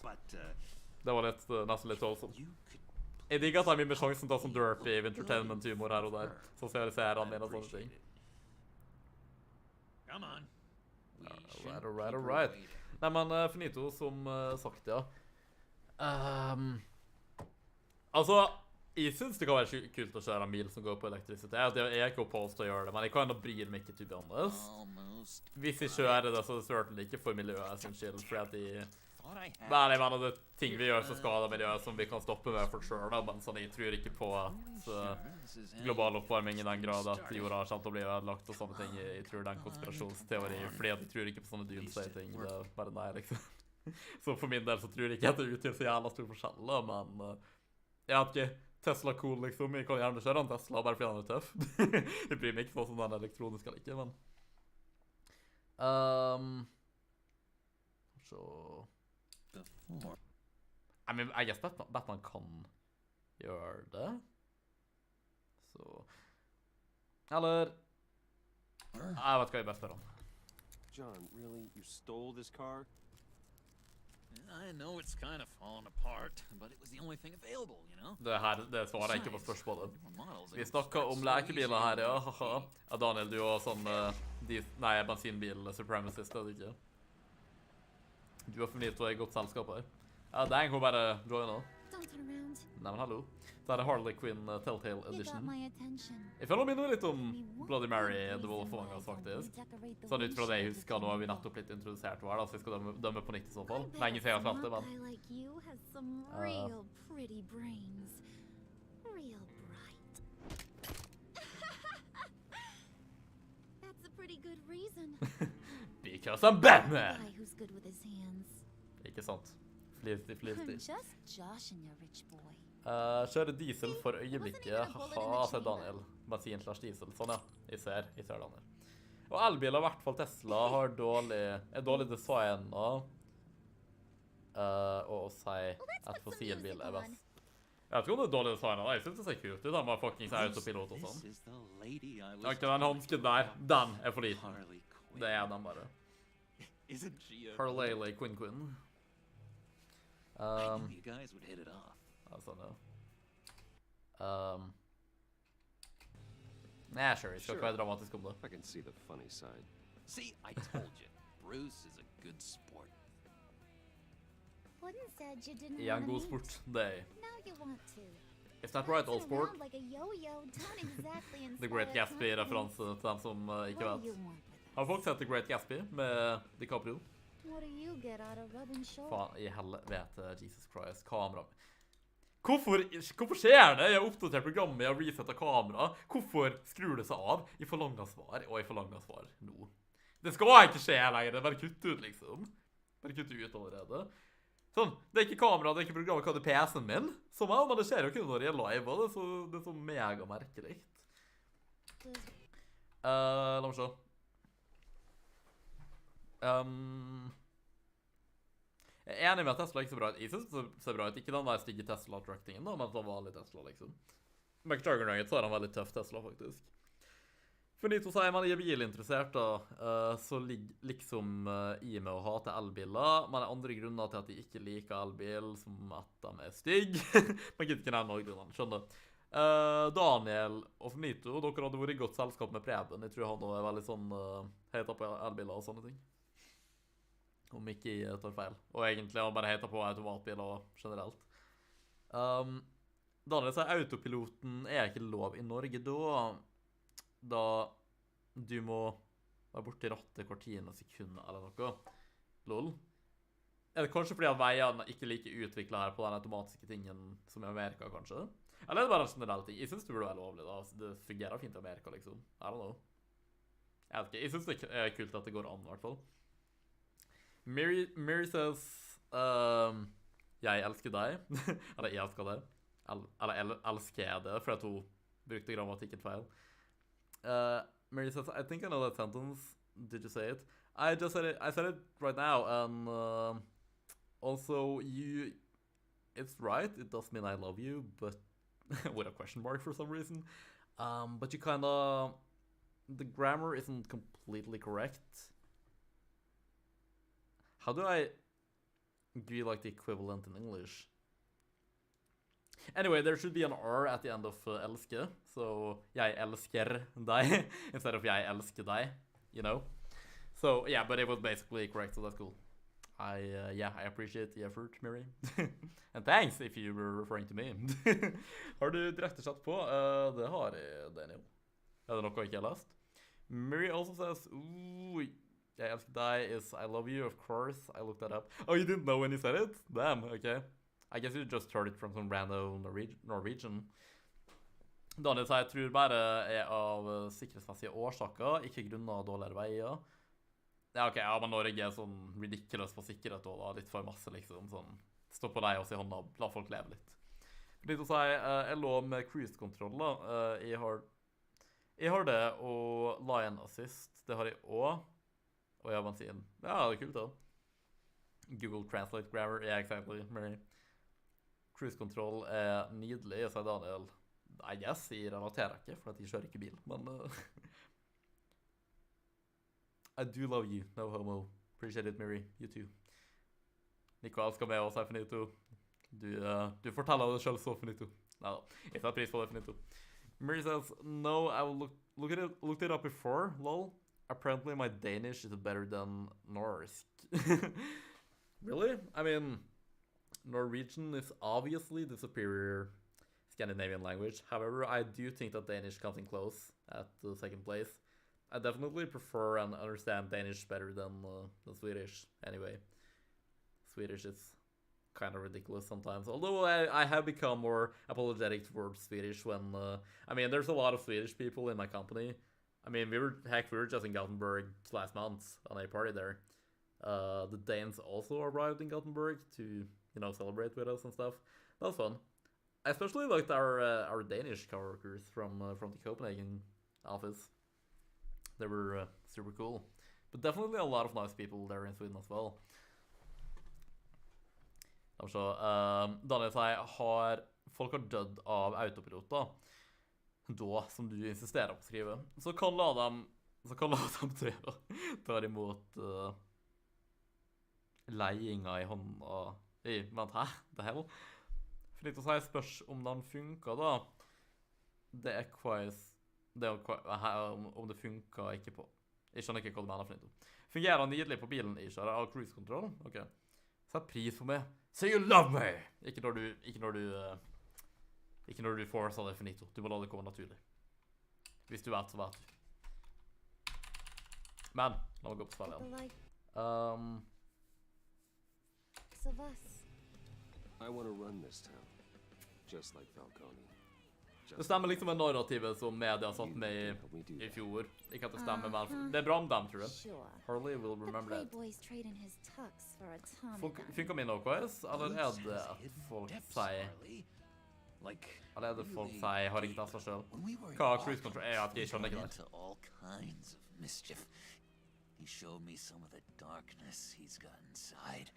Det var nesten litt tålsomt. Jeg digger at jeg har mye med sjansen til å ta sånn derpy entertainment-humor her og der. Så ser han mine og sånne ting. Alright. Nei, men finito som sagt, ja. Altså, jeg synes det kan være kult å kjøre en bil som går på elektrisitet. Jeg er ikke oppholdt til å gjøre det, men jeg kan enda bryr meg ikke til å be Hvis jeg kjører det, så er det certainly ikke for miljøet sin skyld, fordi at men jeg mener det er ting vi gjør som skader miljøet som vi kan stoppe med for selv, da, men sånn, jeg tror ikke på at global oppvarming i den grad at jorda kommer til å bli ødelagt og sånne ting. Jeg tror det er en konspirasjonsteori, fordi jeg tror ikke på sånne doomsday-ting, det er bare nei, liksom. Så for min del så tror jeg ikke at det utgjør så jævla stor forskjell, da, men jeg vet ikke, Tesla cool, liksom. Jeg kan gjerne kjøre en Tesla, bare fordi han er tøff. Jeg bryr meg ikke sånn som den elektroniske eller ikke, men... Så... I guess Batman kan gjøre det. Så... Eller... Jeg vet hva jeg best spør om. John, really? You stole this car? I know it's kind of fallen apart, but it was the only thing available, you know? Det svarer jeg ikke på spørsmålet. Vi snakker om lekebiler her, ja, haha. Ja, Daniel, du har sånn, bensinbil supremacist, er du ikke? Du har funnet ut i godt selskap her. Ja, det er egentlig bare joina. Nei, men hallo. Det er Harley Quinn Telltale Edition. Jeg føler å minne litt om Bloody Mary, The Wolf of Us, faktisk. Sånn ut fra det jeg husker, nå har vi nettopp blitt introdusert hver, så vi skal dømme på nytt i så fall. Lenge siden jeg har spilt det, men... Because I'm Batman! Ikke sant. Flirty. Kjører diesel for øyeblikket. Haha, sier Daniel. Bensin/diesel. Sånn, ja. Jeg ser Daniel. Og elbil, i hvert fall Tesla, har dårlig design og å si at fossilbil er best. Jeg vet ikke om det er dårlig design, jeg synes det ser kult ut. Han var fucking autopilot og sånn. Ok, den hansken der, den er for liten. Det er den bare. Harley Quinn. I knew you guys would hit it off. Sånn, ja. Nei, sure, jeg skal ikke være dramatisk om det. I can see the funny side. See, I told you, Bruce is a good sport. Jeg er en god sport, det er. Is that right, old sport? The Great Gatsby-referanse til dem som ikke vet. Har folk sett The Great Gatsby med DiCaprio? Faen, i helvete, Jesus Christ, kamera. Hvorfor skjer det? Jeg har oppdatert programmet, jeg har resettet kamera. Hvorfor skrur det seg av? Jeg forlanger svar, og jeg forlanger svar nå. Det skal ikke skje lenger, det er bare kutt ut, liksom. bare kutt ut allerede. Sånn, det er ikke kamera, det er ikke programmet, hva er PC-en min? Som er, men det skjer jo kun når jeg er live, og det er så mega merkelig. La meg se. Jeg er enig med at Tesla ikke ser bra ut. Jeg synes det ser bra ut. Ikke den der stygge Tesla-truck-tingen da, men den vanlige Tesla, liksom. McJuggernuggets har en veldig tøff Tesla, faktisk. For Nito sier man er bilinteressert da, så ligger liksom i med å hate elbiler, men det er andre grunner til at de ikke liker elbil, som at de er stygg. Man kan ikke nevne noen grunner, skjønner. Daniel og Finito, dere hadde vært i godt selskap med Preben. Jeg tror han også er veldig sånn heter på elbiler og sånne ting. Om ikke jeg tar feil. Og egentlig han bare heter på automatbiler generelt. Daniel sier autopiloten er ikke lov i Norge da du må være borte i rattet hvert 10. sekund eller noe. Lol. Er det kanskje fordi at veiene ikke like utviklet her på den automatiske tingen som i Amerika, kanskje? Eller er det bare en generell ting? Jeg synes det burde være lovlig da. Det fungerer fint i Amerika, liksom. I don't know. Jeg vet ikke. Jeg synes det er kult at det går an, i hvert fall. Mary says, jeg elsker deg. Eller jeg elsker deg. Eller elsker jeg det, for at hun brukte grammatikken feil. Mary says, I think I know that sentence. Did you say it? I said it right now, and also it's right. It does mean I love you, but with a question mark for some reason. But you the grammar isn't completely correct. How do I do like the equivalent in English? Anyway, there should be an R at the end of elske, so jeg elsker deg instead of jeg elsker deg, you know? So, yeah, but it was basically correct, so that's cool. I appreciate the effort, Mary. And thanks if you were referring to me. Har du direkte chat på? Det har jeg, Daniel. Er det noe jeg ikke har lest? Mary also says, ooh, jeg elsker deg is I love you, of course. I looked that up. Oh, you didn't know when you said it? Damn, okay. I guess you just heard it from some random Norwegian. Daniel sier jeg tror bare er av sikkerhetsmessige årsaker, ikke grunnet av dårligere veier. Ja, ok, ja, men Norge er sånn ridiculous på sikkerhet og da, litt for masse liksom, sånn, stå på deg og si hånda, la folk leve litt. Litt å si, jeg lå med cruise-kontroll da, jeg har det, og line assist, det har jeg også, og jeg har bensin. Ja, det er kult da. Google Translate Grammar, yeah, exactly, Mary. Cruise-kontroll er nydelig, jeg sier Daniel, I guess, jeg relaterer ikke, for at jeg kjører ikke bil, men... I do love you, no homo. Appreciate it, Mary. You too. Nico elsker meg også, Finito. Du forteller det selv så, Finito. Neida, jeg tar pris på det, Finito. Mary says, no, I looked it up before, lol. Apparently my Danish is better than Norsk. Really? I mean, Norwegian is obviously the superior Scandinavian language. However, I do think that Danish comes in close at the second place. I definitely prefer and understand Danish better than Swedish, anyway. Swedish is kind of ridiculous sometimes, although I have become more apologetic towards Swedish when, I mean, there's a lot of Swedish people in my company. I mean, we were just in Gothenburg last month on a party there. The Danes also arrived in Gothenburg to, you know, celebrate with us and stuff. That was fun. I especially liked our Danish coworkers from the Copenhagen office. They were super cool. But definitely a lot of nice people there in Sweden as well. Daniel sier, folk har dødd av autopilot da, som du insisterer på å skrive. Så kan la dem ta imot leiinga i hånda. Vent, hæ? Det hell? For litt å si spørs om den funker da. Det er quite... om det funker ikke på. Jeg skjønner ikke hva du mener, Finito. Fungerer nydelig på bilen i kjøret av cruise-kontroll? Ok. Sett pris på meg. Say you love me! Ikke når du forcer det, Finito. Du må la det komme naturlig. Hvis du vet, så vet du. Men, la meg gå på spillet igjen. I want to run this town, just like Falcone. Det stemmer liksom med narrativet som media satt med i fjor. Ikke at det stemmer, men det er bra om dem, tror jeg. Harley will remember that. Funker min OKS, eller er det at folk sier... Eller er det folk sier, har ikke testet selv? Hva cruise control er at jeg skjønner ikke det.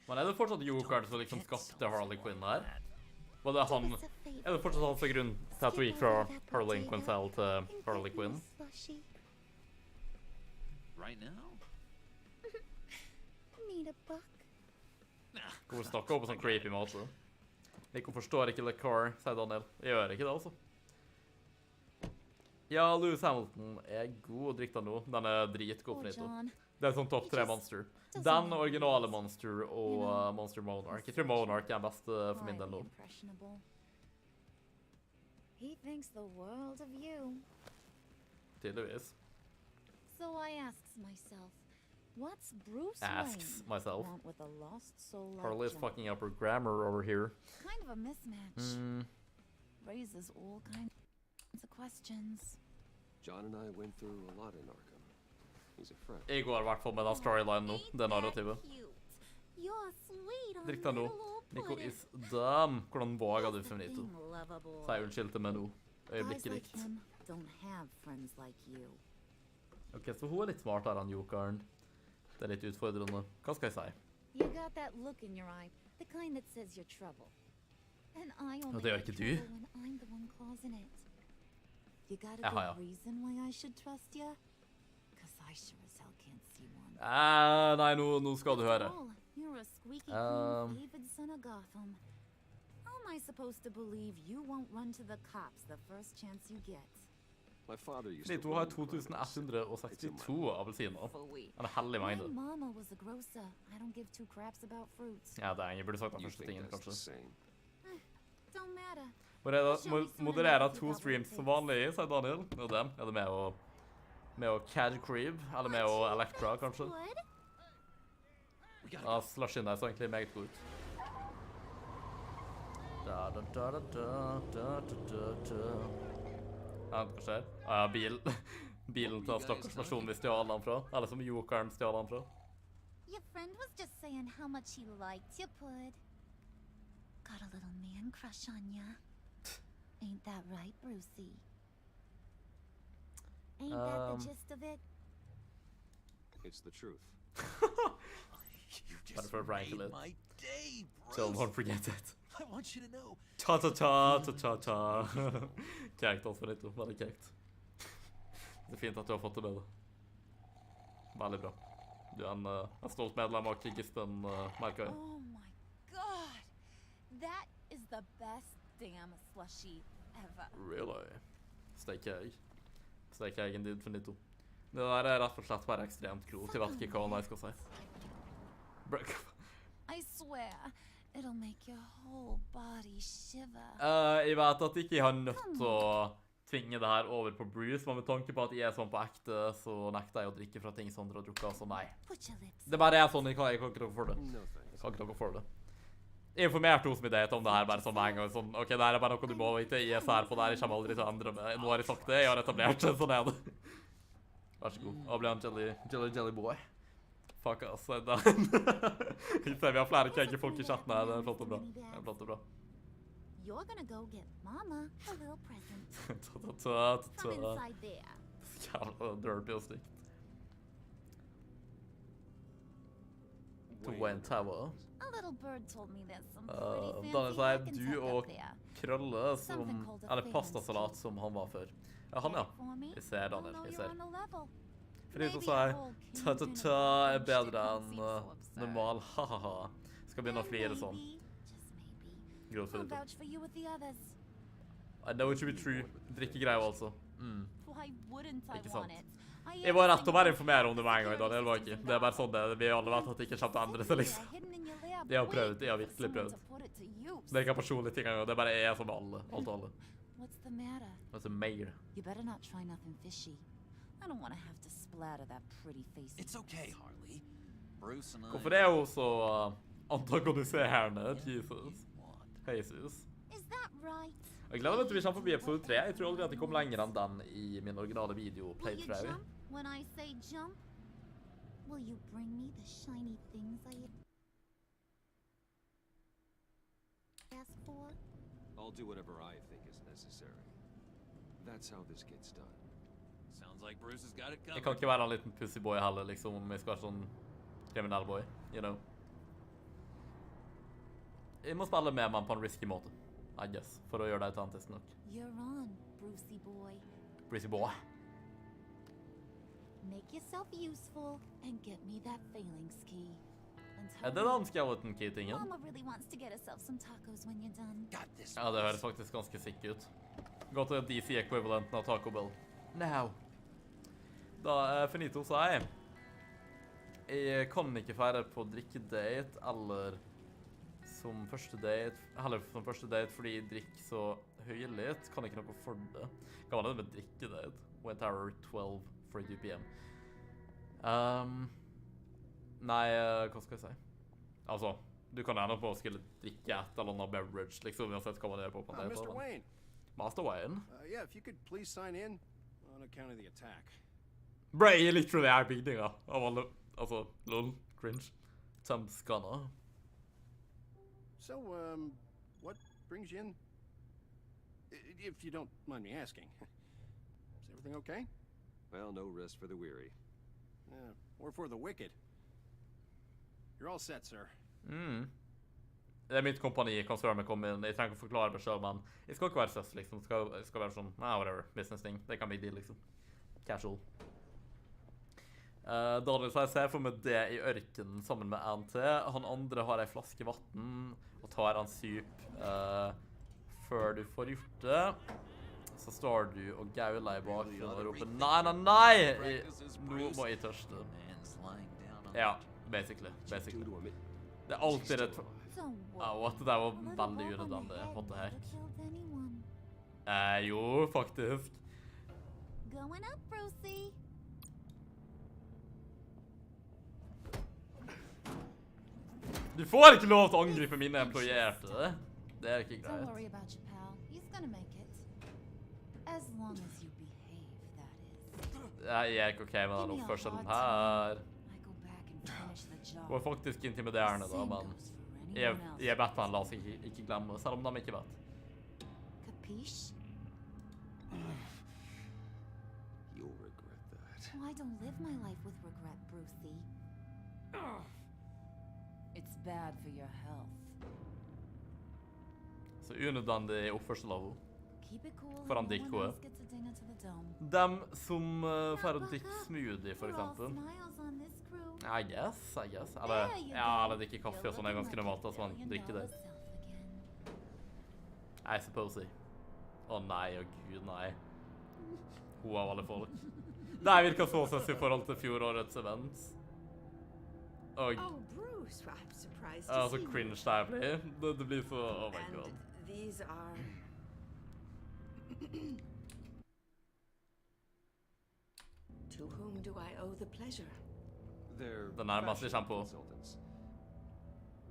Men er det fortsatt Jokeren som liksom skapte Harley Quinn her? Var det han... Er det fortsatt han som er grunnen til at du gikk fra Harley Quinzel til Harley Quinn? Right now? Hvor snakker hun på sånn creepy måte? Jeg forstår ikke le car, sier Daniel. Jeg gjør ikke det, altså. Ja, Lewis Hamilton er god å drikke nå. Den er dritgod for nytt. Det er sånn topp 3 monster. Den originale monster og Monster Monarch. Jeg tror Monarch er den beste for min del nå. Tydeligvis. Asks myself. Harley is fucking up her grammar over here. Kind of a mismatch. Raises all kinds of questions. John and I went through a lot in Arkham. He's a friend. Jeg går I hvert fall med den storyline nå, det narrativet. Drikk deg nå. Nico is dumb. Hvordan våger du, Feminito? Sier unnskyld til meg nå. Øyeblikket likt. Ok, så hun litt smartere enn Jokeren. Det litt utfordrende. Hva skal jeg si? Og det gjør ikke du? Jaha, ja. Nei, nå skal du høre. Litt, hun har 2162 appelsiner. Han er hellig mengde. Ja, det er ingen burde sagt den første tingen, kanskje. Moderere 2 streams som vanlig, sier Daniel. Er det med å Cad Creep, eller med å Elektra, kanskje? Ja, slushen der så egentlig meget god ut. Ja, hva skjer? Ja, bilen til stakkars nasjonen vi stjal han fra. Eller som Jokeren stjal han fra. Your friend was just saying how much he liked you, Pud. Got a little man crush on ya. Ain't that right, Brucey? Ain't that the gist of it? It's the truth. You just made my day, Bruce. So don't forget it. I want you to know. Ta-ta-ta. Kjekt, altså, Benito. Veldig kjekt. Det er fint at du har fått det med det. Veldig bra. Du er en stolt medlem av Kikisten, merker jeg. Oh my god! That is the best damn slushy ever. Really? Steak-egg. Steak-egg indeed, Benito. Det der er rett og slett bare ekstremt klokt. Jeg vet ikke hva jeg skal si. I swear, it'll make your whole body shiver. Jeg vet at jeg ikke har nødt til å tvinge det her over på Bruce, men med tanke på at jeg er sånn på ekte, så nekter jeg å drikke fra ting som andre har drukket, så nei. Det bare er sånn, jeg kan ikke noe for det. Jeg kan ikke noe for det. Jeg informerte hos min date om det her bare sånn en gang, sånn, ok, det her er bare noe du må vite, jeg er sær på det her, jeg kommer aldri til å endre meg. Nå har jeg sagt det, jeg har etablert det, sånn er det. Vær så god, og bli en jelly boy. Fuck ass, det er vi har flere kjegge folk I chatten her, det er flott og bra. Det er flott og bra. You're gonna go get Mama a little present. Come inside there. Jævla derpy og stygt. Twin Tower. A little bird told me there's some pretty Daniel fancy sier I can du tuck og up there. Krølle som, eller pastasalat som han var før. Ja, han ja. Jeg ser Daniel, jeg ser. Fordi så sier ta-ta-ta er bedre enn normal, ha-ha-ha. Skal begynne å flire sånn. Grovt for litt. I know it should be true. Drikkegreier altså. Ikke sant. Jeg var rett å bare informere om det med en gang, Daniel, var ikke. Det er bare sånn det, vi alle vet at det ikke kommer til å endre seg, liksom. Jeg har prøvd, jeg har virkelig prøvd. Det er ikke en personlig ting engang, det er bare jeg som alle, alt og alle. What's the matter? You better not try nothing fishy. I don't want to have to splatter that pretty face. It's okay, Harley. Bruce and I. Hvorfor er hun så antagoniserende? Jesus. Jesus. Is that right? Jeg gleder meg til vi kommer forbi episode 3. Jeg tror aldri at jeg kom lenger enn den i min originale video Will you playthrough. jump when I say jump? Will you bring me the shiny things I ask for? I'll do whatever I think is necessary. That's how this gets done. Sounds like Bruce has got it Jeg kan covered. ikke være en liten pussyboy heller, liksom, om jeg skal være sånn kriminell boy, you know. Jeg må spille med meg på en risky måte, I guess, for å gjøre det autentisk nok. You're on, Brucey boy. Brucey boy. Make yourself useful and get me that phalanx key. And Er det den skeleton key-tingen? Mama really wants to get herself some tacos when you're done. Got this. Ja, det høres faktisk ganske sick ut. Gå til DC-ekvivalenten av Taco Bell. Now. Da er finito, sa jeg. Jeg kan ikke feire på drikkedate, eller som første date, fordi jeg drikker så høylytt, kan ikke noe for det. Hva var det med drikkedate? Winther 12:42 p.m. Nei, hva skal jeg si? Altså, du kan gjerne på å skulle drikke et eller annet beverage, liksom, uansett hva man gjør på en date. Mr. Wayne. Master Wayne? Yeah, if you could please sign in on account of the attack. Bro, jeg literally er bygninga av alle, altså, lol, cringe. Tømskanna. So, what brings you in? If you don't mind me asking. Is everything okay? Well, no rest for the weary. Or for the wicked. You're all set, sir. Det er mitt kompani, jeg kan spørre meg komme inn. Jeg trenger ikke forklare meg selv, men jeg skal ikke være søs, liksom. Jeg skal være sånn, whatever, business-ting. Det kan bli deal, liksom. Casual. Daniel, så jeg ser for meg det i ørkenen sammen med NT. Han andre har en flaske vatten og tar en syp før du får gjort det. Så står du og gauler i bakgrunnen og roper nei, nei, nei! Nå må jeg tørste. Ja, basically. Det er alltid et... what? Det var veldig unødvendig. What the heck? Jo, faktisk. Going up, Brucey. Du får ikke lov til å angripe mine employerte. Det er ikke Don't worry greit. about your pal. He's gonna make it. As long as you behave, that is. Jeg er ikke ok med den oppførselen her. I go back and finish the job. Det var faktisk intimiderende da, men jeg vet han la seg ikke glemme, selv om de ikke vet. Capiche? You'll regret that. Oh, I don't live my life with regret, Brucey. It's bad for your health. Så unødvendig oppførsel av henne. Keep it cool. For han and ditt no gode. one else gets a dinner to the dome. Dem som får en ditt smoothie, for We're all eksempel. smiles on this crew. I guess. Eller, There you ja, go. eller drikke kaffe og sånn er ganske normalt, altså man drikker det. I suppose. Å nei, å gud, nei. Hun av alle folk. Det virker så søs i forhold til fjorårets event. Og Oh, Bruce, I'm surprised to så see you. cringe det blir. Det blir så, oh my god. And these are... To whom do I owe the pleasure? They're Den nærmeste jeg fashion kommer på. consultants.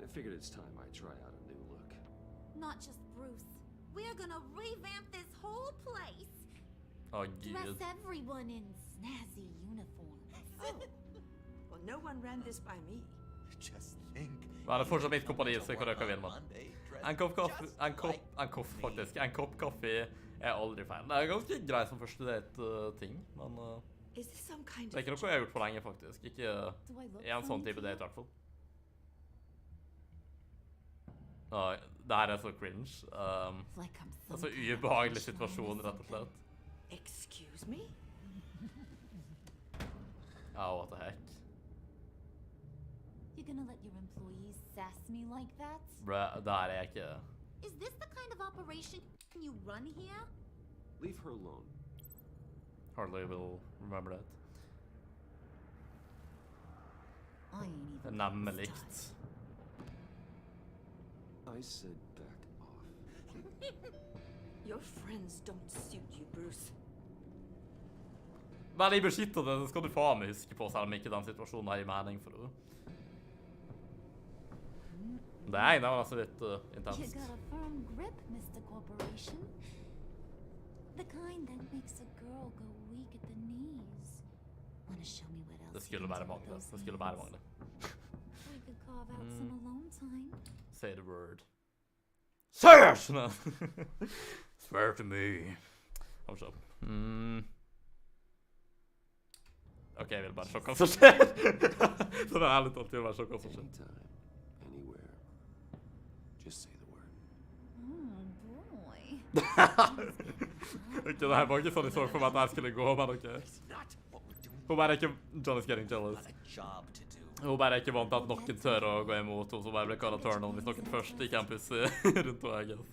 I figured it's time I try out a new look. Not just Bruce. We're gonna revamp this whole place. Å Dress gud. everyone in snazzy uniforms. Oh, well, no one ran this by me. Just think. Men det er fortsatt mitt kompani, så jeg kan røkke vinne. En kopp kaffe, faktisk. En kopp kaffe er aldri feil. Det er ganske greit som første date-ting, men Is this some kind det er of... ikke noe jeg har gjort for lenge, faktisk. Ikke Do I look i en sånn funny type to date, i you? hvert fall. Det her er så cringe. Like I'm Det er some så kind of ubehagelig professional situasjon, rett og messenger. slett. Excuse me? Ja, what the heck. You're gonna let your employees sass me like that? Bruh, det her er ikke... Is this the kind of operation you run here? Leave her alone. Hardly will remember that. I ain't even Navnet close to likt. us. I said back off. Your friends don't suit you, Bruce. Vel, jeg beskytter det, det skal du faen meg huske på, selv om ikke den situasjonen har i mening for det. Det ene var altså litt You intenst. got a firm grip, Mr. Corporation. The kind that makes a girl go weak at the knees. Wanna show me what else Det you skulle can bare do with mangle. those Det skulle bare hands? mangle. We could carve out some alone time. Say the word. Say it! No. Swear to me. Kom så. Ok, jeg vil bare sjokke hva som skjer. Så det er ærlig talt, jeg vil bare sjokke hva som skjer. Anytime, anywhere. Just say the word. Oh boy. Ok, det her var ikke sånn jeg så for meg at jeg skulle gå, men ok. Hun bare er ikke... John is getting jealous. Hun bare er ikke vant til at noen tør å gå imot, og så bare blir kallet turn on hvis noen først i campus rundt henne, I guess.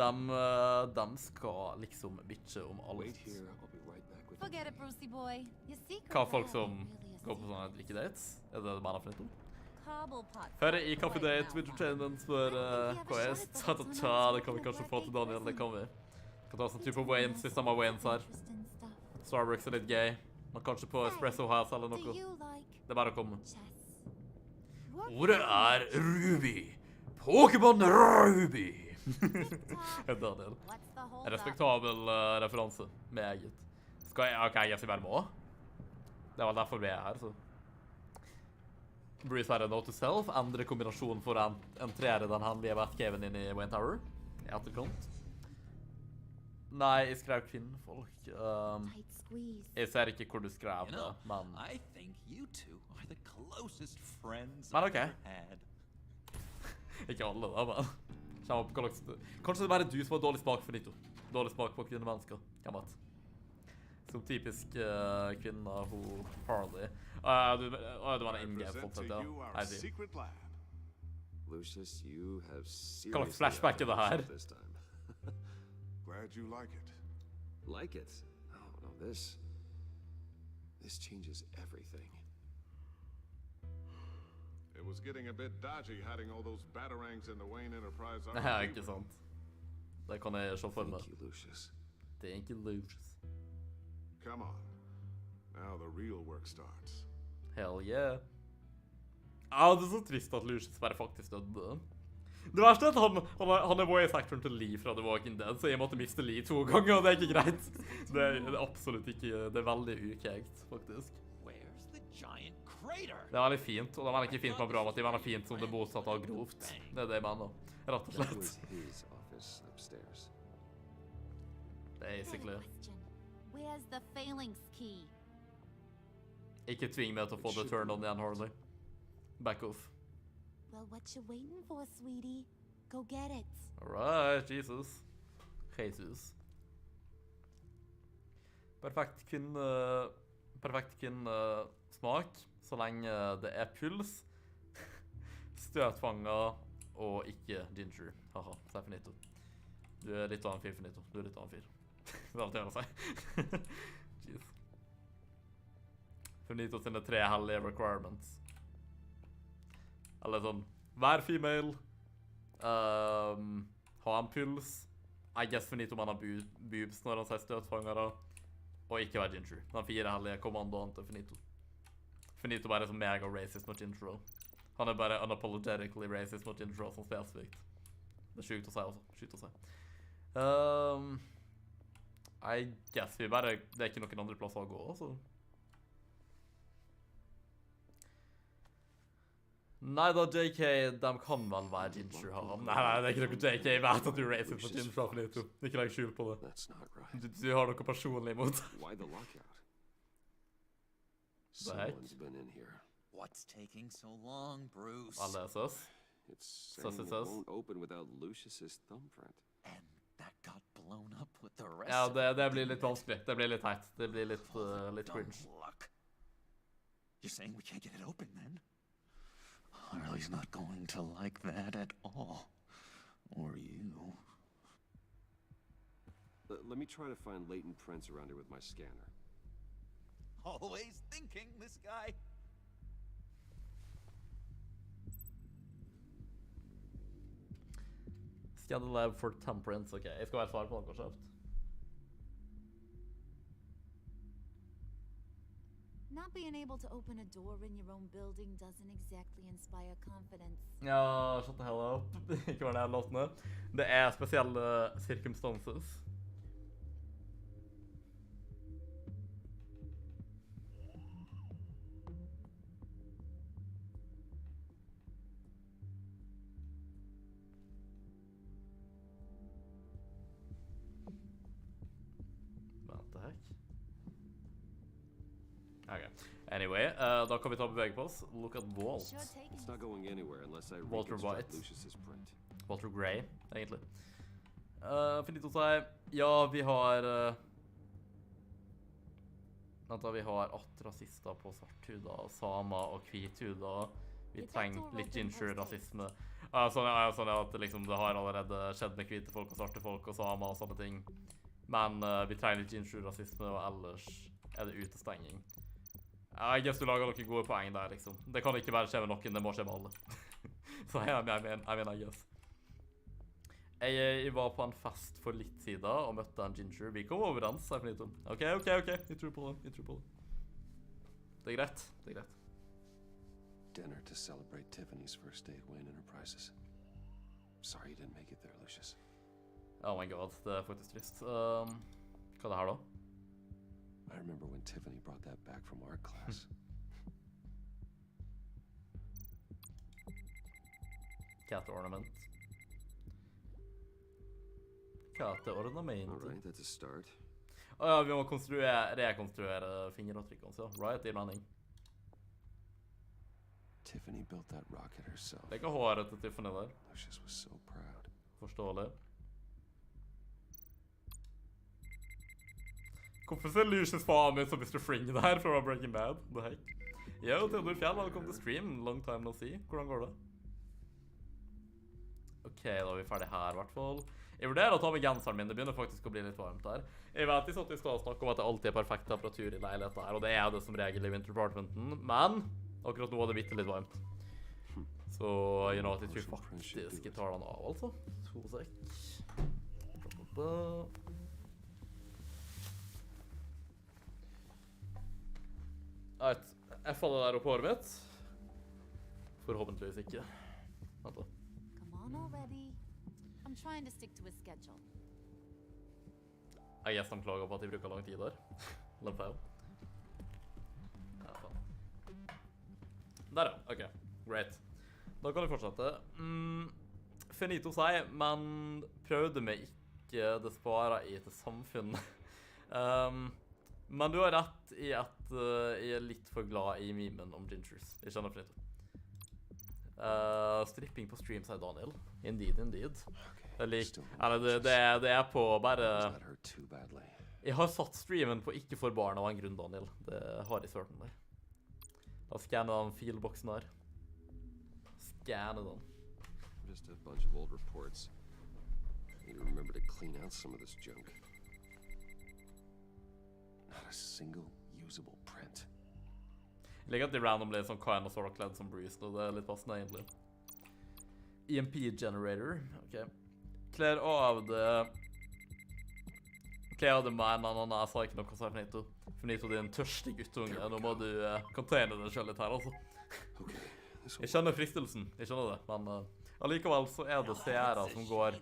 De skal liksom bitche om Wait alt. here, I'll be right back with Forget it, Brucey boy. Your secret Hva folk lab som ain't really a går på secret. sånne drikkedates? Er det det man har funnet om? Cobblepot Her i folk Coffee right Date now, with huh? Entertainment spør hva er ta-ta-ta, det kan vi kanskje få til Daniel, det kan vi. Kan ta sånn type Waynes hvis de har Waynes her. Interesting stuff. Starbucks er litt gay. Men kanskje på Espresso House eller Do noe. you like Det er bare å komme. chess? Ordet er Ruby. Pokémon Ruby. Daniel. What's the hold up? Respektabel referanse. Meget. Skal jeg... Ok, jeg sier bare må. Det var derfor vi er her, så. Bruce er en note to self. Andre kombinasjon for å entrere den handlige Batcaven inn i Winther Armeen. I etterkant. Nei, jeg skrev kvinnfolk. Tight squeeze. Jeg ser ikke hvor du skrev You det, know, men... I think you two are the closest friends Men I've okay. ever had. Ikke alle da, men... Kjem opp, kanskje det er bare du som har dårlig smak for Nito. Dårlig smak på kvinnemennesker. Hvem vet? Som typisk kvinne, hun Harley. Du var en in-game fortsatt, ja. I see. secret lab. Lucius, you have Hva slags seriously flashback er det her? this time. Glad you like it. Like it? Oh, no, this changes everything. It was getting a bit dodgy hiding all those batarangs in the Wayne Enterprise Det er ikke sant. Det kan jeg se for meg. Thank you, Lucius. Det er ikke Lucius. Come on. Now the real work starts. Hell yeah. Ja, det er så trist at Lucius bare faktisk døde. Det verste er at han er voice-actoren til Lee fra The Walking Dead, så jeg måtte miste Lee 2 ganger, og det er ikke greit. Det er absolutt ikke, det er veldig ukjekt, faktisk. Where's the giant crater? Det er veldig fint, og det er veldig ikke fint med bra, men det er veldig fint som det motsatte av grovt. Det er det jeg mener, rett og That slett. was his office upstairs. Basically. Question. Where's the phalanx key? Ikke tving meg til å få det turn on igjen, Harley. Back off. Well, what you waiting for, sweetie? Go get it. Alright, Jesus. Jesus. Perfekt kvinnesmak, så lenge det er puls, støtfanger og ikke ginger. Haha, så er finito. Du er litt av en fyr, finito. Du er litt av en fyr. Det er alt jeg har å si. Jeez. Finito sine 3 hellige requirements. Eller sånn, vær female, ha en puls, I guess Finito man har boobs når han sier støtfangere, og ikke være ginger. Den 4 hellige kommandoen til Finito. Finito bare er så mega racist mot ginger. Han er bare unapologetically racist mot ginger, sånn spesifikt. Det er sykt å si også, sykt å si. I guess vi bare, det er ikke noen andre plasser å gå, altså. Nei da, JK, de kan vel være ginger, haha. Nei, det er ikke noe JK, jeg vet at du er racist for ginger, Finito. Ikke legg skjul på det. That's not right. Du har noe personlig imot. Why the lockout? The heck? Someone's been in here. What's taking so long, Bruce? Alle er søs. It's Sus, saying sus, it sus. won't open without Lucius's thumbprint. And that got blown up with the rest Ja, of det blir litt vanskelig. Det blir litt teit. Det blir litt, litt Dumb cringe. luck. You're saying we can't get it open then? Harley's not going to like that at all. Or you. Let me try to find latent prints around here with my scanner. Always thinking, this guy. Scan the lab for thumbprints. Ok, jeg skal bare svare på noe kjapt. Not being able to open a door in your own building doesn't exactly inspire confidence. Ja, shut the hell up. Ikke var det her låtene. Det spesielle circumstances. Okay. Anyway, da kan vi ta bevege på oss. Look at Walt. It's not going anywhere unless I Walter reconstruct White. Lucius's print. Walter Grey, egentlig. Finito seg. Ja, vi har... Vent da, vi har 8 rasister på svarthuda, samer og hvithuda. Vi trenger litt ginger rasisme. Sånn at liksom, det har allerede skjedd med hvite folk og svarte folk og samer og sånne ting. Men vi trenger litt ginger rasisme, og ellers det utestenging. Jeg guess du lager noen gode poeng der, liksom. Det kan ikke bare skje med noen, det må skje med alle. Så jeg mener, I guess. Jeg var på en fest for litt siden og møtte en ginger. Vi kom overens, sa jeg for litt om. Ok. Vi tror på det. Det greit. Dinner to celebrate Tiffany's first day at Wayne Enterprises. Sorry you didn't make it there, Lucius. Oh my god, det faktisk trist. Hva det her da? I remember when Tiffany brought that back from art class. Cat ornament. Cat ornament. All right, that's a start. Ja, vi må rekonstruere fingeravtrykkene, så. Right, det mening. Tiffany built that rocket herself. Det ikke håret til Tiffany der. Lucius was so proud. Forståelig. Hvorfor ser Lucius faen ut som Mr. Fring der fra Breaking Bad? The heck? Yo, Theodor Fjell, velkommen til stream. Long time no see. Hvordan går det? Ok, da vi ferdig her i hvert fall. Jeg vurderer å ta med genseren min. Det begynner faktisk å bli litt varmt her. Jeg vet ikke at vi skal snakke om at det alltid perfekt temperatur i leiligheten her, og det det som regel i Winther Apartmenten, men akkurat nå det bitte litt varmt. Så, you know, jeg tror faktisk jeg tar den av, altså. 2 sek. Jeg faller der opp håret mitt. Forhåpentligvis ikke. Vent da. Come on already. I'm trying to stick to a schedule. Jeg guess de klager på at de bruker lang tid der. Lang feil. Ja, faen. Der ja, ok. Great. Da kan vi fortsette. Finito seg, men prøvde meg ikke det sparer i til samfunnet. Men du har rett i at jeg litt for glad i memen om gingers. Jeg skjønner Finito. Stripping på stream, sier Daniel. Indeed. Det på bare... Jeg har satt streamen på ikke for barn av en grunn, Daniel. Det har jeg sørt den der. Da skanner den filboksen her. Skanner den. Just a bunch of old reports. Need to remember to clean out some of this junk. Not a single usable print. Jeg liker at de randomly sånn kind of sort of kledd som Bruce, og det litt passende egentlig. EMP generator, ok. Klær av det med en annen, jeg sa ikke noe, sa Finito. Finito, det en tørstig guttunge, nå må du containe det selv litt her, altså. Jeg skjønner fristelsen, jeg skjønner det, men allikevel så det seere som går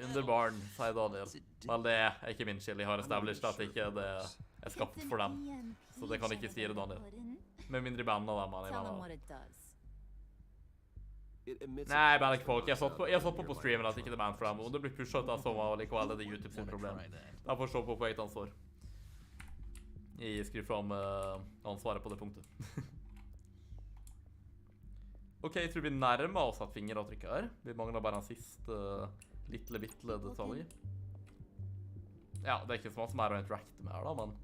under barn, sier Daniel. Vel, det ikke min skyld, jeg har established at ikke det skapt for dem. Så det kan ikke si det, Daniel. Med mindre band av dem, Nei, bare ikke folk. Jeg satt på streamen at ikke det er band for dem, og det blir pushet ut av som var likevel det YouTube sin problem. Jeg får se på eget ansvar. Jeg skriver fram ansvaret på det punktet. Ok, jeg tror vi nærmer oss et fingeravtrykk her. Vi mangler bare en siste bitte detalj. Ja, det ikke så mye som å interacte med her da, men...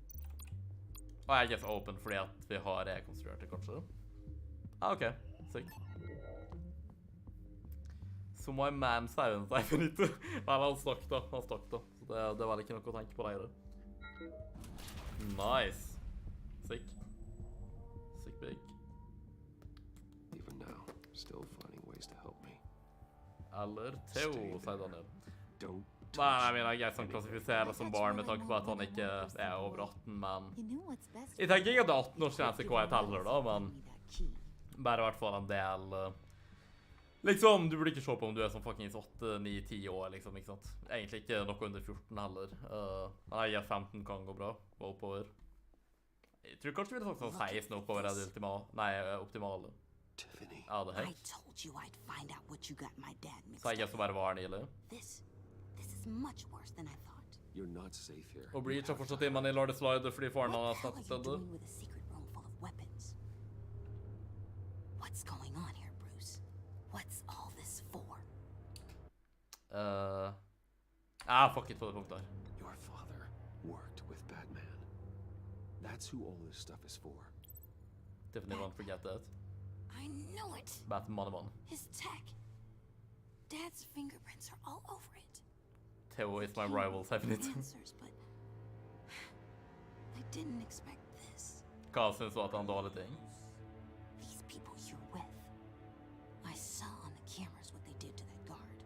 Og jeg guess open fordi at vi har rekonstruert det, kanskje. Ok, sikkert. Så my man sier hun seg for nytt. Nei, han stakk da. Så det var ikke noe å tenke på der. Nice. Sick big. Even now, still finding ways to help me. Eller Theo, sier Daniel. Don't Nei, jeg mener jeg som klassifiserer som barn med tanke på at han ikke er over 18, men... Jeg tenker ikke at det er 18-årsgrense hva jeg teller da, men... Bare i hvert fall en del... Liksom, du burde ikke se på om du er som fucking 8, 9, 10 år, liksom, ikke sant? Egentlig ikke noe under 14 heller. Nei, jeg er 15 kan gå bra, og oppover. Jeg tror kanskje vi hadde sagt sånn 16 oppover er det optimale. Tiffany. Ja, det er I told you I'd find out what you got my dad mixed Så jeg så bare var han ille. This is much worse than I thought. You're not safe here. Og Breach har fortsatt inn, men jeg lar det slide fordi faren What har the hell snart are you stedet. doing with a secret room full of weapons? What's going on here, Bruce? What's all this for? Fuck it på det punktet her. Your father worked with Batman. That's who all this stuff is for. Definitely won't forget that. I know it. Batman. His tech. Dad's fingerprints are all over it. Theo is my rival, definitely. Answers, but I didn't expect this. Hva synes du at han dårlig ting? These people you're with. I saw on the cameras what they did to that guard.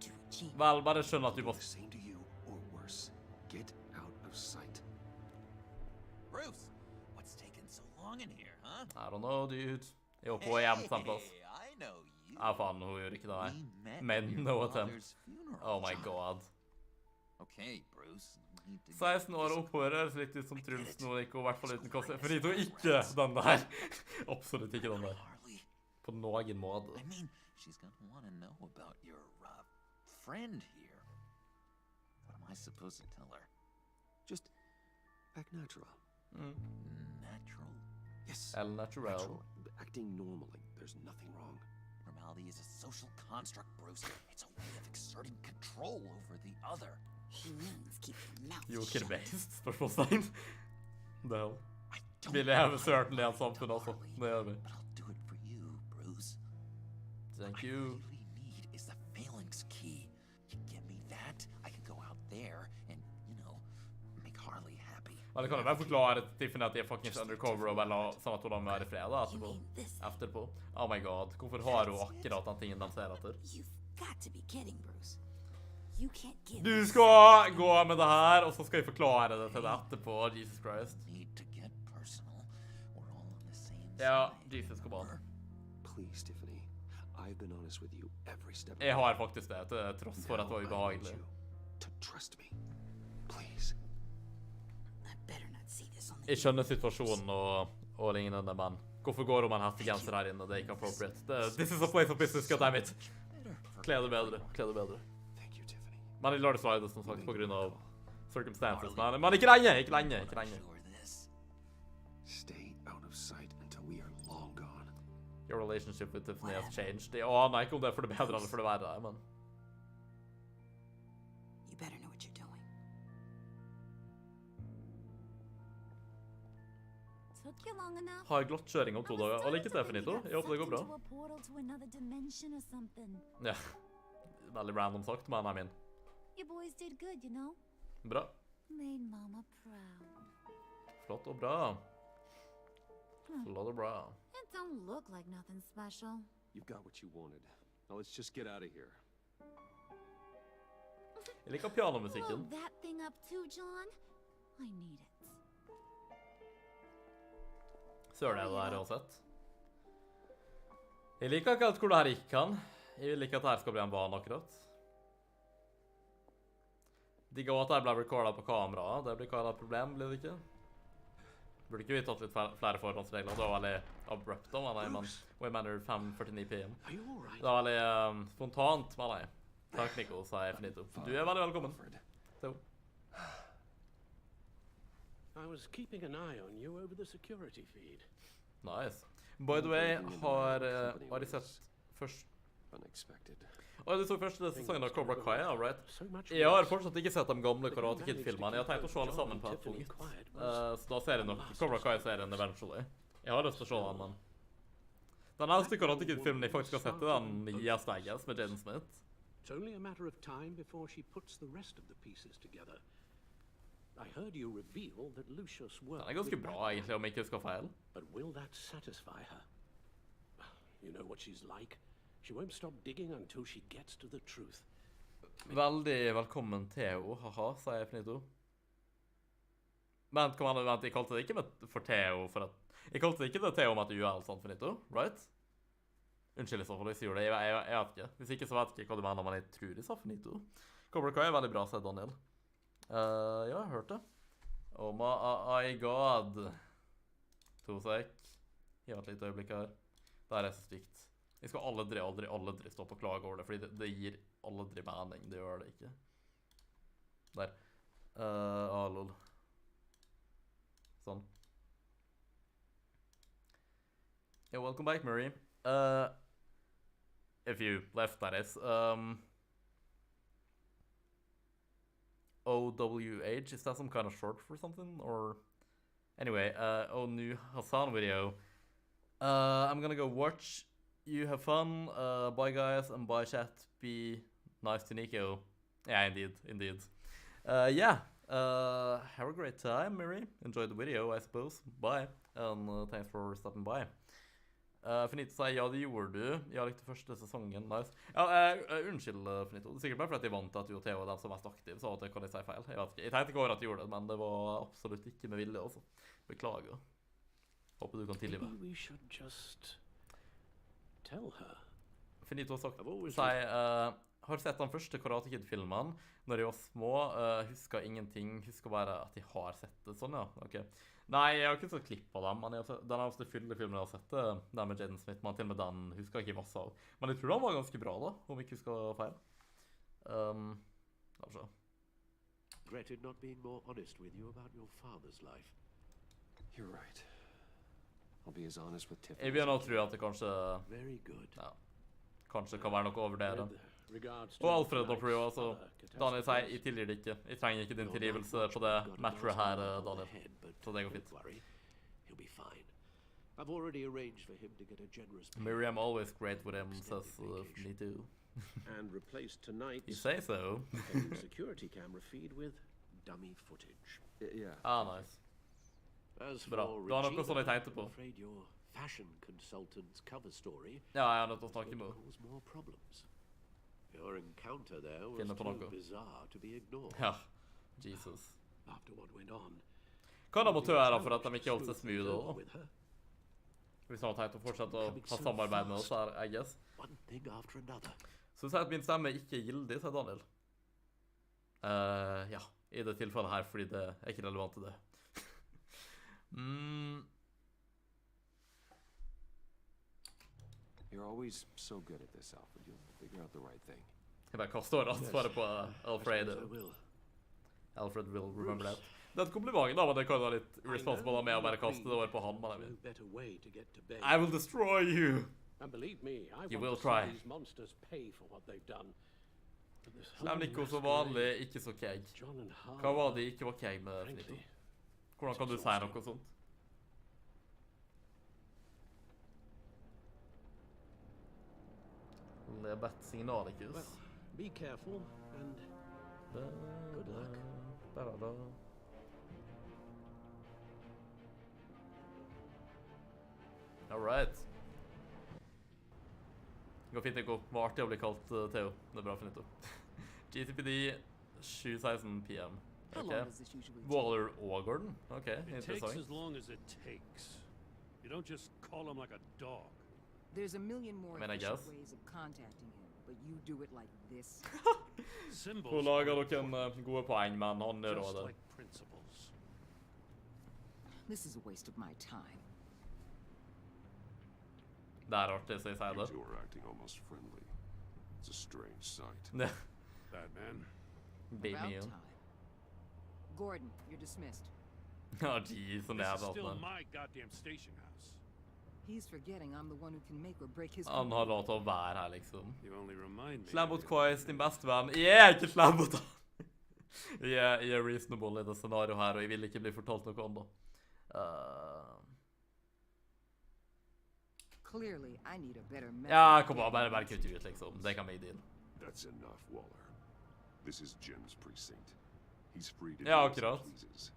To Regina. Vel, bare skjønn at du må... Same to you, or worse. Get out of sight. Bruce, what's taking so long in here, huh? I don't know, dude. Jeg var på hjem sammplass. I know you. Ja, faen, hun gjør ikke det. We Men met no at your attempt. father's funeral, Oh my John. god. Okay, Bruce. we need to get 16 år og oppover høres litt ut som Truls nå, ikke, og i hvert fall uten kost. Fordi du ikke den der. Absolutt ikke den der. Harley. På noen måte. I mean, she's gonna want to know about your friend here. What am I supposed to tell her? Just act natural. Natural? Yes. El natural. Acting normally. There's nothing wrong. Normality is a social construct, Bruce. It's a way of exerting control over the other. He means keep your mouth Jo, shut. kid-based, spørsmålstegn. Det hell. I don't Vi lever want certainly i to et samfunn også. Harley, Det gjør vi. But I'll do it for you, Bruce. Thank What you. I really need is the phalanx key. You give me that, I can go out there and, you know, make Harley happy. Men det kan jo bare forklare til Tiffany at de er fucking undercover og bare sånn at hun er i fred You etterpå. mean this? Etterpå. Oh my god. Hvorfor har hun akkurat den tingen de ser etter? You've got to be kidding, Bruce. You can't give Du this- skal gå med det her, og så skal jeg forklare det til deg etterpå. Jesus Christ. Need to get personal. We're all on the same Ja, side. Jesus, kom an. Please, Tiffany. I've been honest with you every step of the Jeg way. har faktisk det, til tross for at det var Now I need ubehagelig. you to trust me. Please. I better not see this on the Jeg skjønner situasjonen og lignende, men hvorfor går hun med en hettegenser her inne? Det er ikke appropriate. This is a place of business, goddammit. Kle det bedre, kle det bedre. Thank you, Tiffany. Men jeg lar det slide, som sagt, på grunn av circumstances. Men ikke lenge, ikke lenge, ikke lenge. Sure this. Stay out of sight until we are long gone. Your relationship with Tiffany has changed. Jeg aner ikke om det er for det bedre eller for det verre, men... You better know what you're doing. Took you long enough? Har glattkjøring om 2 dager. Og like til, Finito. Jeg håper det går bra. Into a portal to another dimension or something. Ja. Veldig random sagt, men I mean. You boys did good, you know. Bra. Made Mama proud. Flott og bra. Flott og bra. It don't look like nothing special. You've got what you wanted. Now let's just get out of here. Jeg liker Blow pianomusikken. that thing up too, John. I need it. Søren er det der uansett. Jeg liker ikke helt hvor det her gikk han. Jeg vil ikke at det her skal bli en vane akkurat. De ga at det her ble recordet på kamera. Det blir ikke et problem, blir det ikke? Burde ikke vi tatt litt flere forhåndsregler? Det var veldig abrupt da, mener jeg, men we manner 5:49 p.m. Are you all right? Det var veldig spontant, mener jeg. Takk, Nico, sa jeg finito. Du er veldig velkommen. Så. I was keeping an eye on you over the security feed. Nice. By the way, har jeg sett først... Unexpected. Du så første sesongen av Cobra Kai, ja, right? So much Jeg har fortsatt ikke sett de gamle Karate Kid-filmene. Jeg har tenkt å se alle sammen på et punkt. Så da ser jeg nok Cobra Kai-serien eventually. Jeg har lyst til å se den, men... Den eldste Karate Kid-filmen jeg faktisk har sett, er den nyeste, I guess, med Jaden Smith. It's only a matter of time before she puts the rest of the pieces together. I heard you reveal that Lucius worked Den er ganske with bra, Batman. egentlig, om jeg ikke husker feil. But will that satisfy her? You know what she's like. She won't stop digging until she gets to the truth. Veldig velkommen, Theo. Haha, sa jeg finito. Vent, vent, jeg kalte det ikke for Theo for at... Jeg kalte det ikke det Theo om at du er sant, finito, right? Unnskyld i så fall, hvis jeg gjorde det. Jeg vet ikke. Hvis ikke så vet jeg ikke hva du mener, men jeg tror jeg sa finito. Cobra Kai er veldig bra, sier Daniel. Ja, jeg har hørt det. Oh my god. To sek. Gi meg et lite øyeblikk her. Det her er så stygt. Jeg skal aldri stå på å klage over det, fordi det gir aldri mening. Det gjør det ikke. Der. Lol. Sånn. Yeah, welcome back, Murray. If you left, that is. OWH, is that some kind of short for something? Or anyway, new Hassan video. I'm gonna go watch. You have fun. Bye guys, and bye chat. Be nice to Nico. Yeah, indeed. Yeah. Have a great time, Miri. Enjoy the video, I suppose. Bye. And thanks for stopping by. Finito sier, ja, det gjorde du. Jeg likte første sesongen, nice. Ja, unnskyld, Finito. Det er sikkert bare fordi jeg vant at du og Theo er den som er mest aktiv, så at jeg kan si feil. Jeg vet ikke. Jeg tenkte ikke over at jeg gjorde det, men det var absolutt ikke med vilje, altså. Beklager. Håper du kan tilgi meg. Maybe we should just tell her. Finito har sagt, har sett den første Karate Kid-filmen når jeg var små, husker ingenting, husker bare at jeg har sett det, sånn ja, ok. Nei, jeg har ikke sett klipp av dem, men den er også fyllefilmen jeg har sett, den med Jaden Smith, men til og med den husker jeg ikke masse av. Men jeg tror den var ganske bra da, om jeg ikke husker feil. Altså. Regretted not being more honest with you about your father's life. You're right. I'll be as honest with Tiffany. Jeg begynner å tro at det kanskje... Very good. Ja, kanskje kan være noe over det. Og Alfred og Prue, altså. Daniel sier, jeg tilgir det ikke. Jeg trenger ikke din tilgivelse på det matteret her, Daniel. Så det går fint. Miriam always great with him, says me too. And replace tonight's you say so. security camera feed with dummy footage. Yeah. Ah, nice. Bra. Du har noe sånn jeg tenkte på. Afraid your fashion consultant's cover story. Ja, jeg har nødt til å snakke med. More problems. Your encounter there was too bizarre to be ignored. Ja, Jesus. After what went on. Kan de måtte gjøre for at de ikke holdt seg smooth da? Hvis de har tenkt å fortsette å ha samarbeid med oss her, I guess. One thing after another. Så du sier at min stemme ikke er gildig, sier Daniel. Ja, i det tilfellet her, fordi det er ikke relevant til det. You're always so good at this, Alfred. You'll figure out the right thing. Jeg bare kaster ansvaret på Alfred. Alfred will remember that. Det er et kompliment da, men det kan være litt irresponsible av meg å bare kaste det over på han, men jeg vil. I will destroy you! You will try. Slem Nico så vanlig, ikke så keg. Hva var det ikke var keg med Finito? Hvordan kan du si noe sånt? Lebet signalikus. Well, be careful and good luck. All right. Det går fint ikke opp. Det var artig å bli kalt Theo. Det er bra Finito. GTPD 7:16 PM. Okay. Waller og Gordon. Okay, it takes as long as it takes. You don't just call him like a dog. There's a million more efficient ways of contacting him, but you do it like this. Hun lager noen gode poeng, men han er rådet. Like principles. This is a waste of my time. Det er artig, så jeg sier det. You are acting almost friendly. It's a strange sight. That man. Beat me in. Gordon, you're dismissed. Oh, jeez, sånn This is still my goddamn station house. He's forgetting I'm the one who can make or break his. Han har lov til å være her, liksom. You only remind me. Slem mot Quais, din beste venn. Jeg er ikke slem mot han. Jeg er reasonable i det scenarioet her, og jeg vil ikke bli fortalt noe om det. Clearly, I need a better method. Ja, kom an, bare kutt ut, liksom. Det kan vi deal. That's enough, Waller. This is Jim's precinct. He's free to Ja, do as he akkurat. pleases.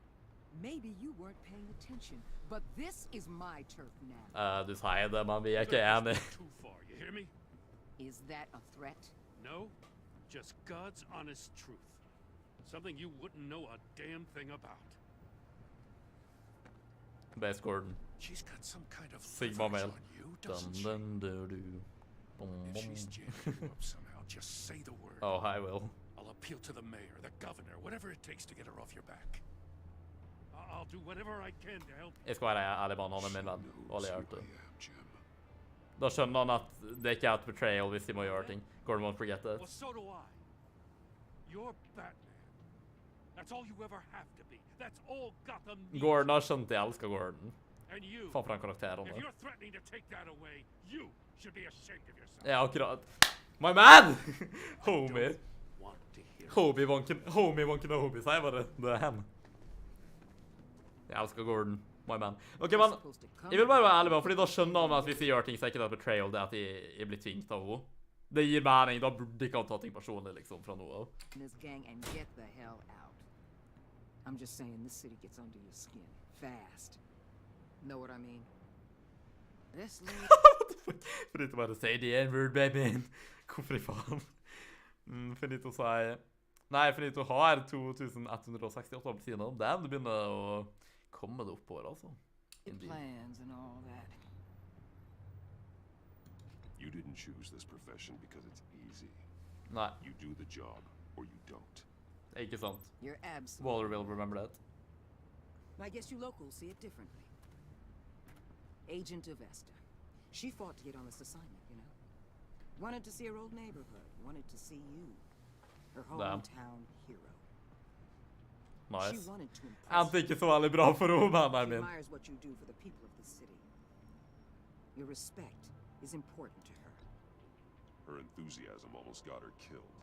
Maybe you weren't paying attention, but this is my turf now. Du sier det, men vi er ikke enige. Too far, you hear me? Is that a threat? No, Just God's honest truth. Something you wouldn't know a damn thing about. Base Gordon. She's got some kind of Sigma leverage mail. on you, doesn't she? If she's jamming you up somehow, just say the word. Oh, I will. I'll appeal to the mayor, the governor, whatever it takes to get her off your back. I'll do whatever I can to help. Jeg skal være ærlig med han er min venn. Og allierte. Da skjønner han at det ikke er et betrayal hvis de må gjøre ting. Gordon won't forget that. Well, so do I. You're Batman. That's all you ever have to be. That's all Gotham needs. Gordon har skjønt jeg elsker Gordon. And you, Faen for den karakteren. if you're threatening to take that away, you should be ashamed of yourself. Ja, akkurat. My man! Homie. Homie Wonken og Homie, sier bare det er hen. Jeg elsker Gordon, my man. Ok, men jeg vil bare være ærlig med, fordi da skjønner han at hvis jeg gjør ting, så er ikke det betrayal, det at jeg blir tvingt av henne. Det gir mening, da burde ikke han ta ting personlig, liksom, fra noe av. This gang and get the hell out. I'm just saying this city gets under your skin fast. Know what I mean? This lady. What the fuck? Finito bare si the N-word, baby. Hvorfor i faen? Finito sier... Nei, Finito har 2168 appelsiner. Damn, det begynner å komme det oppover, altså. Plans and all that. You didn't choose this profession because it's easy. Nei. You do the job, or you don't. Ikke sant. You're absolutely. Waller will remember that. I guess you locals see it differently. Agent of Esther. She fought to get on this assignment, you know? Wanted to see her old neighborhood. Wanted to see you. Her hometown hero. Nice. She wanted to impress Jeg er ikke så veldig bra for henne, men She I mean. admires what you do for the people of the city. Your respect is important to her. Her enthusiasm almost got her killed.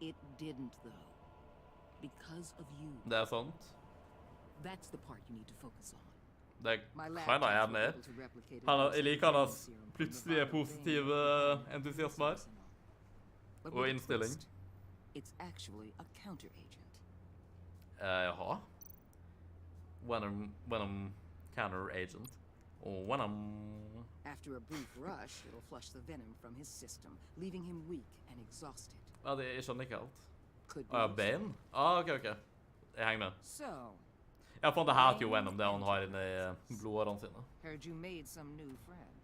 It didn't, though. Because of you. Det er sant. That's the part you need to focus on. Det kan jeg gjerne. Jeg liker hans plutselige positive entusiasmer. Og innstilling. It's actually a counter-agent. Jaha. Venom counter-agent. Og Venom... After a brief rush, it'll flush the venom from his system, leaving him weak and exhausted. Ja, jeg skjønner ikke alt. Could be Ja, Bane? Ok. Jeg henger med. So, Jeg fant det her til Venom, det han har inne i blodårene sine. heard you made some new friends.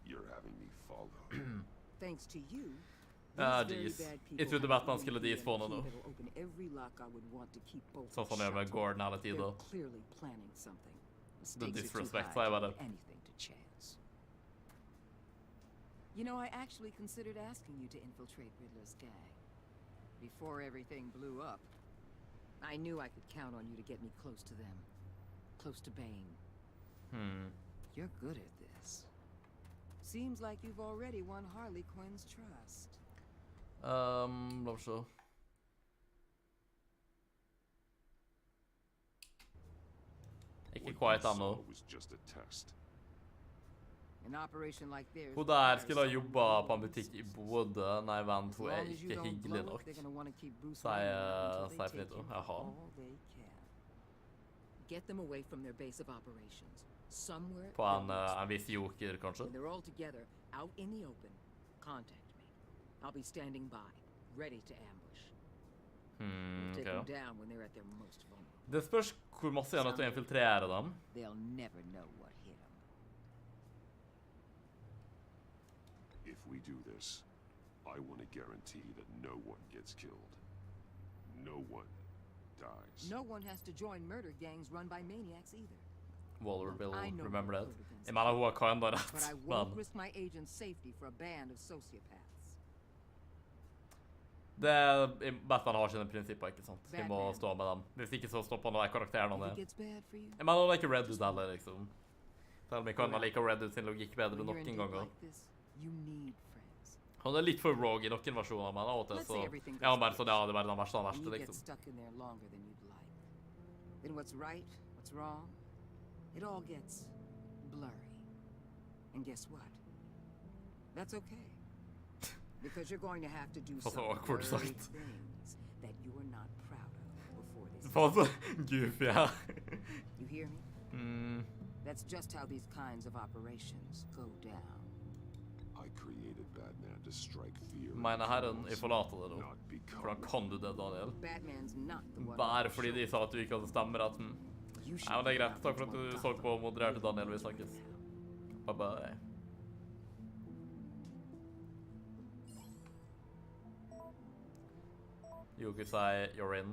You're having me followed. Thanks to you, Jeez. Jeg trodde Batman skulle despawn nå. that'll open every lock I would want to keep both Sånn som han gjør med Gordon hele tiden. They're clearly planning something. The stakes are too disrespect, high sier jeg to bare. leave anything to chance. You know, I actually considered asking you to infiltrate Riddler's gang. Before everything blew up, I knew I could count on you to get me close to them. Close to Bane. You're good at this. Seems like you've already won Harley Quinn's trust. La oss se. Ikke quite ennå. It was just a test. An operation like theirs. Hun der skulle ha jobbet på en butikk i Bodø. Nei, vent, hun er ikke hyggelig nok. Sier Finito. Jaha. Get them away from their base of operations. Somewhere På en viss joker, kanskje? when they're all together, out in the open, contact me. I'll be standing by, ready to ambush. We'll take them Ok. down when they're at their most vulnerable. Det spørs hvor masse jeg er nødt til å infiltrere dem. They'll never know what hit them. If we do this, I want to guarantee that no one gets killed. No one dies. No one has to join murder gangs run by maniacs either. Waller will I know remember what that. code against Jeg mener hun har kinda But I rett, won't men... risk my agent's safety for a band of sociopaths. Batman har sine prinsipper, ikke sant? Vi må Batman. stå med dem. Hvis ikke så stopper han de karakterene If ned. it gets bad for you, Jeg mener han er ikke Red Hood heller, liksom. Selv om jeg kan like Red Hood sin logikk bedre when you're in noen debt ganger. like this, you need friends. Han er litt for rogue i noen versjoner, men av og til Let's så... say everything Ja, han goes bare sånn, ja, det er bare den verste av den And verste, you get liksom. stuck in there longer than you'd like. Then what's right, what's wrong, it all gets blurry. And guess what? That's okay. Because you're going to have to do Fast some awkward blurry sagt. things that you are not proud of before this. Faen så goofy her. You hear me? That's just how these kinds of operations go down. I created Batman to strike fear. Mine herren, jeg forlater det nå. Hvordan kan du det, Daniel? Batman's not the one. Bare fordi de sa at du ikke hadde stemmeretten. Nei, men det er greit. Takk for at du så på og modererte, Daniel. Vi snakkes. Bye bye. Joker sier you're in.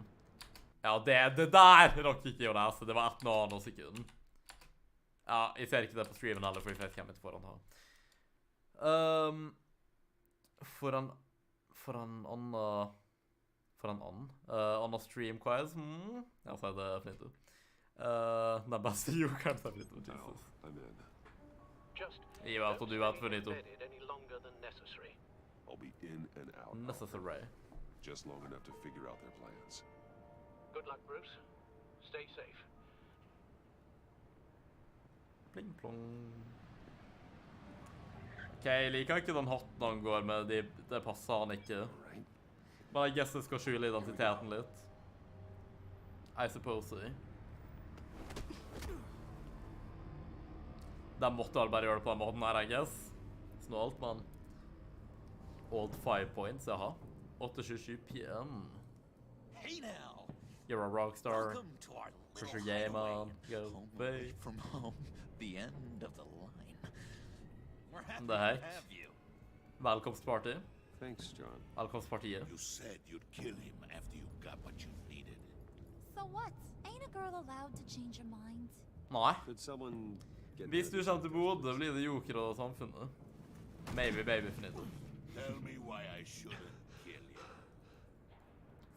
Ja, det der rakk ikke å lese. Det var 1 nanosekund. Ja, jeg ser ikke det på streamen heller, for jeg vet ikke hvem jeg foran har. For en annen stream-quiz? Ja, så er det definitivt. Den beste jokeren er definitivt, Jesus. Jeg vet, og du vet, finito. I'll be in and out. Necessary. Just long enough to figure out their plans. Good luck, Bruce. Stay safe. Pling plong. Ok, jeg liker ikke den hatten han går med, det passer han ikke. Men jeg guess jeg skal skjule identiteten litt. I suppose. De måtte vel bare gjøre det på den måten her, I guess. Snålt, men... Old 5 points, jaha. 8:27 p.m. Hey now! You're a rockstar. Welcome to our Push little your game hideaway. on. Go Home away. away from home. The end of the line. We're happy The to heck? have you. Velkomstparty. Thanks, John. Velkomstpartiet. You said you'd kill him after you got what you needed. So what? Ain't a girl allowed to change her mind? Nei. Could someone get Hvis du kommer til Bodø, blir det joker og samfunnet. Maybe, baby, finito. Tell me why I shouldn't kill you.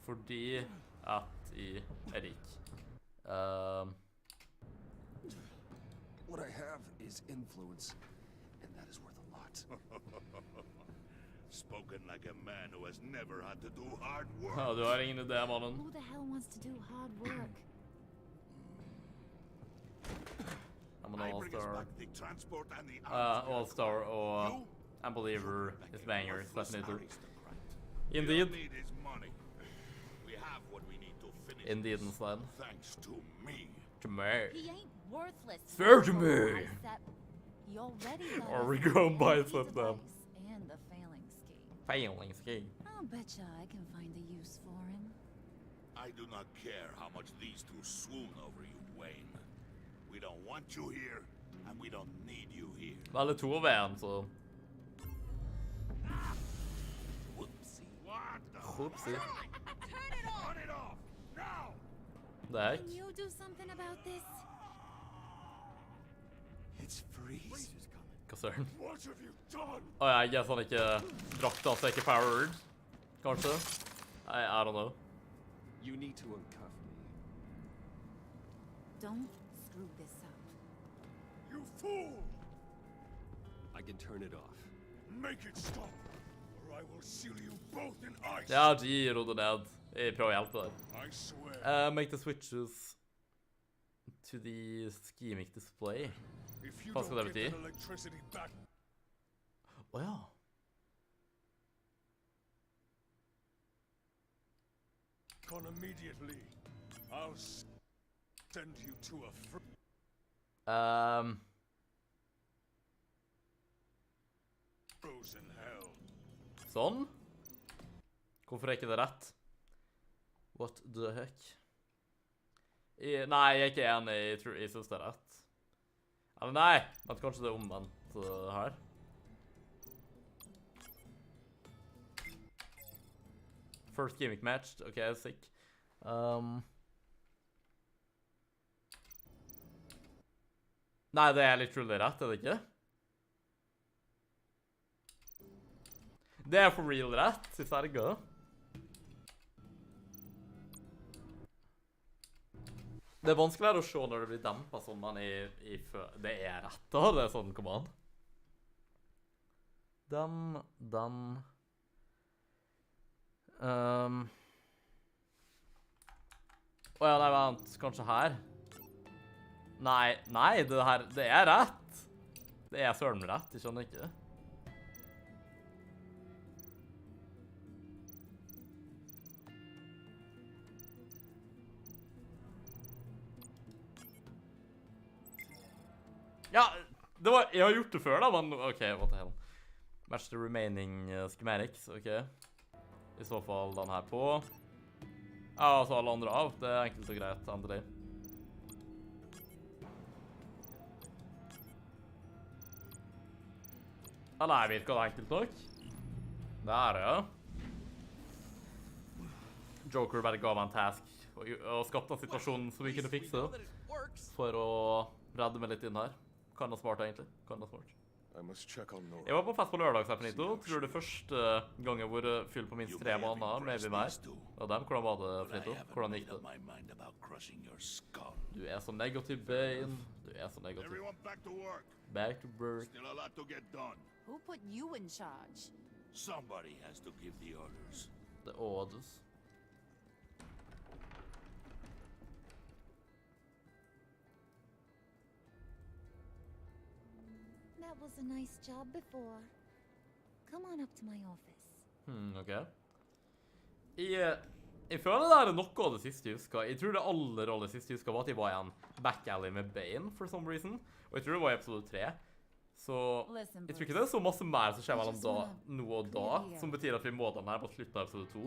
Fordi at jeg er rik. What I have is influence, and that is worth a lot. Spoken like a man who has never had to do hard work. Ja, du har ingen idé, mannen. Who the hell wants to do hard work? I'm an I bring us all-star. back the transport and the All-star og You? Unbeliever is bangers, definitivt. aristocrat. Indeed. You don't need his money. We have what we need to finish Indeed, this, instead. thanks to me. To me. He ain't worthless. Swear to me. Bicep. He already got Or we his go own bicep device them. And the failing scheme. Failing scheme. I'll betcha I can find a use for him. I do not care how much these two swoon over you, Wayne. We don't want you here, and we don't need you here. Vel, to av en, så... Whoopsie. What the? Whoopsie. Turn it off! Turn it off! Now! Det er Can ikke. you do something about this? It's freeze. Hva søren? What have you done? Åja, jeg guess han ikke drakta seg ikke powered. Kanskje? I don't know. You need to uncuff me. Don't screw this up. You fool! I can turn it off. Make it stop, or I will seal you both in ice. Ja, G, ro det ned. Jeg prøver å hjelpe deg. I swear. Make the switches to the schemic display. If you Hva skal det don't get bety? that electricity back, Åja. on immediately, I'll send you to a frozen hell. Sånn? Hvorfor er ikke det rett? What the heck? Nei, jeg er ikke enig. Jeg synes det er rett. Eller nei, men kanskje det er omvendt her. First gimmick matched. Ok, sick. Nei, det er literally rett, er det ikke? Det er for real rett, i serga. Det er vanskeligere å se når det blir dempet sånn, men det er rett da, det er sånn, kom an. Åja, nei, vent, kanskje her? Nei, det er rett. Det er søren rett, jeg skjønner ikke. Ja, jeg har gjort det før da, men ok, what the hell. Match the remaining schematics, ok. I så fall den her på. Ja, og så alle andre av. Det enkelt og greit, endelig. Ja, nei, virker det enkelt nok. Det det, ja. Joker bare gav meg en task og skapte en situasjon som vi kunne fikse for å redde meg litt inn her. Kan ha smart, egentlig. Kan ha smart. Jeg var på fest på lørdag, Finito. Tror det første gang jeg var fyll på minst 3 måneder, maybe mer. Og dem, hvordan var det, Finito? Hvordan gikk det? Du så negativ, Bane. Du så negativ. Back to work. Who put you in charge? Somebody has to give the orders. The orders. That was a nice job before. Come on up to my office. Ok. Jeg føler det noe av det siste jeg husker. Jeg tror det aller siste jeg husker var at jeg var i en back-alley med Bane, for some reason. Og jeg tror det var i episode 3. Så jeg tror ikke det så masse mer som skjer mellom nå og da, som betyr at vi må den her på slutten av episode 2.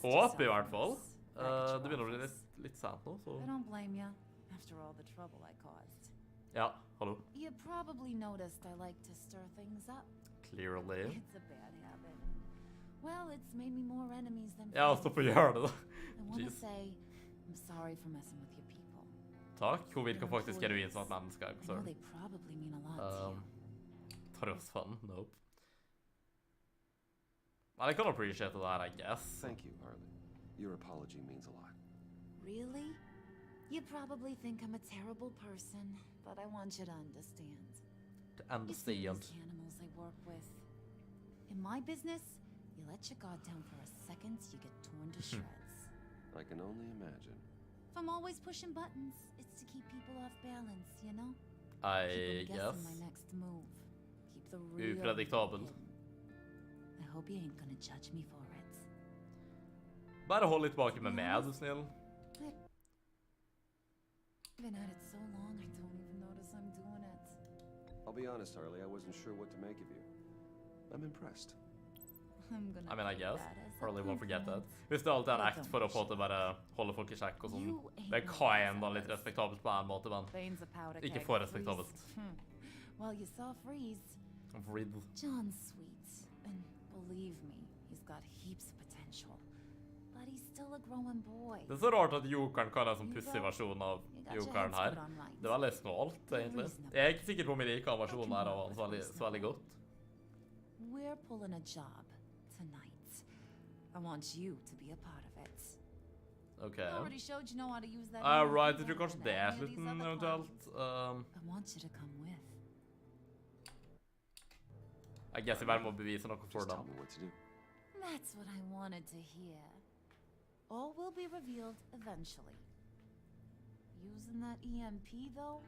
Håper i hvert fall. Det begynner å bli litt sent nå, så... I don't blame you, after all the trouble I caused. Ja, hallo. You probably noticed I like to stir things up. Clearly. It's a bad habit. Well, it's made me more enemies than friends. Ja, stopp å gjøre det da. I want to say, I'm sorry for messing with your people. Takk, hun virker faktisk genuint som et menneske. I know they probably mean a lot to you. Tar det oss fun? Nope. Men jeg kan appreciate det her, I guess. Thank you, Harley. Your apology means a lot. Really? You probably think I'm a terrible person, but I want you to understand. To understand. You see these animals I work with. In my business, you let your guard down for a second, you get torn to shreds. I can only imagine. If I'm always pushing buttons, it's to keep people off balance, you know? I keep them guess. guessing my next move. Keep the real Uprediktabelt. I hope you ain't gonna judge me for it. Bare hold litt tilbake med meg, du snill. I've been at it so long, I don't even notice I'm doing it. I'll be honest, Harley, I wasn't sure what to make of you. I'm impressed. I mean, I guess. Harley won't forget that. Hvis det alltid en act for å på at det bare holde folk i sjekk og sånn. Det kan enda litt respektabelt på en måte, men ikke for respektabelt. Well, you saw Freeze. John's sweet, and believe me, he's got heaps of potential. But he's still a growing boy. Det så rart at Jokeren kan ha en sånn pussig versjon av Jokeren her. Det veldig snålt, egentlig. Jeg ikke sikker på om jeg liker versjonen her av han så veldig godt. We're pulling a job tonight. I want you to be a part of it. Okay. I already showed you know how to use that. Right, jeg tror kanskje det slutten eventuelt. I want you to come with. I guess jeg bare må bevise noe for dem. That's what I wanted to hear. All will be revealed eventually. Using that EMP, though,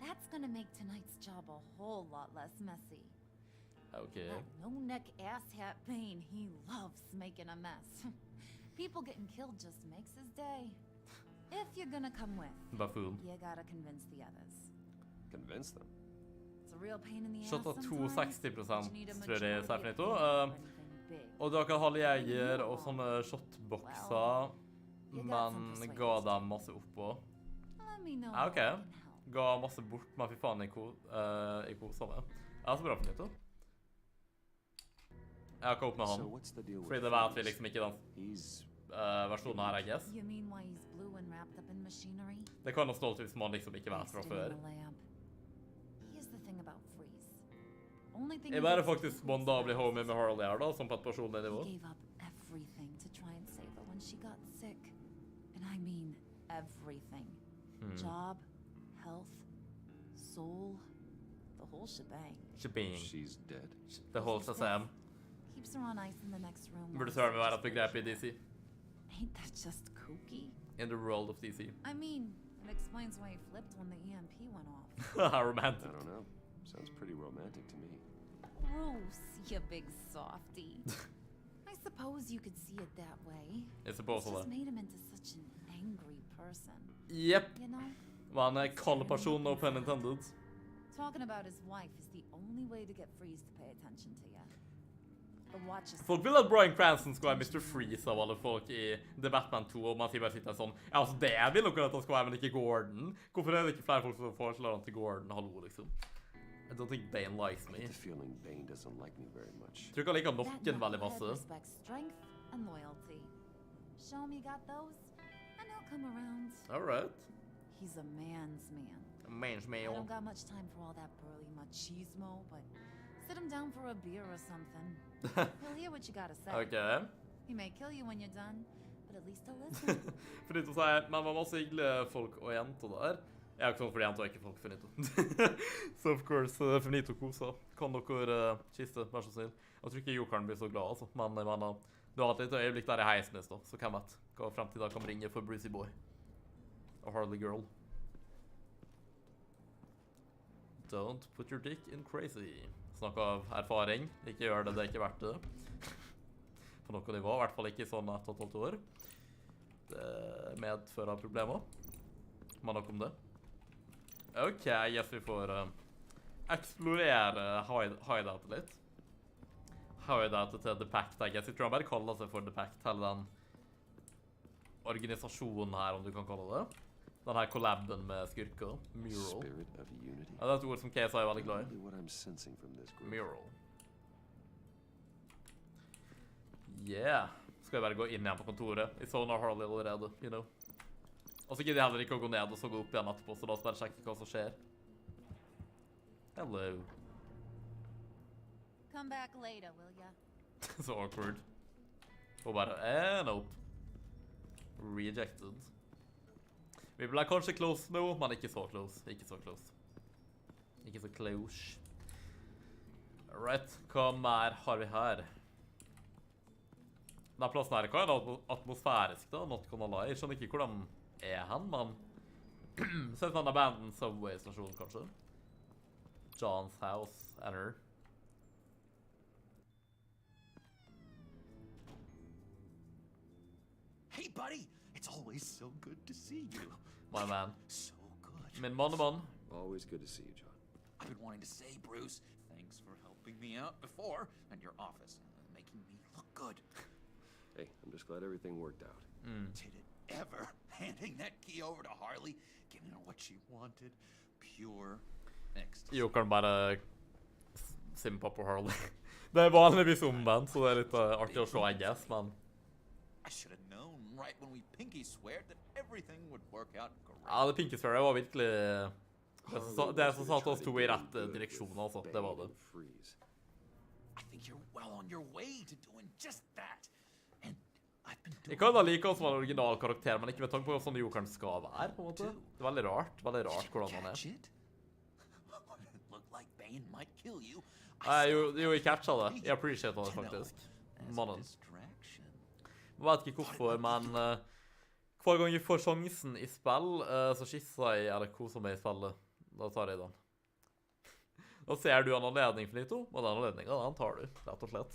that's gonna make tonight's job a whole lot less messy. Okay. That no-neck asshat Bane, he loves making a mess. People getting killed just makes his day. If you're gonna come with, Buffoon. you gotta convince the others. Convince them? It's a real pain in the ass Shot av sometimes. 260%, tror jeg, Finito. Og dere har halvjeger og sånne shotboxer, men ga dem masse oppå. Ok. Ga masse bort, men fy faen, jeg koser meg. Ja, så bra, Finito. Jeg har ikke opp med han, fordi det vet vi liksom ikke den versjonen her, I guess. Det kan ha stått ut som han liksom ikke vet fra før. Jeg bare faktisk bonda å bli homie med Harley her da, som på et personlig nivå. Job, health, soul, the whole shebang. Shebang. She's dead. The whole Shazam. Keeps her on ice in the next room. Burde søren meg være et begrep i DC. Ain't that just kooky? In the world of DC. I mean, it explains why he flipped when the EMP went off. How romantic. I don't know. Sounds pretty romantic to me. Bruce, you big softy. I suppose you could see it that way. Jeg suppose It's det. just made him into such an angry person. Yep. You know? Var en kald person, no pun intended. Talking about his wife is the only way to get Freeze to pay attention to you. The watch is... Folk vil at Bryan Cranston skal være Mr. Freeze av alle folk i The Batman 2, og man sier bare sitter sånn, ja, altså det vil dere at han skal være, men ikke Gordon. Hvorfor er det ikke flere folk som foreslår han til Gordon? Hallo, liksom. I don't think Bane likes me. I get the feeling Bane doesn't like me very much. Tror ikke han liker noen veldig masse. Respects strength and loyalty. Show him you got those, and he'll come around. All right. He's a man's man. A man's man. I don't got much time for all that burly machismo, but sit him down for a beer or something. He'll hear what you gotta say. Okay. He may kill you when you're done, but at least he'll listen. Finito sier, men var masse hyggelige folk og jenter der. Jeg er ikke sånn fordi jenter er ikke folk Finito. So of course, Finito kosa. Kan dere kiste, vær så snill. Jeg tror ikke Jokeren blir så glad, altså. Men jeg mener, du har hatt litt øyeblikk der i heisen i sted, så hvem vet hva fremtiden kan bringe for Brucey Boy. Og Harley Girl. Don't put your dick in crazy. Snakk av erfaring. Ikke gjør det, det er ikke verdt det. På noe nivå, i hvert fall ikke sånn 1,5 år. Det medfører problemer. Men nok om det. Ok, yes, vi får eksplorere hideoutet litt. Hideoutet til The Pact, I guess. Jeg tror han bare kaller seg for The Pact, hele den organisasjonen her, om du kan kalle det. Den her collaben med skurker. Mural. Ja, det er et ord som KSI er veldig glad i. Mural. Yeah. Skal jeg bare gå inn igjen på kontoret. I Sona Harley allerede, you know. Og så gidder jeg heller ikke å gå ned og så gå opp igjen etterpå, så la oss bare sjekke hva som skjer. Hello. Come back later, will ya? Så awkward. Og bare, nope. Rejected. Vi ble kanskje close nå, men ikke så close. Ikke så close. Ikke så close. Alright, hva mer har vi her? Denne plassen her, hva er det atmosfærisk da? Not gonna lie. Jeg skjønner ikke hvordan er han, men... Så er det en abandoned subway-stasjon, kanskje? John's house, eller? Hey, buddy! It's always so good to see you. My man. So good. Min mannemann. Always good to see you, John. I've been wanting to say, Bruce, thanks for helping me out before, and your office, making me look good. Hey, I'm just glad everything worked out. Did it ever? Handing that key over to Harley, giving her what she wanted, pure ecstasy. Jokeren bare simpa på Harley. Det er vanligvis omvendt, så det er litt artig å se, I guess, men... I should have known right when we pinky swear that everything would work out great. Ja, det pinky swear var virkelig... Det som satt oss to i rett direksjon, altså. Det var det. I think you're well on your way to doing just that. And I've been doing... Jeg kan da like han som en original karakter, men ikke med tanke på hva sånn Jokeren skal være, på en måte. Det er veldig rart hvordan han er. Jo, jeg catcha det. Jeg appreciater det faktisk. Mannen. Jeg vet ikke hvorfor, men hver gang jeg får sjansen i spill, så skisser jeg, eller koser meg i spillet. Da tar jeg den. Da ser du en anledning, Finito, og den anledningen, den tar du, rett og slett.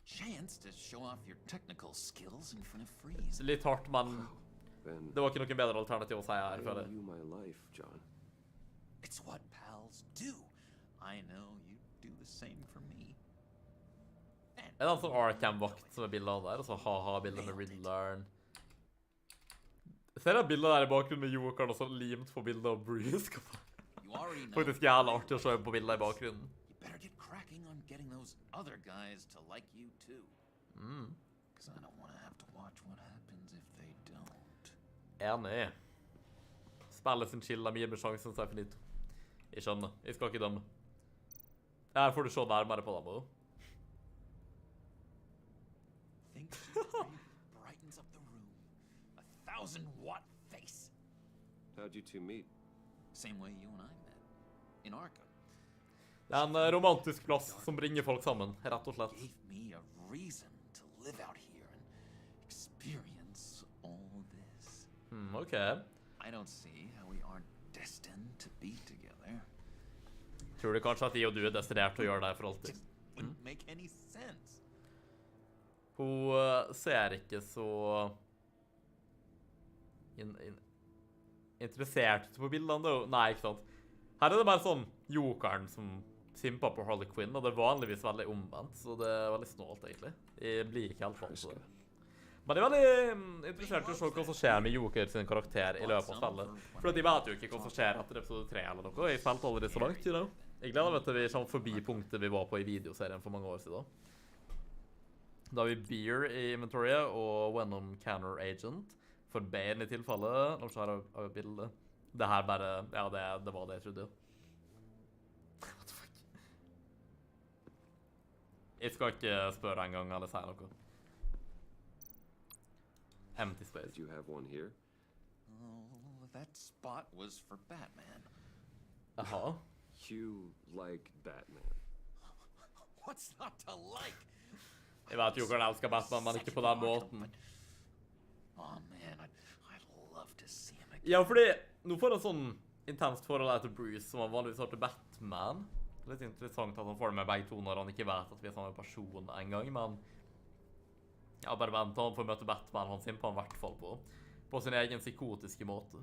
Chance to show off your technical skills in front of Freeze. Litt hardt, men det var ikke noen bedre alternativ å si her, føler jeg. You my life, John. It's what pals do. I know you do the same for me. Er det en sånn Arkham-vakt som er bildet av der, og så ha-ha-bildet med Regler. Ser jeg bildet der i bakgrunnen med Jokeren, og så limt på bildet av Bruce? Faktisk jævla artig å se på bildet i bakgrunnen. You better get cracking on getting those other guys to like you too. Because I don't want to have to watch what happens if they don't. Enig. Spillet sin chilla mye med sjansen, sier Finito. Jeg skjønner. Jeg skal ikke dømme. Her får du se nærmere på dem også. Think she brightens up the room. 1,000-watt face. How'd you two meet? Same way you and I met. In Arkham. Det er en romantisk plass som bringer folk sammen, rett og slett. Gave me a reason to live out here and experience all this. Ok. I don't see how we aren't destined to be together. Tror du kanskje at de og du er destinert til å gjøre det for alltid? Just wouldn't make any sense. Hun ser ikke så interessert ut på bildene da. Nei, ikke sant. Her er det bare sånn jokeren som simper på Harley Quinn, og det er vanligvis veldig omvendt, så det er veldig snålt, egentlig. Jeg blir ikke helt vant til det. Men jeg er veldig interessert i å se hva som skjer med Joker sin karakter i løpet av spillet. For de vet jo ikke hva som skjer etter episode 3 eller noe. Jeg spilte aldri så langt, you know. Jeg gleder meg til vi kommer forbi punktet vi var på i videoserien for mange år siden. Da har vi Beer i inventoriet og Venom Canner Agent. For Bane i tilfelle. Nå har jeg bildet. Det her bare, ja det var det jeg trodde. What the fuck? Jeg skal ikke spørre en gang eller si noe. Empty space. Did you have one here? Oh, that spot was for Batman. Aha. You like Batman? What's not to like? Jeg vet jo hvordan jeg elsker Batman, men ikke på den måten. Oh man, I'd love to see him again. Ja, fordi nå får jeg en sånn intenst forhold til Bruce, som han vanligvis har til Batman. Litt interessant at han får det med begge to når han ikke vet at vi er samme person en gang, men ja, bare vent til han får møte Batman, han simper han i hvert fall på sin egen psykotiske måte.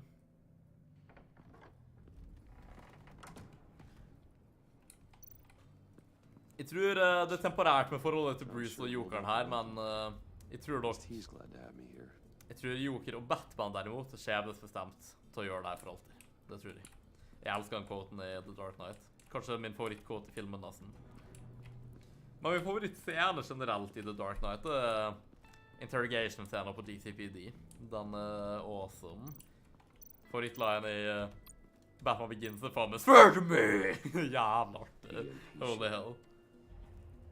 Jeg tror det er temporært med forholdet til Bruce og Jokeren her, men jeg tror nok jeg tror Joker og Batman derimot er skjebnesbestemt til å gjøre det her for alltid. Det tror jeg. Jeg elsker den quoten i The Dark Knight. Kanskje min favorittquote i filmen nesten. Men min favorittscene generelt i The Dark Knight er interrogation-scenen på DCPD. Den er awesome. Favorittline i Batman Begins er faen meg Swear to me! Jævla artig. Holy hell.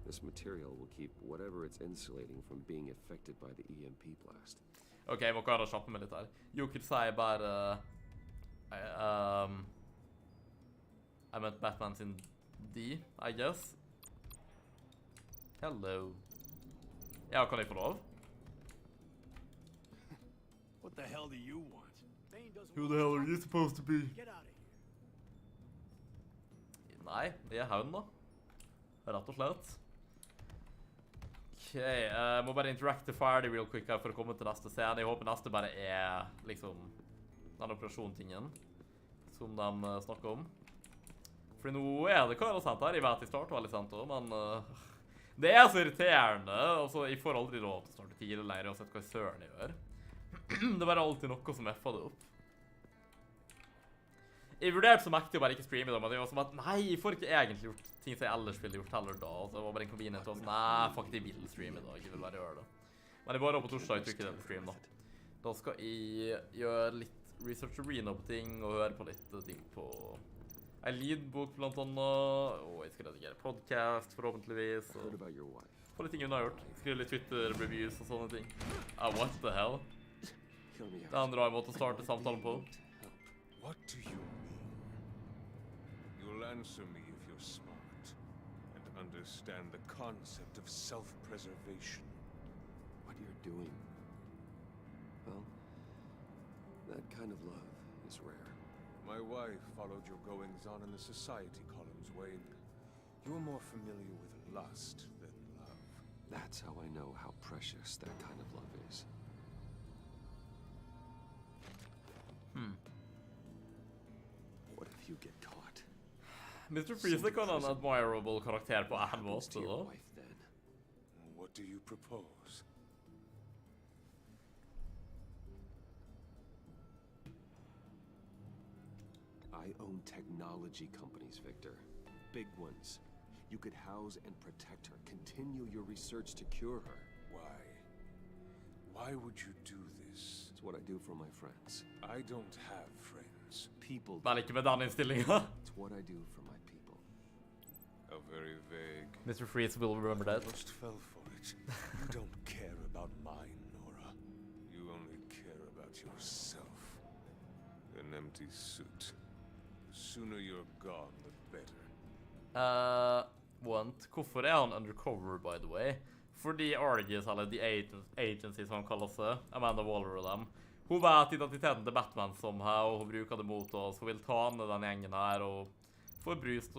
This material will keep whatever it's insulating from being affected by the EMP blast. Ok, jeg må klare å kjappe meg litt her. Joker sier bare I meant Batman sin D, I guess. Hello. Ja, kan jeg få lov? What the hell do you want? Who the hell are you supposed to be? Get out of here. Nei, det er haun da. Rett og slett. Ok, må bare interacte ferdig real quick her for å komme til neste scene. Jeg håper neste bare er liksom den operasjontingen som de snakker om. For nå er det hva jeg har sett her. Jeg vet jeg starter veldig sent også, men det er så irriterende. Altså, jeg får aldri lov til å starte tidligere og sett hva søren jeg gjør. Det er bare alltid noe som F-er det opp. Jeg vurderte så mektig å bare ikke streame det, men det var som at nei, jeg får ikke egentlig gjort ting som jeg ellers ville gjort heller da. Så det var bare en kombinert til oss. Nei, faktisk jeg vil streame i dag. Jeg vil bare gjøre det. Men jeg bare på torsdag jeg trykker det på stream da. Da skal jeg gjøre litt research arena på ting og høre på litt ting på en lydbok blant annet. Og jeg skal redigere podcast forhåpentligvis. På litt ting hun har gjort. Skrive litt Twitter-reviews og sånne ting. What the hell? Det er en rar måte å starte samtalen på. What do you mean? You'll answer me if you're smart and understand the concept of self-preservation. What you're doing? Well, that kind of love is rare. My wife followed your goings-on in the society columns, Wayne. You're more familiar with lust than love. That's how I know how precious that kind of love is. What if you get caught? Mr. Freeze kan ha en admirable karakter på en måte da. What do you propose? I own technology companies, Victor. Big ones. You could house and protect her. Continue your research to cure her. Why? Why would you do this? It's what I do for my friends. I don't have friends. People. Vel ikke med den innstillingen. It's what I do for my people. A very vague. Mr. Freeze will remember that. I almost fell for it. You don't care about mine, Nora. You only care about yourself. An empty suit. The sooner you're gone, the better. Hvorfor er han undercover, by the way? Fordi Argus, eller The Agency som han kaller seg, Amanda Waller og dem, hun vet identiteten til Batman somehow, og hun bruker det mot oss. Hun vil ta ned den gjengen her, og får Bruce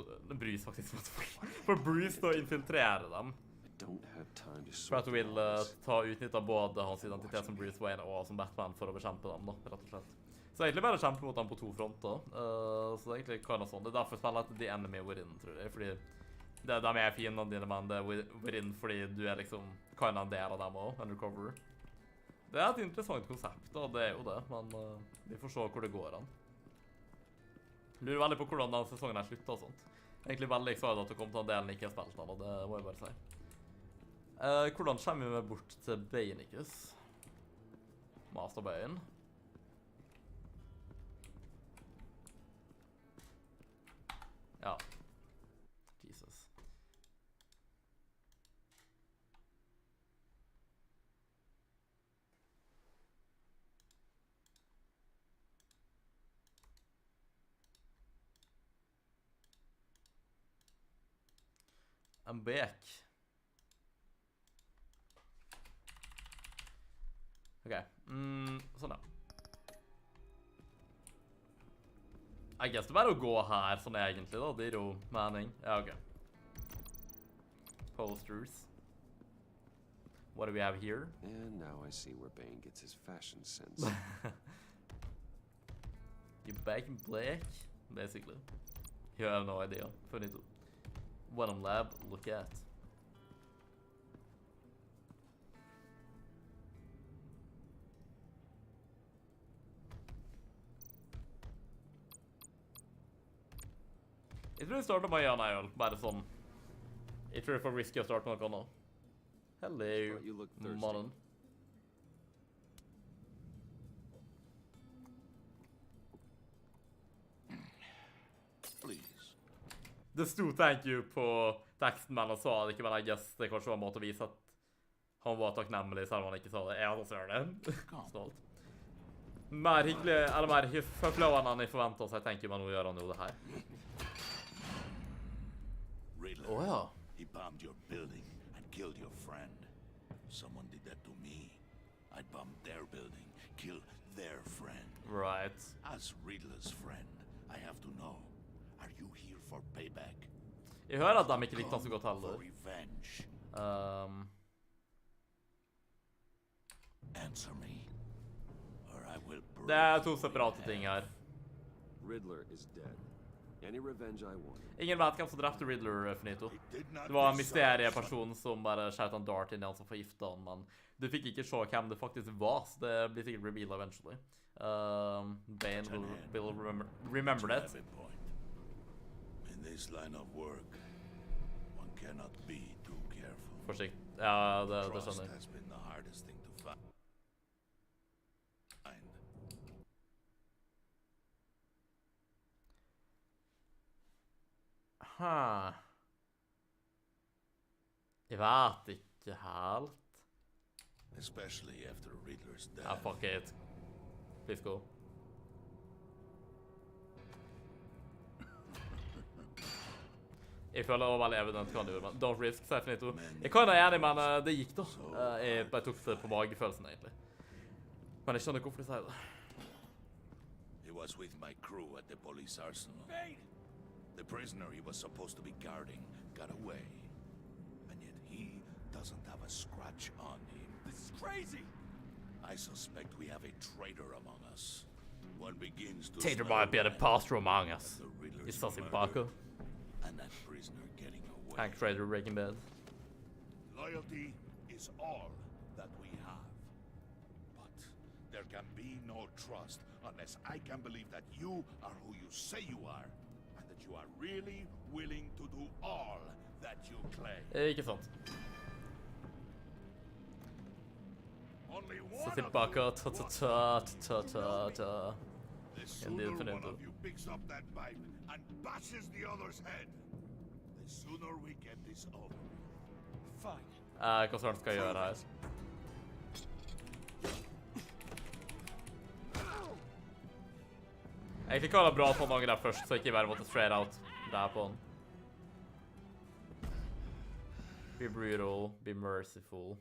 til å infiltrere dem. For at hun vil utnytte både hans identitet som Bruce Wayne og som Batman for å bekjempe dem, da, rett og slett. Så egentlig bare kjempe mot dem på 2 fronter. Så det egentlig kan være sånn. Det derfor spiller jeg The Enemy Within, tror jeg. Fordi de fiendene dine, men det Within fordi du liksom kan en del av dem også, undercover. Det et interessant konsept, da. Det jo det, men vi får se hvor det går an. Lurer veldig på hvordan den sesongen sluttet og sånt. Egentlig veldig excited at det kom til en del ikke har spilt den, og det må jeg bare si. Hvordan kommer vi bort til Bainicus? Masterbein. Ja. Jesus. I'm back. Ok. Sånn ja. I guess det bare å gå her sånn egentlig da. Det jo mening. Ja, ok. Posters. What do we have here? And now I see where Bane gets his fashion sense. You're back in black, basically. You have no idea. Funny too. Venom Lab, look at. Jeg tror jeg starter med Jan Eiol, bare sånn. Jeg tror jeg får risky å starte med noe annet. Hello, mannen. Det sto thank you på teksten, men han sa det ikke, men jeg guess det kanskje var en måte å vise at han var takknemlig, selv om han ikke sa det. Jeg også gjør det. Stolt. Mer hyggelig, eller mer forflående enn jeg forventet, så jeg tenker meg nå gjør han jo det her. Regler, ja. He bombed your building and killed your friend. Someone did that to me. I'd bomb their building, kill their friend. Right. As Regler's friend, I have to know. Are you here for payback? Jeg hører at de ikke likte han så godt heller. Answer me, or I will break. Det 2 separate ting her. Riddler is dead. Any revenge I want. Ingen vet hvem som drepte Riddler, Finito. Det var en mysterieperson som bare skjøt en dart inn i han som forgiftet han, men du fikk ikke se hvem det faktisk var, så det blir sikkert revealed eventually. Bane will remember that. In this line of work, one cannot be too careful. Forsikt. Ja, det skjønner jeg. Trust has been the hardest thing to find. Jeg vet ikke helt. Especially after Riddler's death. Ja, fuck it. Please go. Jeg føler også veldig evident hva han gjorde, men don't risk, sier Finito. Jeg kan være enig, men det gikk da. Jeg bare tok det på magefølelsen egentlig. Men jeg skjønner hvorfor de sier det. He was with my crew at the police arsenal. The prisoner he was supposed to be guarding got away. And yet he doesn't have a scratch on him. This is crazy! I suspect we have a traitor among us. One begins to Traitor might be an imposter among us. It's Sassy Baco. And that prisoner getting away. Hank Trader Breaking Bad. Loyalty is all that we have. But there can be no trust unless I can believe that you are who you say you are. And that you are really willing to do all that you claim. Ikke sant. Only Sassy one Baco, of you ta-ta-ta-ta-ta-ta. The sooner one of you picks up that pipe and bashes the other's head, the sooner we get this over. Fine. Hva sånn skal jeg gjøre her? Egentlig kan det være bra at han angrer først, så ikke bare måtte straight out der på han. Be brutal, be merciful.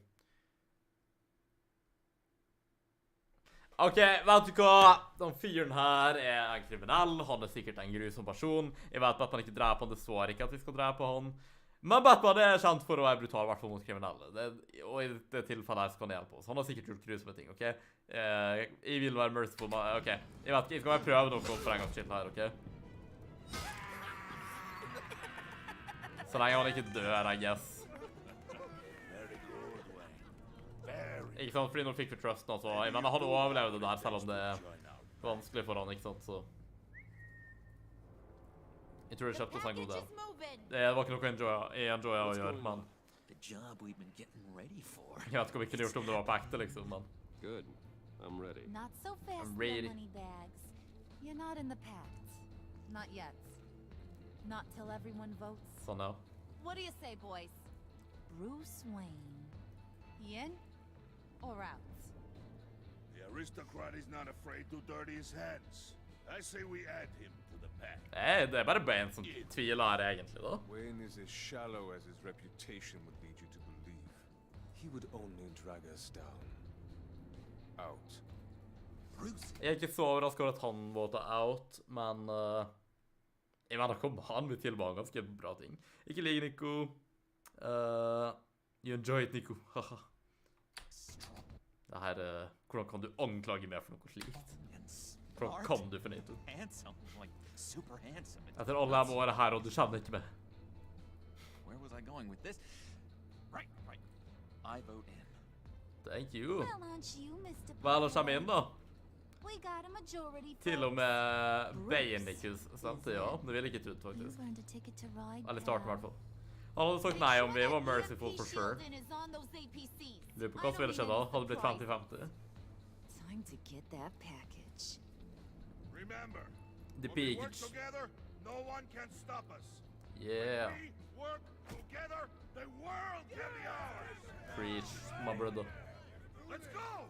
Ok, vet du hva? Den fyren her en kriminell, han sikkert en grusom person. Jeg vet bare at man ikke dreper han, det står ikke at vi skal drepe han. Men Batman er kjent for å være brutal, i hvert fall mot kriminelle. Og i det tilfellet her skal han hjelpe oss. Han har sikkert gjort grusomme ting, ok? Jeg vil være merciful, men ok. Jeg vet ikke, jeg skal bare prøve noe for en gangs skyld her, ok? Så lenge han ikke dør, I guess. Ikke sant, fordi nå fikk vi trusten, altså. Jeg mener, han overlevde det her, selv om det er vanskelig for han, ikke sant, så... Jeg tror jeg kjøpte oss en god del. Det var ikke noe jeg enjoya å gjøre, men... Jeg vet ikke om vi kunne gjort om det var Pact, liksom, men... Good. I'm ready. Not so fast, little money bags. You're not in the Pact. Not yet. Not till everyone votes. Sånn, ja. What do you say, boys? Bruce Wayne. In or out? The aristocrat is not afraid to dirty his hands. I say we add him to the Pact. Det er bare Bane som tviler her, egentlig, da. Wayne is as shallow as his reputation would lead you to believe. He would only drag us down. Out. Jeg er ikke så overrasket over at han voter out, men jeg mener, kom, han vil tilbake ganske bra ting. Ikke like, Nico. You enjoy it, Nico. Haha. Det her, hvordan kan du anklage meg for noe slikt? Hvordan kan du fornøye det? Etter alle de årene her, og du kjenner ikke meg. Thank you. Hva er det som kommer inn, da? Til og med Bainicus, sant? Ja, det ville jeg ikke trodd, faktisk. Eller starten, i hvert fall. Han hadde sagt nei om vi var merciful for sure. Lurer på hva som ville skjedd da. Hadde blitt 50-50. Time to get that package. Remember, The when we work package. together, no one can stop us. Yeah. When we work together, the world can be ours. Preach, my brother. Let's go.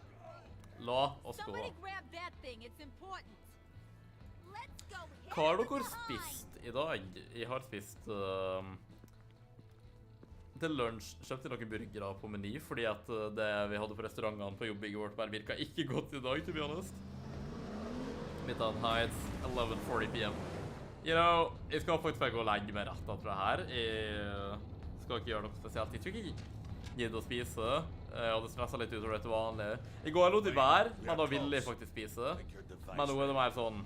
La oss gå. Somebody grab that thing. It's important. Let's go. Hva har dere spist i dag? Jeg har spist til lunsj kjøpte noen burgere på meny, fordi at det vi hadde på restaurantene på jobb i går bare virket ikke godt i dag, to be honest. Middagen Heights, 11:40 p.m. You know, jeg skal faktisk bare gå og legge meg rett etter det her. Jeg skal ikke gjøre noe spesielt. Jeg tror ikke jeg gidder å spise. Jeg hadde stresset litt utover det til vanlig. I går lot jeg være, men da ville jeg faktisk spise. Men nå er det mer sånn...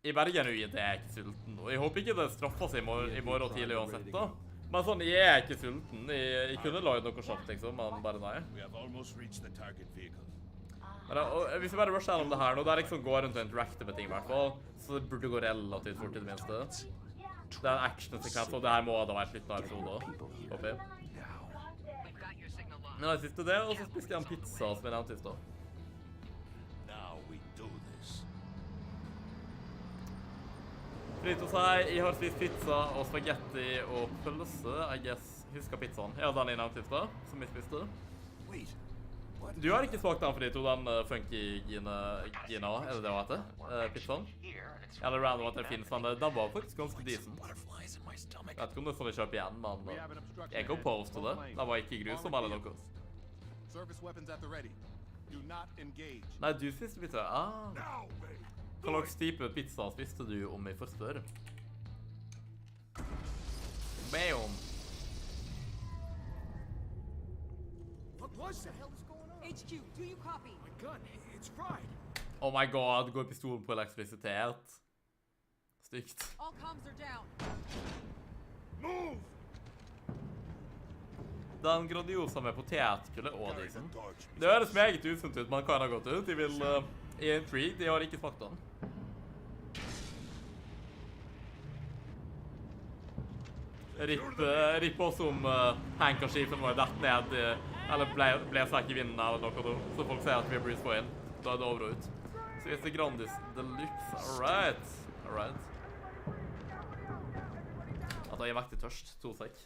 I Bergen er jeg ikke sulten, og jeg håper ikke det straffer seg i morgen tidlig uansett da. Men sånn, jeg er ikke sulten. Jeg kunne laget noe kjapt, liksom, men bare nei. Men hvis jeg bare rusher gjennom det her nå, der liksom går rundt og interacter med ting i hvert fall, så det burde gå relativt fort i det minste. Det er en action-sekvens, og det her må da være slutten av episoden, håper jeg. Men jeg siste det, og så spiste jeg en pizza som jeg nevnte i stad. Frito sier, jeg har spist pizza og spagetti og pølse, I guess. Husker pizzaen. Ja, den jeg nevnte i stad, som jeg spiste. Du har ikke smakt den, Frito, den funky Gina, er det det hva heter? Pizzaen? Eller random at det finnes, men den var faktisk ganske decent. Jeg vet ikke om det er sånn jeg kjøper igjen, men jeg kan poste det. Den var ikke grusom eller noe. Nei, du spiste pizza. Hva slags type pizza spiste du om jeg får spørre? Bam! What was that? HQ, do you copy? My gun, it's fried. Oh my god, går pistolen på elektrisitet? Stygt. All comms are down. Move! Den grandiosa med potetkulle og liksom. Det høres meget usunt ut, men kan ha gått ut. Jeg vil... Jeg er intrigued, jeg har ikke smakt den. Ripp også om handkerchifen vår dett ned, eller ble seg i vinden eller noe, så folk sier at vi er Bruce Wayne. Da er det over og ut. Så hvis det er Grandis Deluxe, alright. At jeg er vektig tørst, 2 sek.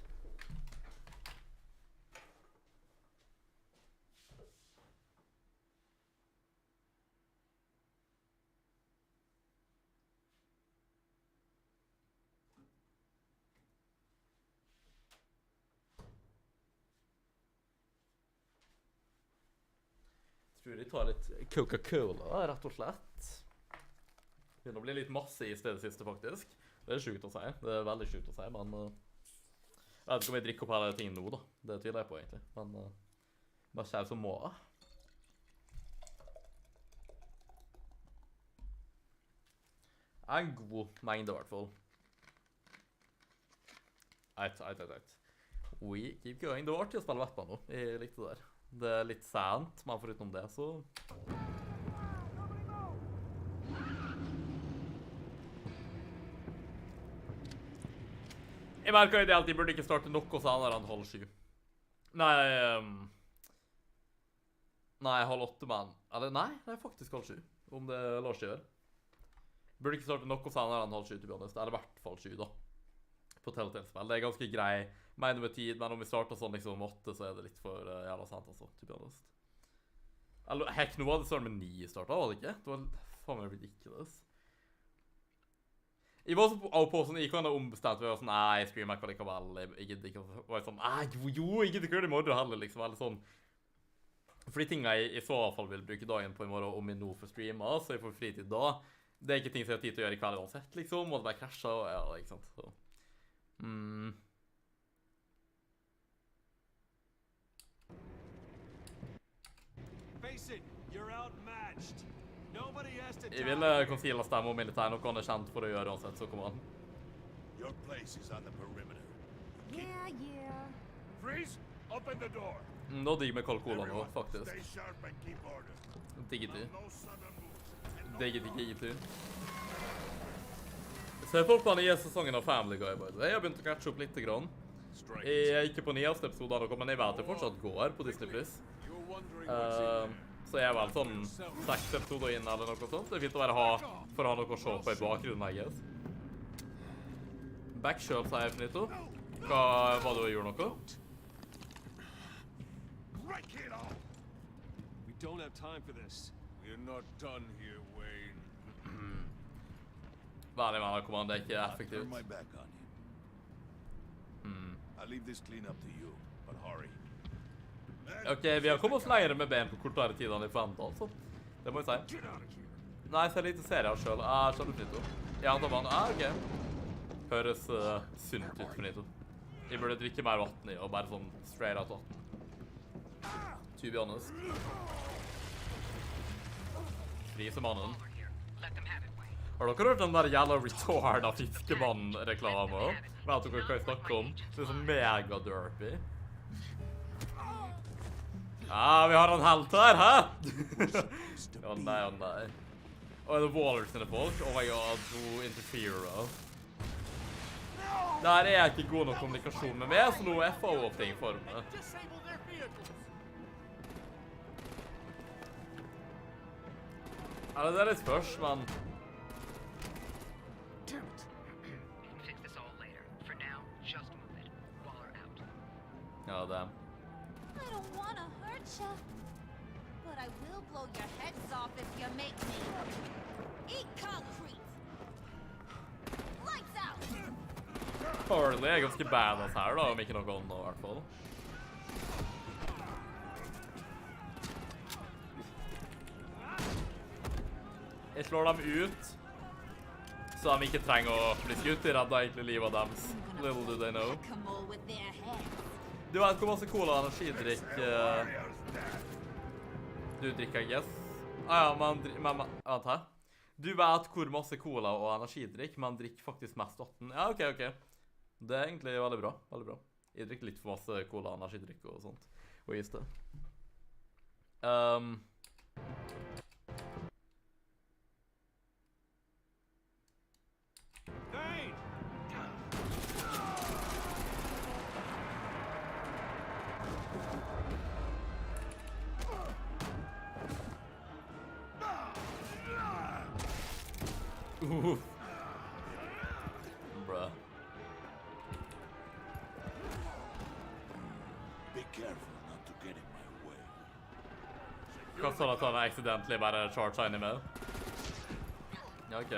Jeg tror jeg tar litt Coca-Cola, rett og slett. Det begynner å bli litt masse i stedet siste, faktisk. Det er sjukt å si. Det er veldig sjukt å si, men jeg vet ikke om jeg drikker opp hele tingen nå, da. Det tviler jeg på, egentlig. Men bare skjer som må. En god mengde, i hvert fall. Eit. We keep going. Det var artig å spille Vespa nå. Jeg likte det der. Det er litt sent, men foruten det, så... Jeg merker jo det at de burde ikke starte noe senere enn 7:30. Nei, 7:30, men... Eller nei, det er faktisk 7:30, om det lar seg gjøre. Burde ikke starte noe senere enn 7:30, to be honest. Eller i hvert fall 7, da. På Telltale-spill. Det er ganske grei mener med tid, men om vi starter sånn liksom 8, så er det litt for jævla sent, altså, to be honest. Eller, hekk, nå var det sånn med 9 i starten, var det ikke? Det var faen meg ridiculous. Jeg var også på sånn, jeg kan ha ombestemt, jeg var sånn, nei, jeg streamer ikke likevel, jeg gidder ikke, og jeg sånn, jo, jeg gidder ikke gjøre det i morgen heller, liksom, eller sånn. For de tingene jeg i så fall vil bruke dagen på i morgen, om jeg nå får streame, så jeg får fritid da, det er ikke ting som jeg har tid til å gjøre i kveld uansett, liksom, og det bare krasjer, og ja, ikke sant, så. Jeg ville konsile stemme om militær, noe han er kjent for å gjøre uansett, så kom han. Your place is on the perimeter. Yeah. Freeze! Open the door. Nå digger vi kald cola nå, faktisk. Stay sharp and keep order. Digget du. No sudden moves. Digget du. Så folk på den nye sesongen av Family Guy, by the way. Jeg har begynt å catche opp litt grann. Jeg er ikke på nyeste episode av noe, men jeg vet det fortsatt går på Disney+. Så jeg er vel sånn 6 episoder inn eller noe sånt. Det er fint å være for å ha noe å se på i bakgrunnen, I guess. Backshop, sier jeg, Finito. Hva var det du gjorde noe? We don't have time for this. We're not done here, Wayne. Veldig mener, kom an, det er ikke effektivt. Turn my back on you. I'll leave this clean up to you, but hurry. Ok, vi har kommet oss leire med ben på kortere tid enn i forventet, altså. Det må jeg si. Nei, jeg ser litt serier selv. Skjønner du, Finito? Ja, han tar vann. Ok. Høres sunt ut, Finito. Jeg burde drikke mer vatten i, og bare sånn straight out vatten. To be honest. Frisemannen. Har dere hørt den der jævla retarda fiskemann-reklamer? Vet dere hva jeg snakker om? Det er sånn mega-derpy. Ja, vi har en helt her, hæ? Å nei. Og er det Waller sine folk? Oh my god, no interferer. Der er jeg ikke god nok kommunikasjon med meg, så nå er FAO-ting for meg. Eller det er litt spørs, men... Ja, det. I don't want to hurt you, but I will blow your heads off if you make me. Eat concrete. Lights out. Harley er ganske badass her da, om ikke noe annet i hvert fall. Jeg slår dem ut, så de ikke trenger å bli skutt. De redder egentlig livet deres. Little do they know. Du vet hvor masse cola og energidrikk du drikker, I guess? Ja, men vent her. Du vet hvor masse cola og energidrikk, men drikker faktisk mest 18. Ja, ok. Det er egentlig veldig bra, Jeg drikker litt for masse cola og energidrikk og sånt. Og just det. Bruh. Be careful not to get in my way. Hva sånn at han accidentally bare charge inn I med? Ja, ok.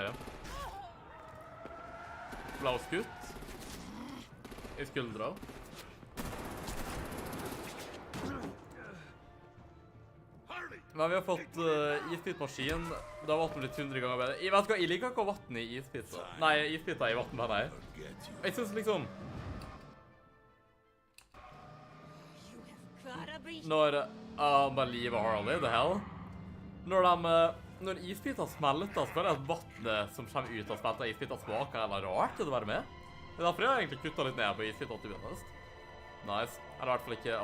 Blå skutt. I skuldra. Men vi har fått isbitmaskin. Det har vatten blitt 100 ganger bedre. Vet du hva, jeg liker ikke å ha vatten i isbiter. Nei, isbiter i vatten, mener jeg. Jeg synes liksom... Når... bare livet Harley, the hell. Når isbiter smelter, så føler jeg at vattnet som kommer ut av smelta isbiter smaker eller rart til å være med. Det er derfor jeg egentlig kuttet litt ned på isbiter til begynnelsen. Nice. Jeg har i hvert fall ikke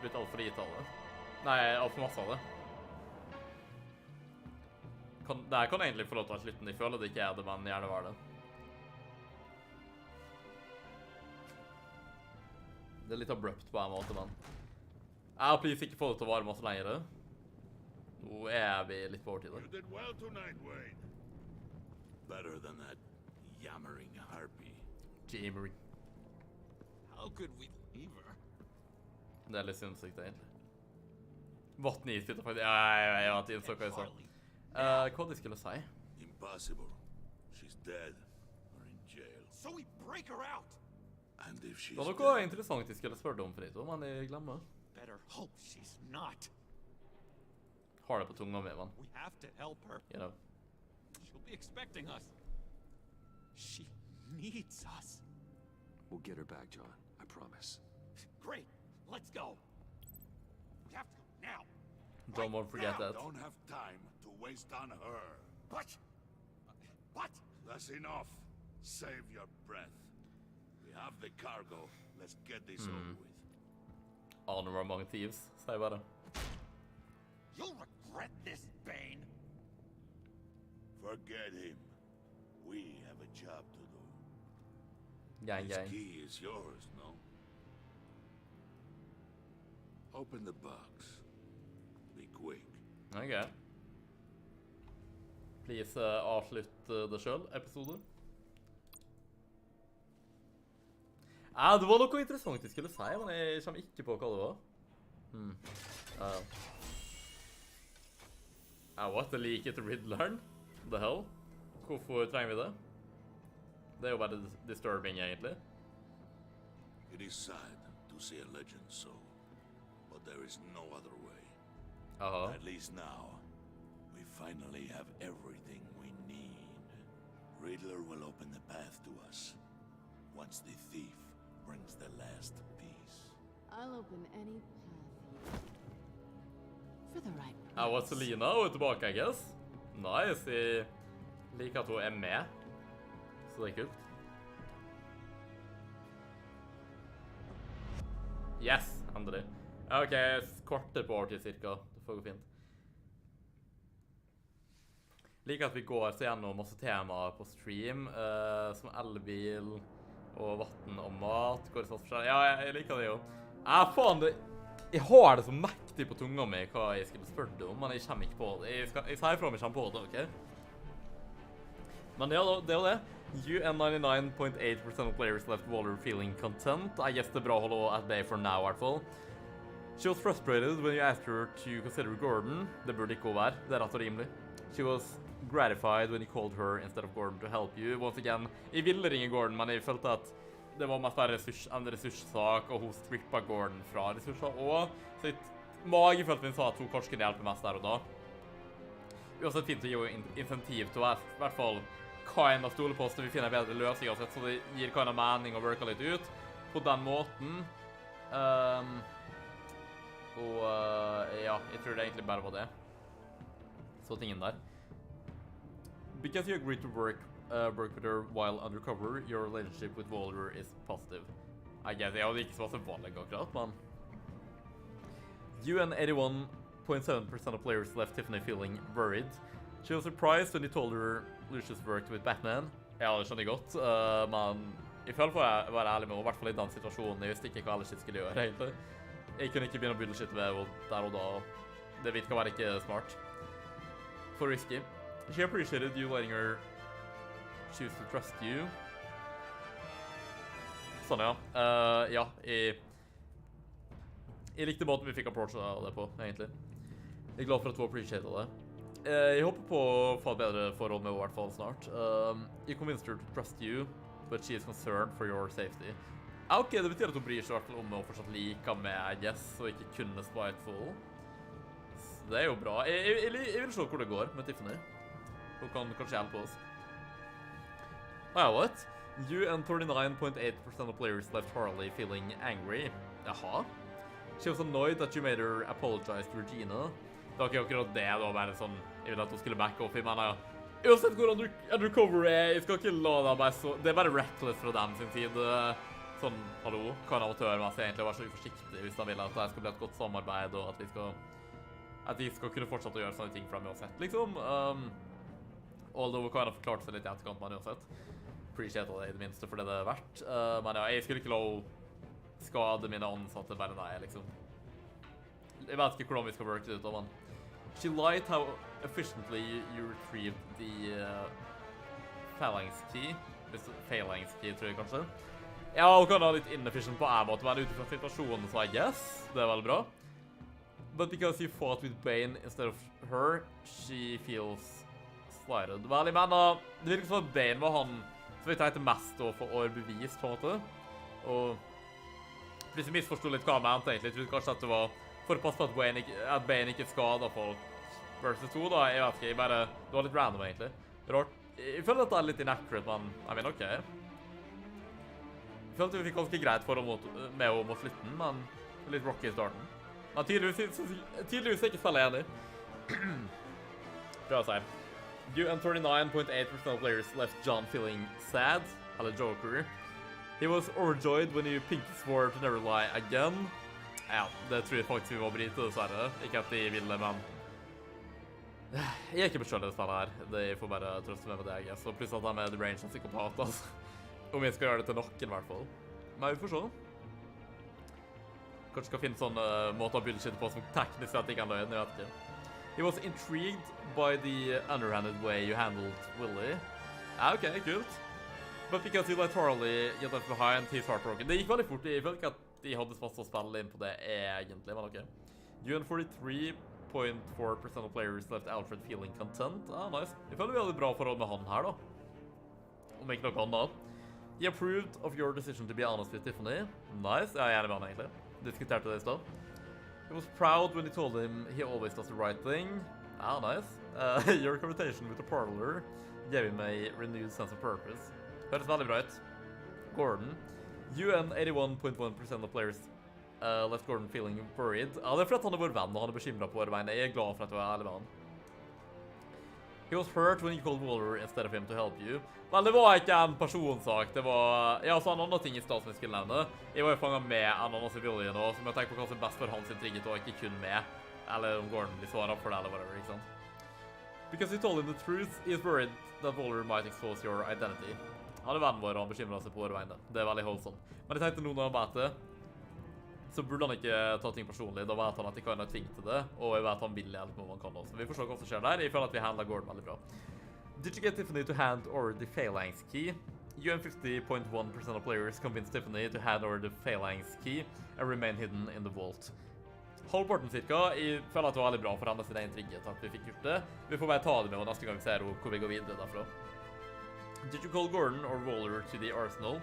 blitt alt for gitt av det. Nei, alt for masse av det. Det her kan egentlig få lov til å være slutten. Jeg føler det ikke er det, men gjerne var det. Det er litt abrupt på en måte, men... Jeg please ikke få det til å vare masse lenger. Nå er vi litt på overtid. You did well tonight, Wayne. Better than that yammering harpy. Jammering. How could we leave her? Det er litt sinnssykt, egentlig. Vatten i isbiter, faktisk. Jeg vet ikke hva jeg sa. Hva de skulle si? Impossible. She's dead or in jail. So we break her out. And if she's Det var noe interessant de skulle spørre om for litt, men jeg glemmer. Better hope she's not. Har det på tunga med, man. We have to help her. You know. She'll be expecting us. She needs us. We'll get her back, John. I promise. Great. Let's go. We have to go now. Don't forget that. Don't have time to waste on her. What? What? That's enough. Save your breath. We have the cargo. Let's get this over with. Honor among thieves, sier jeg bare. You'll regret this, Bane. Forget him. We have a job to do. Gang, This gang. key is yours, no? Open the box. Be quick. Ok. Please avslutt det selv, episode. Det var noe interessant jeg skulle si, men jeg kommer ikke på hva det var. What? Det liker til Riddleren? The hell? Hvorfor trenger vi det? Det er jo bare disturbing, egentlig. It is sad to see a legend so, but there is no other way. At least now, we finally have everything we need. Regler will open the path to us, once the thief brings the last piece. I'll open any path for the right price. What's Selena? Hun er tilbake, I guess. Nice. Jeg liker at hun er med. Så det er kult. Yes, endelig. Ok, kvarter på overtid cirka. Det får gå fint. Liker at vi går så gjennom masse temaer på stream, som elbil og vatten og mat. Går det sånn forskjellig? Ja, jeg liker det jo. Faen, jeg har det så mektig på tunga mi hva jeg skulle spørre om, men jeg kommer ikke på det. Jeg sier fra om jeg kommer på det, ok? Men ja, det er jo det. You and 99.8% of players left Waller feeling content. I guess det er bra å holde at bay for now, i hvert fall. She was frustrated when you asked her to consider Gordon. Det burde ikke hun være. Det er rett og rimelig. She was gratified when you called her instead of Gordon to help you. Once again, jeg ville ringe Gordon, men jeg følte at det var mest bare en ressurssak, og hun strippet Gordon fra ressurser også. Så magefølte min sa at hun kanskje kunne hjelpe mest der og da. Uansett fint å gi insentiv til å være i hvert fall kind of stole på oss når vi finner bedre løsninger, så det gir kind of mening å worke litt ut på den måten. Ja, jeg tror det egentlig bare var det. Så tingen der. Because you agreed to work with her while undercover, your relationship with Waller is positive. I guess jeg hadde ikke så masse valg akkurat, men... You and 81.7% of players left Tiffany feeling worried. She was surprised when you told her Lucius worked with Batman. Ja, det skjønner jeg godt, men i følge for å være ærlig med henne, i hvert fall i den situasjonen, jeg visste ikke hva ellers jeg skulle gjøre, egentlig. Jeg kunne ikke begynne å bullshit ved der og da, og det virker å være ikke smart. For risky. She appreciated you letting her choose to trust you. Sånn, ja. Ja, jeg likte måten vi fikk approachet det på, egentlig. Jeg er glad for at du appreciated det. Jeg håper på å få et bedre forhold med henne i hvert fall snart. You convinced her to trust you, but she is concerned for your safety. Ok, det betyr at hun bryr seg i hvert fall om å fortsatt like med, I guess, og ikke kun spiteful. Det er jo bra. Jeg vil se hvor det går med Tiffany. Hun kan kanskje hjelpe oss. What? You and 39.8% of players left Harley feeling angry. Jaha. She was annoyed that you made her apologize to Regina. Det var ikke akkurat det, da, bare sånn, jeg vil at hun skulle back off. Jeg mener, uansett hvor undercover jeg skal ikke la det bare så, det er bare reckless fra dem sin side. Sånn, hallo, kan amatørmessig egentlig være så forsiktig hvis de vil at det skal bli et godt samarbeid, og at vi skal kunne fortsette å gjøre sånne ting fra dem uansett, liksom. Although hun kan ha forklart seg litt i etterkant, men uansett. Appreciate det i det minste for det det er verdt. Men ja, jeg skulle ikke la skade mine ansatte bare nei, liksom. Jeg vet ikke hvordan vi skal worke det ut av, men she liked how efficiently you retrieved the phalanx key. Phalanx key, tror jeg kanskje. Ja, hun kan ha litt inefficient på en måte, men utifrån situasjonen så I guess. Det er veldig bra. But because you fought with Bane instead of her, she feels slighted. Vel, jeg mener, det virker som at Bane var han som vi tenkte mest å få overbevist, på en måte. Og hvis jeg misforstod litt hva han mente, egentlig, jeg trodde kanskje at det var for å passe på at Bane ikke skadet folk versus 2, da. Jeg vet ikke, det var litt random, egentlig. Rart. Jeg føler at det er litt inaccurate, men I mean, ok. Jeg føler at vi fikk ganske greit forhold med henne mot slutten, men litt rocky i starten. Men tydeligvis ikke spiller enig. Prøv å si. You and 39.8% of players left John feeling sad, eller Joker. He was overjoyed when you pinky swore to never lie again. Ja, det tror jeg faktisk vi må bryte, dessverre. Ikke at de ville, men jeg er ikke på selv i det spillet her. Det får bare trøste med det, jeg guess. Og pluss at han er the range som psykopat, altså. Om jeg skal gjøre det til noen, i hvert fall. Men vi får se. Kanskje skal finne sånne måter å bullshit på som teknisk sett ikke er løgn, jeg vet ikke. He was intrigued by the underhanded way you handled Willy. Ja, ok, kult. But because you let Harley get left behind, he's heartbroken. Det gikk veldig fort. Jeg følte ikke at de hadde masse å spille inn på det egentlig, men ok. You and 43.4% of players left Alfred feeling content. Ah, nice. Jeg føler vi hadde et bra forhold med han her, da. Om ikke noe annet. He approved of your decision to be honest with Tiffany. Nice. Jeg er enig med han, egentlig. Diskuterte det i sted. He was proud when you told him he always does the right thing. Ah, nice. Your conversation with the parlor gave him a renewed sense of purpose. Høres veldig bra ut. Gordon. You and 81.1% of players left Gordon feeling worried. Ja, det er fordi han er vår venn, og han er bekymret på våre vegne. Jeg er glad for at du er ærlig med han. He was hurt when you called Waller instead of him to help you. Vel, det var ikke en personsak. Det var... Ja, så en annen ting i stedet som jeg skulle nevne. Jeg var jo fanget med en annen civilian nå, som jeg tenker på hva som er best for hans trigget, og ikke kun med. Eller om Gordon blir svaret for det, eller whatever, ikke sant? Because you told him the truth, he is worried that Waller might expose your identity. Han er vennen vår, og han bekymrer seg på våre vegne. Det er veldig holdsomt. Men jeg tenkte nå når han vet det, så burde han ikke ta ting personlig. Da vet han at de kan ha tving til det, og jeg vet han vil hjelpe om han kan også. Vi får se hva som skjer der. Jeg føler at vi handler Gordon veldig bra. Did you get Tiffany to hand over the phalanx key? You and 50.1% of players convinced Tiffany to hand over the phalanx key and remain hidden in the vault. Halvparten cirka. Jeg føler at det var veldig bra for henne sin egen trigget at vi fikk gjort det. Vi får bare ta det med og neste gang vi ser hvor vi går videre derfra. Did you call Gordon or Waller to the arsenal?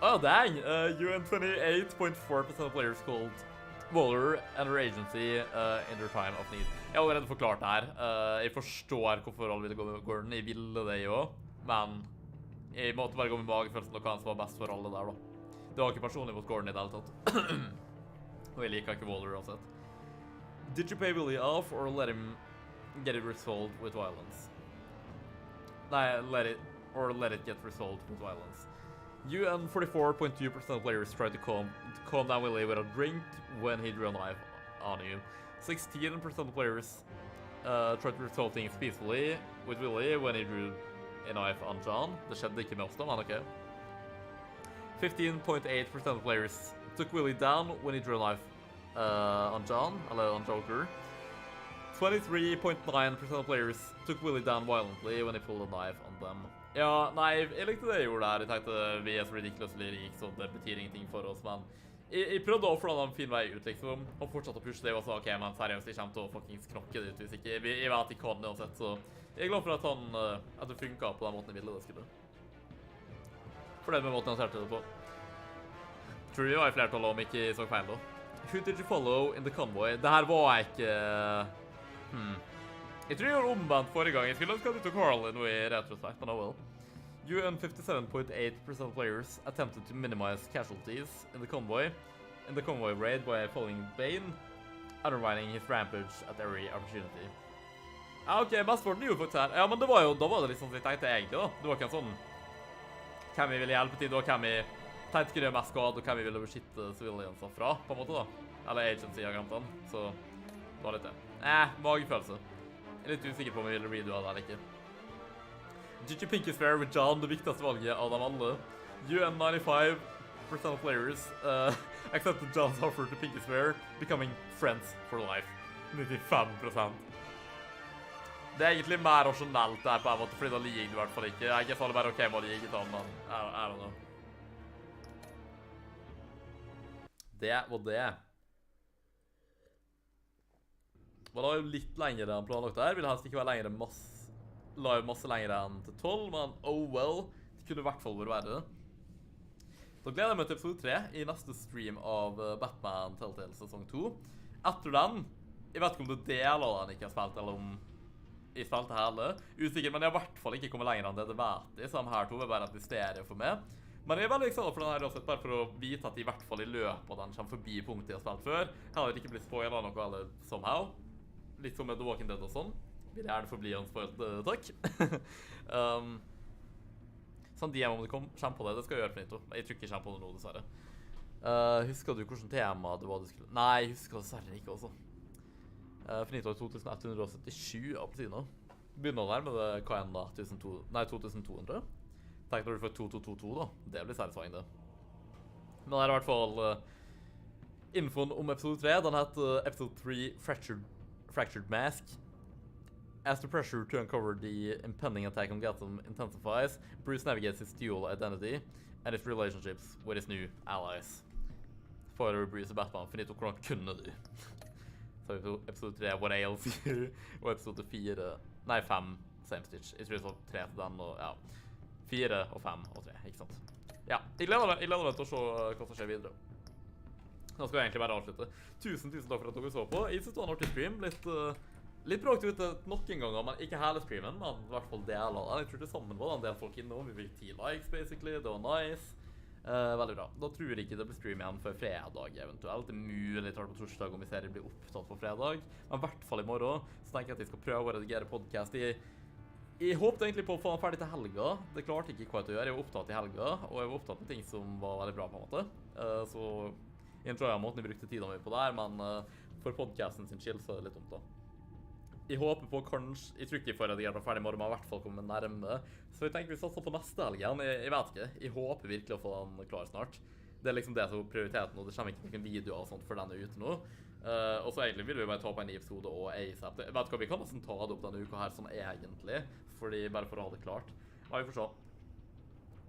Oh, dang! You and 28.4% of players called Waller and her agency in their time of need. Jeg har allerede forklart det her. Jeg forstår hvorfor alle ville gå med Gordon. Jeg ville det jo, men jeg måtte bare gå med magefølelsen og hva som var best for alle der, da. Det var ikke personlig mot Gordon i det hele tatt. Og jeg liker ikke Waller uansett. Did you pay Willy off or let him get it resolved with violence? Nei, let it get resolved with violence. You and 44.2% of players tried to calm down Willy with a drink when he drew a knife on you. 16% of players tried to resolve things peacefully with Willy when he drew a knife on John. Det skjedde ikke med oss da, men ok. 15.8% of players took Willy down when he drew a knife on John, eller on Joker. 23.9% of players took Willy down violently when he pulled a knife on them. Ja, nei, jeg likte det jeg gjorde der. Jeg tenkte vi er så ridiculously rik, så det betyr ingenting for oss, men jeg prøvde å få en fin vei ut, liksom. Han fortsatte å pushe det og sa, ok, men seriøst, jeg kommer til å fucking knokke det ut hvis ikke. Jeg vet ikke kan det uansett, så jeg er glad for at det funket på den måten jeg ville det skulle. For det med måten han serte det på. Tror jeg var i flertallet om ikke så feil da. Who did you follow in the convoy? Det her var ikke Jeg tror jeg gjorde omvendt forrige gang. Jeg skulle ønske at du tok Harley nå i retrospekt, men oh well. UN 57.8% of players attempted to minimize casualties in the convoy raid by following Bane, undermining his rampage at every opportunity. Ja, ok, mesteparten gjorde faktisk her. Ja, men da var det liksom som jeg tenkte egentlig da. Det var ikke en sånn hvem vi ville hjelpe til, og hvem vi tenkte skulle gjøre mest skade, og hvem vi ville beskytte civilianser fra, på en måte da. Eller agency-agentene, så det var litt det. Magefølelse. Jeg er litt usikker på om vi ville redoe det eller ikke. Did you Pinky Swear with John, det viktigste valget av dem alle. UN 95% of players accepted John's offer to Pinky Swear, becoming friends for life. 95%. Det er egentlig mer rasjonelt der på en måte, fordi da liker du i hvert fall ikke. Jeg guess alle bare ok med å like det, men I don't know. Det var det. Det var jo litt lengre enn planlagt her. Ville helst ikke være lengre masse lengre enn til 12, men oh well. Det kunne i hvert fall vært verre. Da gleder jeg meg til episode 3 i neste stream av Batman Telltale sesong 2. Etter den, jeg vet ikke om det deler den ikke har spilt, eller om jeg spilte hele. Usikker, men jeg har i hvert fall ikke kommet lenger enn det vet jeg. Så de her to er bare et mysterium for meg. Men jeg er veldig eksamen for denne her også, bare for å vite at jeg i hvert fall i løpet av den kommer forbi punktet jeg har spilt før. Heller ikke blitt spoilet noe eller somehow. Litt som med The Walking Dead og sånn. Vil gjerne forbli unspoilt, takk. Sånn DM om du kommer på det, det skal jeg gjøre Finito. Jeg tror ikke jeg kommer på det nå, dessverre. Husker du hvordan tema det var du skulle... Nei, jeg husker dessverre ikke også. Finito 2177 av siden. Begynner der med det hva enn da, 2200. Tenk når du får 2222 da, det blir satisfying det. Men det er i hvert fall infoen om episode 3, den heter episode 3 Fractured Mask. As the pressure to uncover the impending attack on Gotham intensifies, Bruce navigates his dual identity and his relationships with his new allies. For Bruce og Batman, Finito, hvordan kunne du? Så episode 3, What Ails You, og episode 4, nei 5, Same Stitch. Jeg tror det var 3 til den, og ja, 4 og 5 og 3, ikke sant? Ja, jeg gleder meg til å se hva som skjer videre. Nå skal jeg egentlig bare avslutte. Tusen takk for at dere så på. Jeg synes det var en artig stream, litt bråkt ute noen ganger, men ikke hele streamen, men i hvert fall deler av den. Jeg tror det sammen var det en del folk innom, vi fikk 10 likes basically, det var nice. Veldig bra. Da tror jeg ikke det blir stream igjen før fredag eventuelt. Det er mulig på torsdag om vi ser det blir opptatt på fredag. Men i hvert fall i morgen, så tenker jeg at jeg skal prøve å redigere podcast. Jeg håpte egentlig på å få den ferdig til helga. Det klarte ikke hva jeg gjøre. Jeg var opptatt i helga, og jeg var opptatt med ting som var veldig bra på en måte. Så jeg tror jeg måten jeg brukte tiden min på der, men for podcasten sin skyld så er det litt dumt da. Jeg håper på kanskje, jeg tror ikke jeg får redigert ferdig i morgen, men i hvert fall komme nærme. Så jeg tenker vi satser på neste helg igjen. Jeg vet ikke. Jeg håper virkelig å få den klar snart. Det er liksom det som er prioriteten, og det kommer ikke noen videoer og sånt for den er ute nå. Og så egentlig vil vi bare ta på en ny episode og ASAP. Jeg vet ikke, vi kan nesten ta det opp denne uka her sånn egentlig, fordi bare for å ha det klart. Ja, vi får se.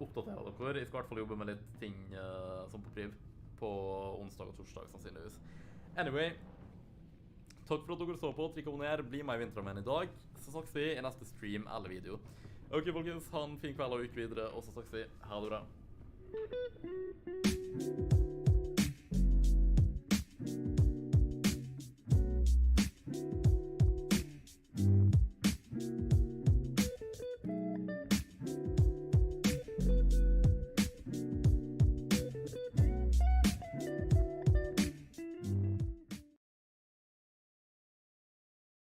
Oppdatere dere. Jeg skal i hvert fall jobbe med litt ting som på priv på onsdag og torsdag sannsynligvis. Anyway, takk for at dere så på. Trykk abonner, bli med i Winther Armeen i dag. Så snakkes vi i neste stream eller video. Ok, folkens, ha en fin kveld og uke videre, og så snakkes vi. Ha det bra.